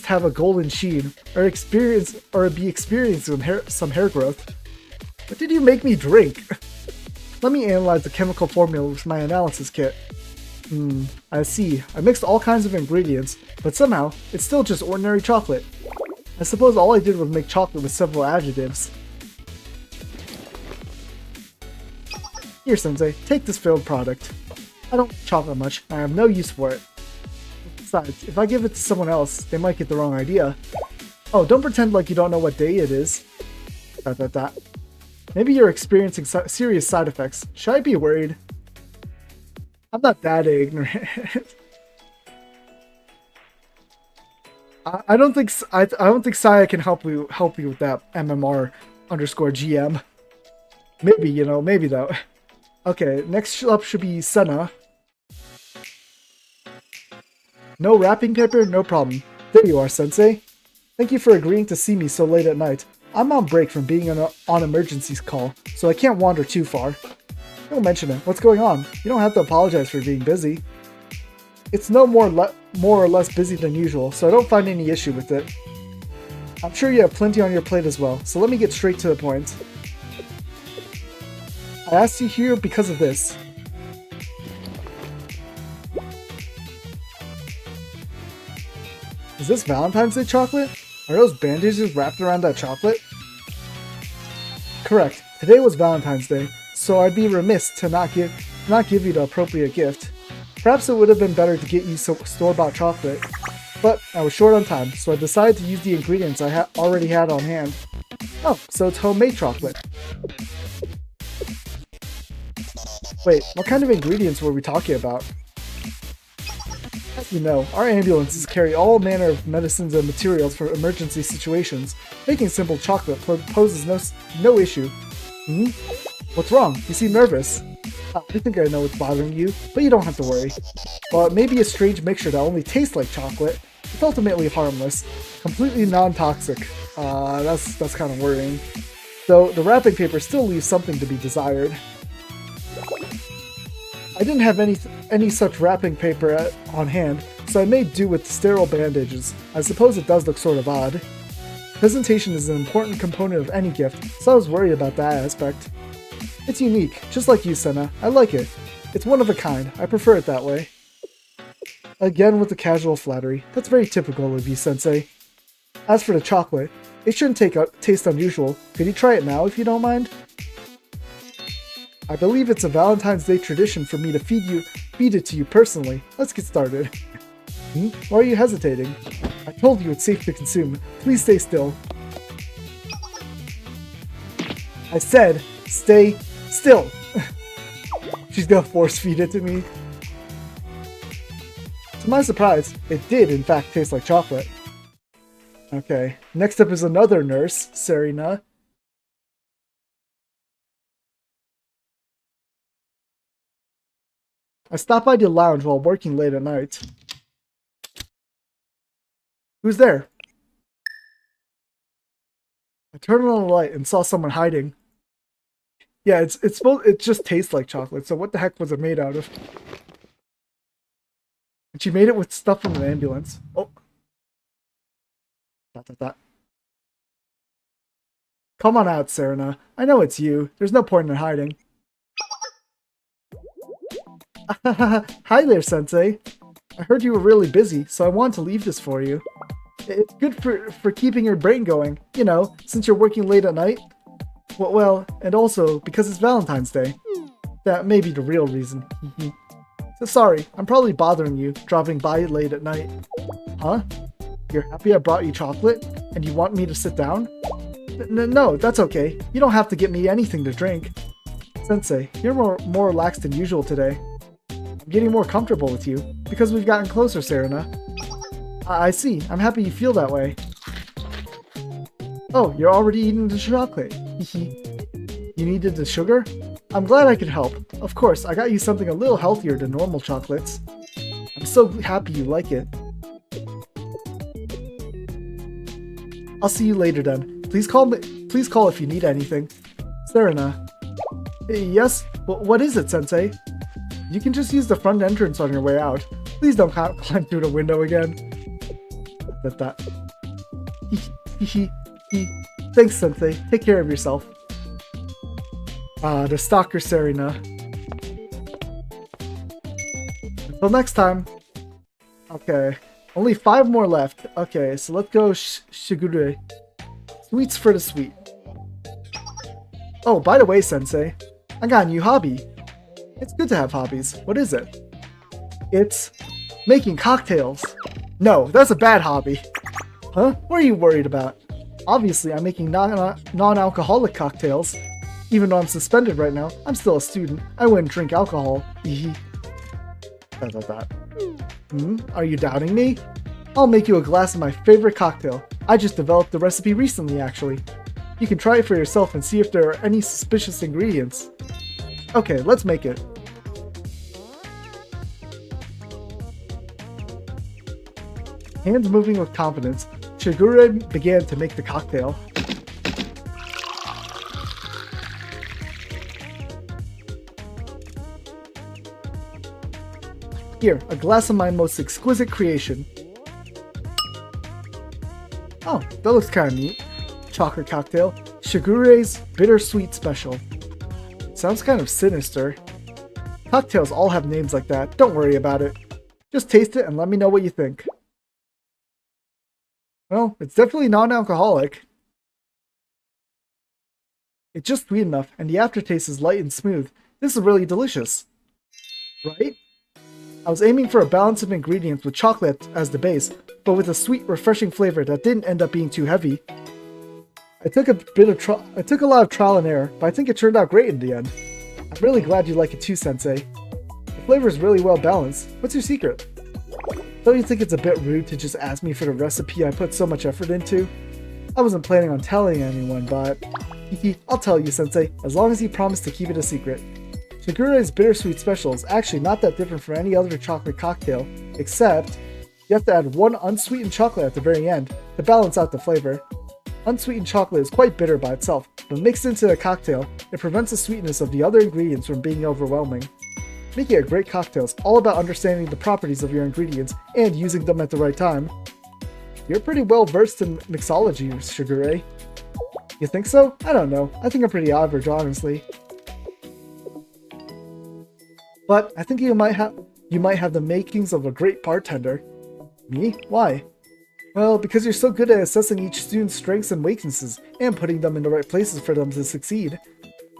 have a golden sheen, or be experiencing some hair growth. What did you make me drink? Let me analyze the chemical formula with my analysis kit. I see. I mixed all kinds of ingredients, but somehow, it's still just ordinary chocolate. I suppose all I did was make chocolate with several adjectives. Here, Sensei, take this failed product. I don't like chocolate much, and I have no use for it. Besides, if I give it to someone else, they might get the wrong idea. Oh, don't pretend like you don't know what day it is. Maybe you're experiencing serious side effects. Should I be worried? I'm not that ignorant. I don't think Saya can help you with that MMR_GM. Maybe, maybe though. Okay, next up should be Senna. No wrapping paper? No problem. There you are, Sensei. Thank you for agreeing to see me so late at night. I'm on break from being on emergencies call, so I can't wander too far. Don't mention it. What's going on? You don't have to apologize for being busy. It's no more or less busy than usual, so I don't find any issue with it. I'm sure you have plenty on your plate as well, so let me get straight to the point. I asked you here because of this. Is this Valentine's Day chocolate? Are those bandages wrapped around that chocolate? Correct. Today was Valentine's Day, so I'd be remiss to not give you the appropriate gift. Perhaps it would have been better to get you some store-bought chocolate, but I was short on time, so I decided to use the ingredients I already had on hand. Oh, so it's homemade chocolate. Wait, what kind of ingredients were we talking about? As you know, our ambulances carry all manner of medicines and materials for emergency situations. Making simple chocolate poses no issue. What's wrong? You seem nervous. I think I know what's bothering you, but you don't have to worry. While it may be a strange mixture that only tastes like chocolate, it's ultimately harmless, completely non-toxic. That's kind of worrying. Though the wrapping paper still leaves something to be desired. I didn't have any such wrapping paper on hand, so I made do with sterile bandages. I suppose it does look sort of odd. Presentation is an important component of any gift, so I was worried about that aspect. It's unique, just like you, Senna. I like it. It's one of a kind. I prefer it that way. Again with the casual flattery. That's very typical of you, Sensei. As for the chocolate, it shouldn't taste unusual. Could you try it now if you don't mind? I believe it's a Valentine's Day tradition for me to feed it to you personally. Let's get started. Why are you hesitating? I told you it's safe to consume. Please stay still. I said, stay still. She's gonna force feed it to me. To my surprise, it did in fact taste like chocolate. Okay. Next up is another nurse, Serena. I stopped by the lounge while working late at night. Who's there? I turned on the light and saw someone hiding. Yeah, it just tastes like chocolate, so what the heck was it made out of? And she made it with stuff from an ambulance. Oh. That. Come on out, Serena. I know it's you. There's no point in hiding. Hi there, Sensei. I heard you were really busy, so I wanted to leave this for you. It's good for keeping your brain going, you know, since you're working late at night. Well, and also because it's Valentine's Day. That may be the real reason. So sorry, I'm probably bothering you, dropping by late at night. Huh? You're happy I brought you chocolate, and you want me to sit down? No, that's okay. You don't have to get me anything to drink. Sensei, you're more relaxed than usual today. I'm getting more comfortable with you, because we've gotten closer, Serena. I see. I'm happy you feel that way. Oh, you're already eating the chocolate. You needed the sugar? I'm glad I could help. Of course, I got you something a little healthier than normal chocolates. I'm so happy you like it. I'll see you later then. Please call if you need anything. Serena. Yes? What is it, Sensei? You can just use the front entrance on your way out. Please don't climb through the window again. That. Thanks, Sensei. Take care of yourself. The stalker Serena. Until next time. Okay. Only 5 more left. Okay, so let's go Shigure. Sweets for the sweet. Oh, by the way, Sensei. I got a new hobby. It's good to have hobbies. What is it? It's making cocktails. No, that's a bad hobby. Huh? What are you worried about? Obviously, I'm making non-alcoholic cocktails. Even though I'm suspended right now, I'm still a student. I wouldn't drink alcohol. Are you doubting me? I'll make you a glass of my favorite cocktail. I just developed the recipe recently, actually. You can try it for yourself and see if there are any suspicious ingredients. Okay, let's make it. Hands moving with confidence, Shigure began to make the cocktail. Here, a glass of my most exquisite creation. Oh, that looks kinda neat. Chocolate cocktail, Shigure's bittersweet special. Sounds kind of sinister. Cocktails all have names like that, don't worry about it. Just taste it and let me know what you think. Well, it's definitely non-alcoholic. It's just sweet enough, and the aftertaste is light and smooth. This is really delicious. Right? I was aiming for a balance of ingredients with chocolate as the base, but with a sweet, refreshing flavor that didn't end up being too heavy. I took a lot of trial and error, but I think it turned out great in the end. I'm really glad you like it too, Sensei. The flavor is really well balanced. What's your secret? Don't you think it's a bit rude to just ask me for the recipe I put so much effort into? I wasn't planning on telling anyone, but... I'll tell you, Sensei, as long as you promise to keep it a secret. Shigure's bittersweet special is actually not that different from any other chocolate cocktail, except you have to add 1 unsweetened chocolate at the very end to balance out the flavor. Unsweetened chocolate is quite bitter by itself, but mixed into a cocktail, it prevents the sweetness of the other ingredients from being overwhelming. Making a great cocktail is all about understanding the properties of your ingredients and using them at the right time. You're pretty well versed in mixology, Shigure. You think so? I don't know. I think I'm pretty average, honestly. But I think you might have the makings of a great bartender. Me? Why? Well, because you're so good at assessing each student's strengths and weaknesses, and putting them in the right places for them to succeed.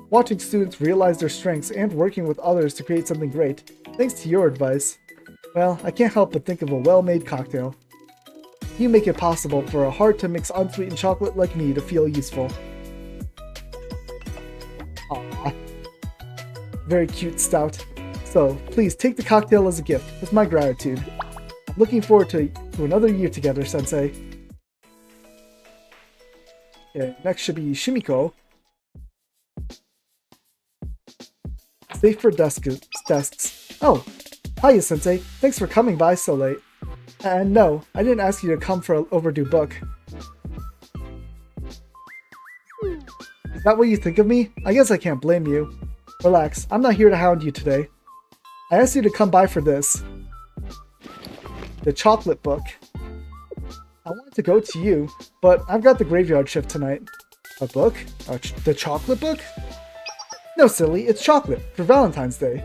Watching students realize their strengths and working with others to create something great, thanks to your advice. Well, I can't help but think of a well-made cocktail. You make it possible for a hard-to-mix unsweetened chocolate like me to feel useful. Aww. Very cute, Stout. So, please take the cocktail as a gift, with my gratitude. I'm looking forward to another year together, Sensei. Okay, next should be Shimiko. Safe for desks. Oh, hiya, Sensei. Thanks for coming by so late. And no, I didn't ask you to come for an overdue book. Is that what you think of me? I guess I can't blame you. Relax, I'm not here to hound you today. I asked you to come by for this. The chocolate book. I wanted to go to you, but I've got the graveyard shift tonight. A book? The chocolate book? No, silly, it's chocolate, for Valentine's Day.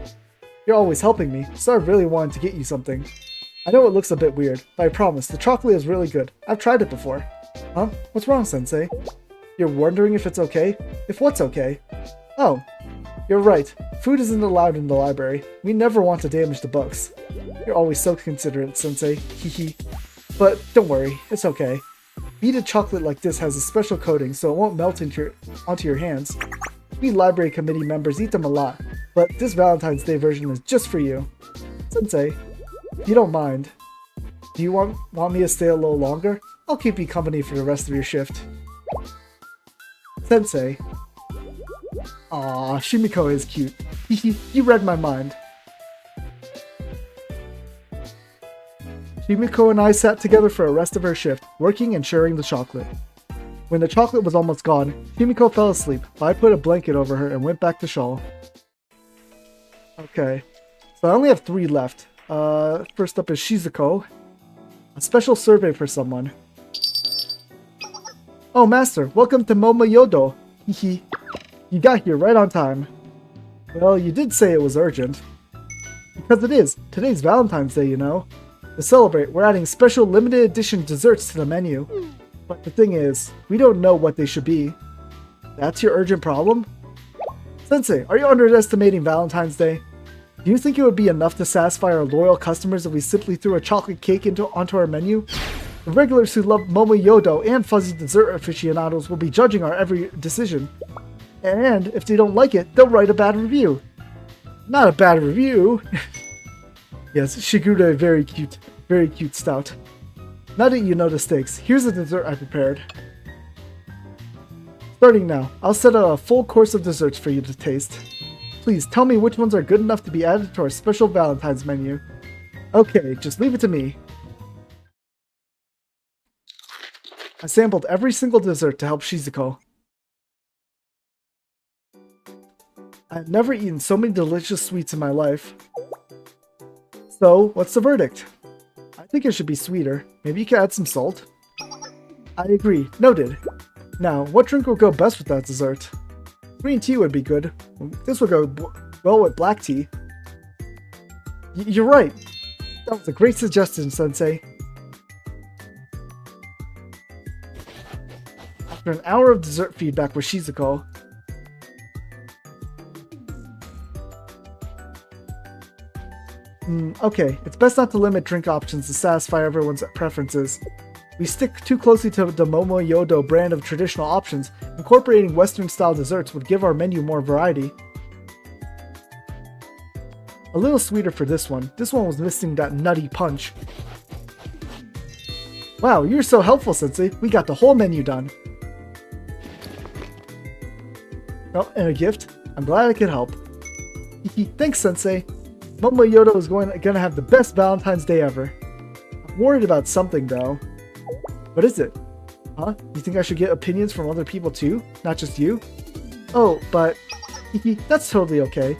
You're always helping me, so I really wanted to get you something. I know it looks a bit weird, but I promise, the chocolate is really good. I've tried it before. Huh? What's wrong, Sensei? You're wondering if it's okay? If what's okay? Oh, you're right. Food isn't allowed in the library. We never want to damage the books. You're always so considerate, Sensei. Hehe. But don't worry, it's okay. Beaded chocolate like this has a special coating so it won't melt onto your hands. We library committee members eat them a lot, but this Valentine's Day version is just for you. Sensei, if you don't mind, do you want me to stay a little longer? I'll keep you company for the rest of your shift. Sensei. Aw, Shimiko is cute. You read my mind. Shimiko and I sat together for the rest of her shift, working and sharing the chocolate. When the chocolate was almost gone, Shimiko fell asleep, but I put a blanket over her and went back to shawl. Okay, so I only have 3 left. First up is Shizuko. A special survey for someone. Oh, Master, welcome to Momoyodo. Hehe. You got here right on time. Well, you did say it was urgent. Because it is. Today's Valentine's Day, you know. To celebrate, we're adding special limited edition desserts to the menu. But the thing is, we don't know what they should be. That's your urgent problem? Sensei, are you underestimating Valentine's Day? Do you think it would be enough to satisfy our loyal customers if we simply threw a chocolate cake onto our menu? The regulars who love Momoyodo and fuzzy dessert aficionados will be judging our every decision. And if they don't like it, they'll write a bad review. Not a bad review! Yes, Shigure, very cute stout. Now that you know the stakes, here's the dessert I prepared. Starting now, I'll set out a full course of desserts for you to taste. Please tell me which ones are good enough to be added to our special Valentine's menu. Okay, just leave it to me. I sampled every single dessert to help Shizuko. I've never eaten so many delicious sweets in my life. So, what's the verdict? I think it should be sweeter. Maybe you could add some salt? I agree. Noted. Now, what drink will go best with that dessert? Green tea would be good. This would go well with black tea. You're right. That was a great suggestion, Sensei. After an hour of dessert feedback with Shizuko, okay, it's best not to limit drink options to satisfy everyone's preferences. We stick too closely to the Momoyodo brand of traditional options. Incorporating Western-style desserts would give our menu more variety. A little sweeter for this one. This one was missing that nutty punch. Wow, you're so helpful, Sensei. We got the whole menu done. Oh, and a gift. I'm glad I could help. Thanks, Sensei. Momoyodo is gonna have the best Valentine's Day ever. I'm worried about something, though. What is it? Huh? You think I should get opinions from other people too? Not just you? Oh, but... that's totally okay.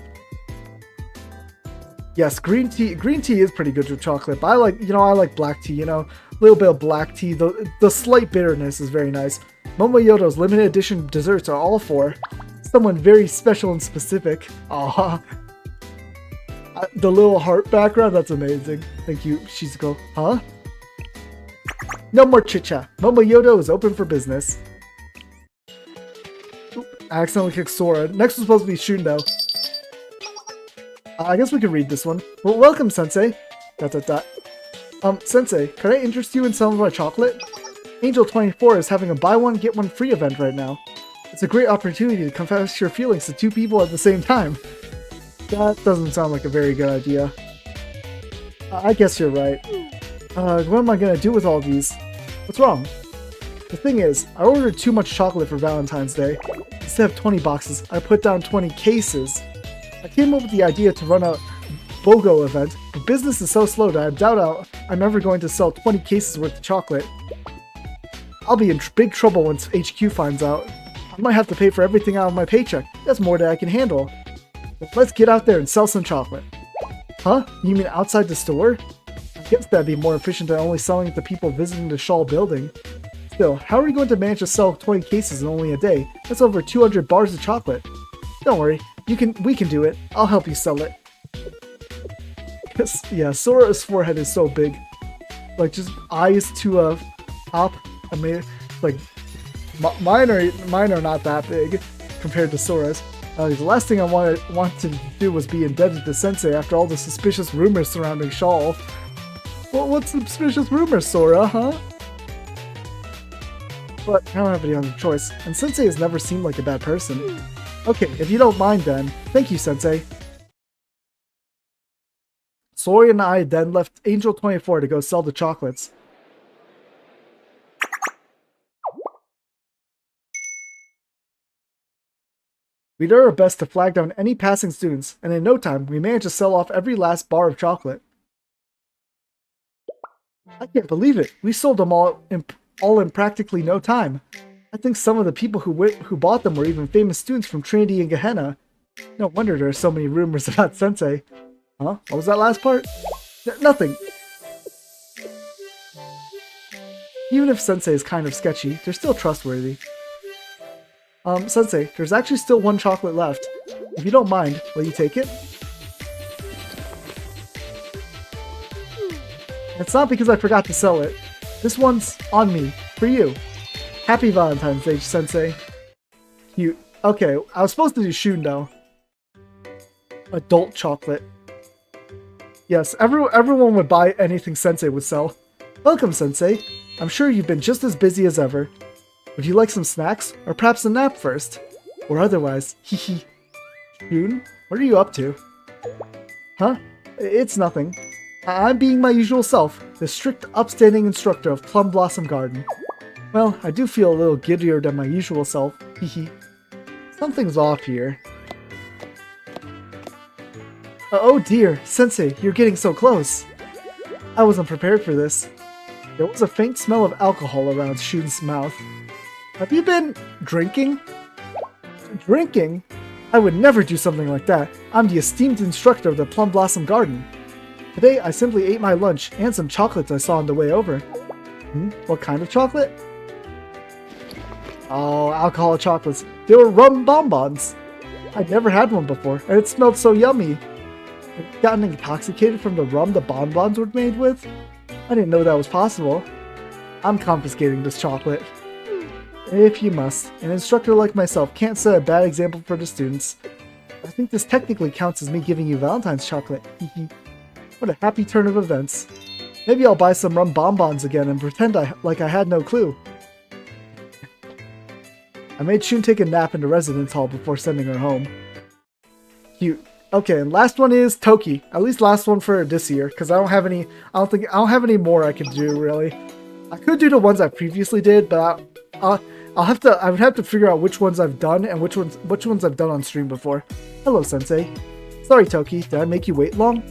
Yes, green tea is pretty good with chocolate, but I like black tea, a little bit of black tea. The slight bitterness is very nice. Momoyodo's limited edition desserts are all for someone very special and specific. Aww. The little heart background, that's amazing. Thank you, Shizuko. Huh? No more chit-chat. Momoyodo is open for business. Oop, I accidentally kicked Sora. Next was supposed to be Shundo. I guess we can read this one. Well, welcome, Sensei. ... Sensei, could I interest you in some of my chocolate? Angel 24 is having a buy one, get one free event right now. It's a great opportunity to confess your feelings to 2 people at the same time. That doesn't sound like a very good idea. I guess you're right. What am I gonna do with all these? What's wrong? The thing is, I ordered too much chocolate for Valentine's Day. Instead of 20 boxes, I put down 20 cases. I came up with the idea to run a BOGO event, but business is so slow that I doubt I'm ever going to sell 20 cases worth of chocolate. I'll be in big trouble once HQ finds out. I might have to pay for everything out of my paycheck. That's more than I can handle. But let's get out there and sell some chocolate. Huh? You mean outside the store? I guess that'd be more efficient than only selling it to people visiting the Shawl building. Still, how are we going to manage to sell 20 cases in only a day? That's over 200 bars of chocolate. Don't worry, we can do it. I'll help you sell it. Yeah, Sora's forehead is so big. Like, just eyes to top. I mean, like, mine are not that big compared to Sora's. The last thing I wanted to do was be indebted to Sensei after all the suspicious rumors surrounding Shawl. Well, what's suspicious rumors, Sora, huh? But I don't have any other choice, and Sensei has never seemed like a bad person. Okay, if you don't mind then. Thank you, Sensei. Sora and I then left Angel 24 to go sell the chocolates. We did our best to flag down any passing students, and in no time, we managed to sell off every last bar of chocolate. I can't believe it. We sold them all in practically no time. I think some of the people who bought them were even famous students from Trinity and Gehenna. No wonder there are so many rumors about Sensei. Huh? What was that last part? Nothing. Even if Sensei is kind of sketchy, they're still trustworthy. Sensei, there's actually still one chocolate left. If you don't mind, will you take it? It's not because I forgot to sell it. This one's on me, for you. Happy Valentine's Day, Sensei. Cute. Okay, I was supposed to do Shundo. Adult chocolate. Yes, everyone would buy anything Sensei would sell. Welcome, Sensei. I'm sure you've been just as busy as ever. Would you like some snacks, or perhaps a nap first? Or otherwise, hehe. Shun, what are you up to? Huh? It's nothing. I'm being my usual self, the strict, upstanding instructor of Plum Blossom Garden. Well, I do feel a little giddier than my usual self, hehe. Something's off here. Oh dear, Sensei, you're getting so close. I wasn't prepared for this. There was a faint smell of alcohol around Shun's mouth. Have you been drinking? Drinking? I would never do something like that. I'm the esteemed instructor of the Plum Blossom Garden. Today, I simply ate my lunch and some chocolates I saw on the way over. What kind of chocolate? Oh, alcoholic chocolates. They were rum bonbons. I'd never had one before, and it smelled so yummy. I'd gotten intoxicated from the rum the bonbons were made with? I didn't know that was possible. I'm confiscating this chocolate. If you must. An instructor like myself can't set a bad example for the students. I think this technically counts as me giving you Valentine's chocolate. What a happy turn of events. Maybe I'll buy some rum bonbons again and pretend like I had no clue. I made Shun take a nap in the residence hall before sending her home. Cute. Okay, and last one is Toki. At least last one for this year, because I don't have any more I can do really. I could do the ones I previously did, but I would have to figure out which ones I've done and which ones I've done on stream before. Hello, Sensei. Sorry, Toki, did I make you wait long?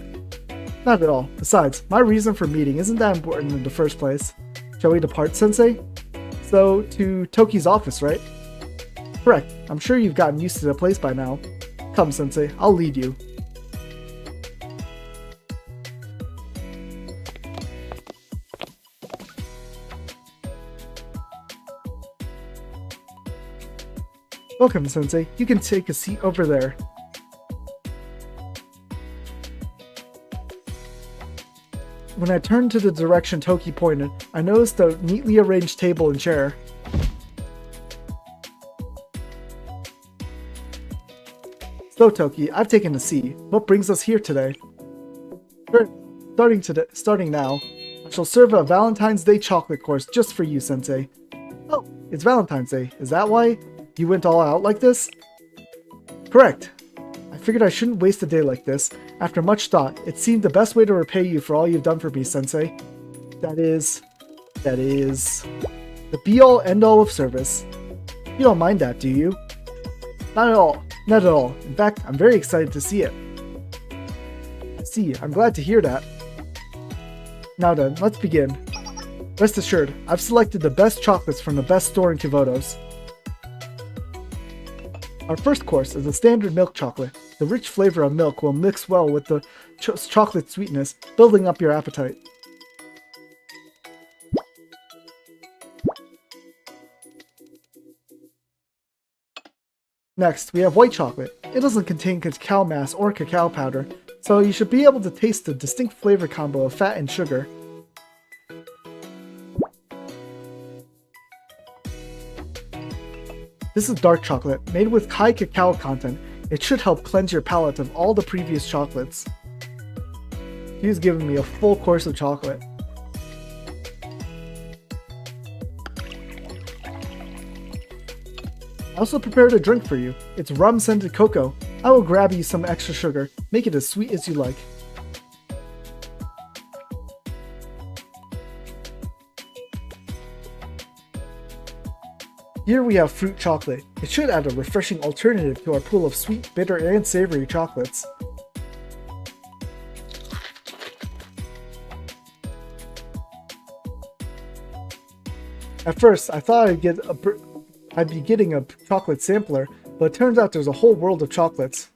Not at all. Besides, my reason for meeting isn't that important in the first place. Shall we depart, Sensei? So, to Toki's office, right? Correct. I'm sure you've gotten used to the place by now. Come, Sensei, I'll lead you. Welcome, Sensei. You can take a seat over there. When I turned to the direction Toki pointed, I noticed a neatly arranged table and chair. So, Toki, I've taken a seat. What brings us here today? Starting now, I shall serve a Valentine's Day chocolate course just for you, Sensei. Oh, it's Valentine's Day. Is that why you went all out like this? Correct. I figured I shouldn't waste a day like this. After much thought, it seemed the best way to repay you for all you've done for me, Sensei. That is... The be-all, end-all of service. You don't mind that, do you? Not at all. Not at all. In fact, I'm very excited to see it. I'm glad to hear that. Now then, let's begin. Rest assured, I've selected the best chocolates from the best store in Kivotos. Our first course is a standard milk chocolate. The rich flavor of milk will mix well with the chocolate sweetness, building up your appetite. Next, we have white chocolate. It doesn't contain cacao mass or cacao powder, so you should be able to taste the distinct flavor combo of fat and sugar. This is dark chocolate, made with high cacao content. It should help cleanse your palate of all the previous chocolates. He's giving me a full course of chocolate. I also prepared a drink for you. It's rum-scented cocoa. I will grab you some extra sugar. Make it as sweet as you like. Here we have fruit chocolate. It should add a refreshing alternative to our pool of sweet, bitter, and savory chocolates. At first, I thought I'd be getting a chocolate sampler, but it turns out there's a whole world of chocolates.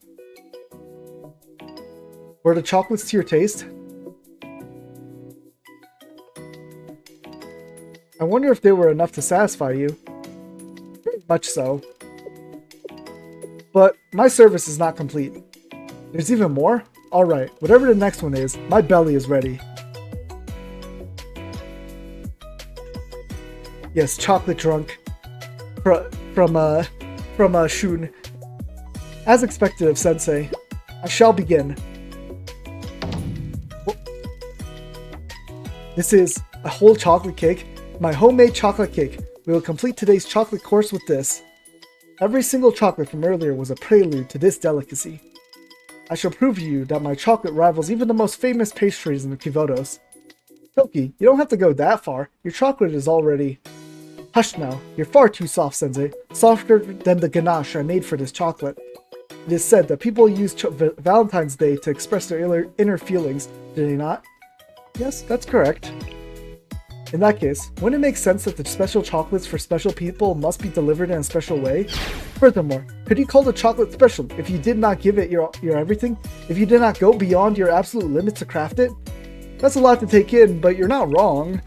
Were the chocolates to your taste? I wonder if they were enough to satisfy you. Very much so. But my service is not complete. There's even more? Alright, whatever the next one is, my belly is ready. Yes, chocolate drunk. From Shun. As expected of Sensei, I shall begin. This is a whole chocolate cake, my homemade chocolate cake. We will complete today's chocolate course with this. Every single chocolate from earlier was a prelude to this delicacy. I shall prove to you that my chocolate rivals even the most famous pastries in the Kivotos. Toki, you don't have to go that far. Your chocolate is already... Hush now, you're far too soft, Sensei. Softer than the ganache I made for this chocolate. It is said that people use Valentine's Day to express their inner feelings, do they not? Yes, that's correct. In that case, wouldn't it make sense that the special chocolates for special people must be delivered in a special way? Furthermore, could you call the chocolate special if you did not give it your everything? If you did not go beyond your absolute limits to craft it? That's a lot to take in, but you're not wrong.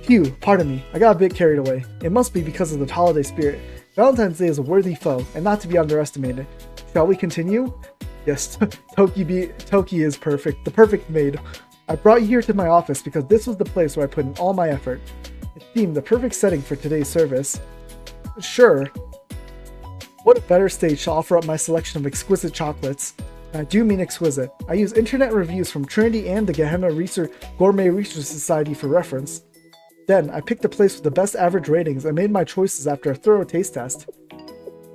Phew, pardon me, I got a bit carried away. It must be because of the holiday spirit. Valentine's Day is a worthy foe, and not to be underestimated. Shall we continue? Yes, Toki is perfect, the perfect maid. I brought you here to my office because this was the place where I put in all my effort. It seemed the perfect setting for today's service. Sure. What a better stage to offer up my selection of exquisite chocolates. And I do mean exquisite. I use internet reviews from Trinity and the Gehenna Gourmet Research Society for reference. Then, I picked a place with the best average ratings and made my choices after a thorough taste test.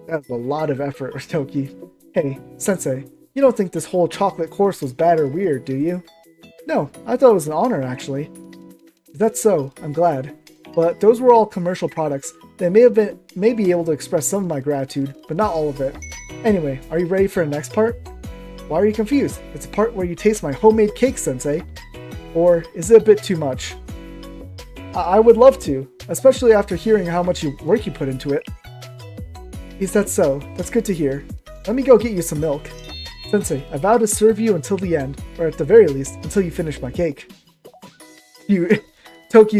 That's a lot of effort, Toki. Hey, Sensei, you don't think this whole chocolate course was bad or weird, do you? No, I thought it was an honor, actually. If that's so, I'm glad. But those were all commercial products. They may be able to express some of my gratitude, but not all of it. Anyway, are you ready for the next part? Why are you confused? It's a part where you taste my homemade cake, Sensei. Or is it a bit too much? I would love to, especially after hearing how much work you put into it. Is that so? That's good to hear. Let me go get you some milk. Sensei, I vow to serve you until the end, or at the very least, until you finish my cake. Toki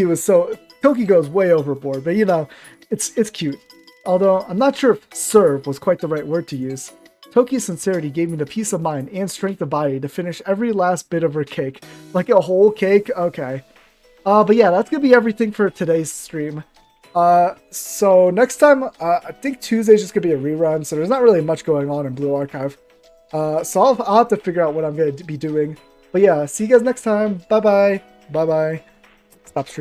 goes way overboard, but you know, it's cute. Although, I'm not sure if serve was quite the right word to use. Toki's sincerity gave me the peace of mind and strength of body to finish every last bit of her cake. Like a whole cake? Okay. But yeah, that's gonna be everything for today's stream. So next time, I think Tuesday's just gonna be a rerun, so there's not really much going on in Blue Archive. So I'll have to figure out what I'm gonna be doing. But yeah, see you guys next time. Bye-bye. Bye-bye. Stop streaming.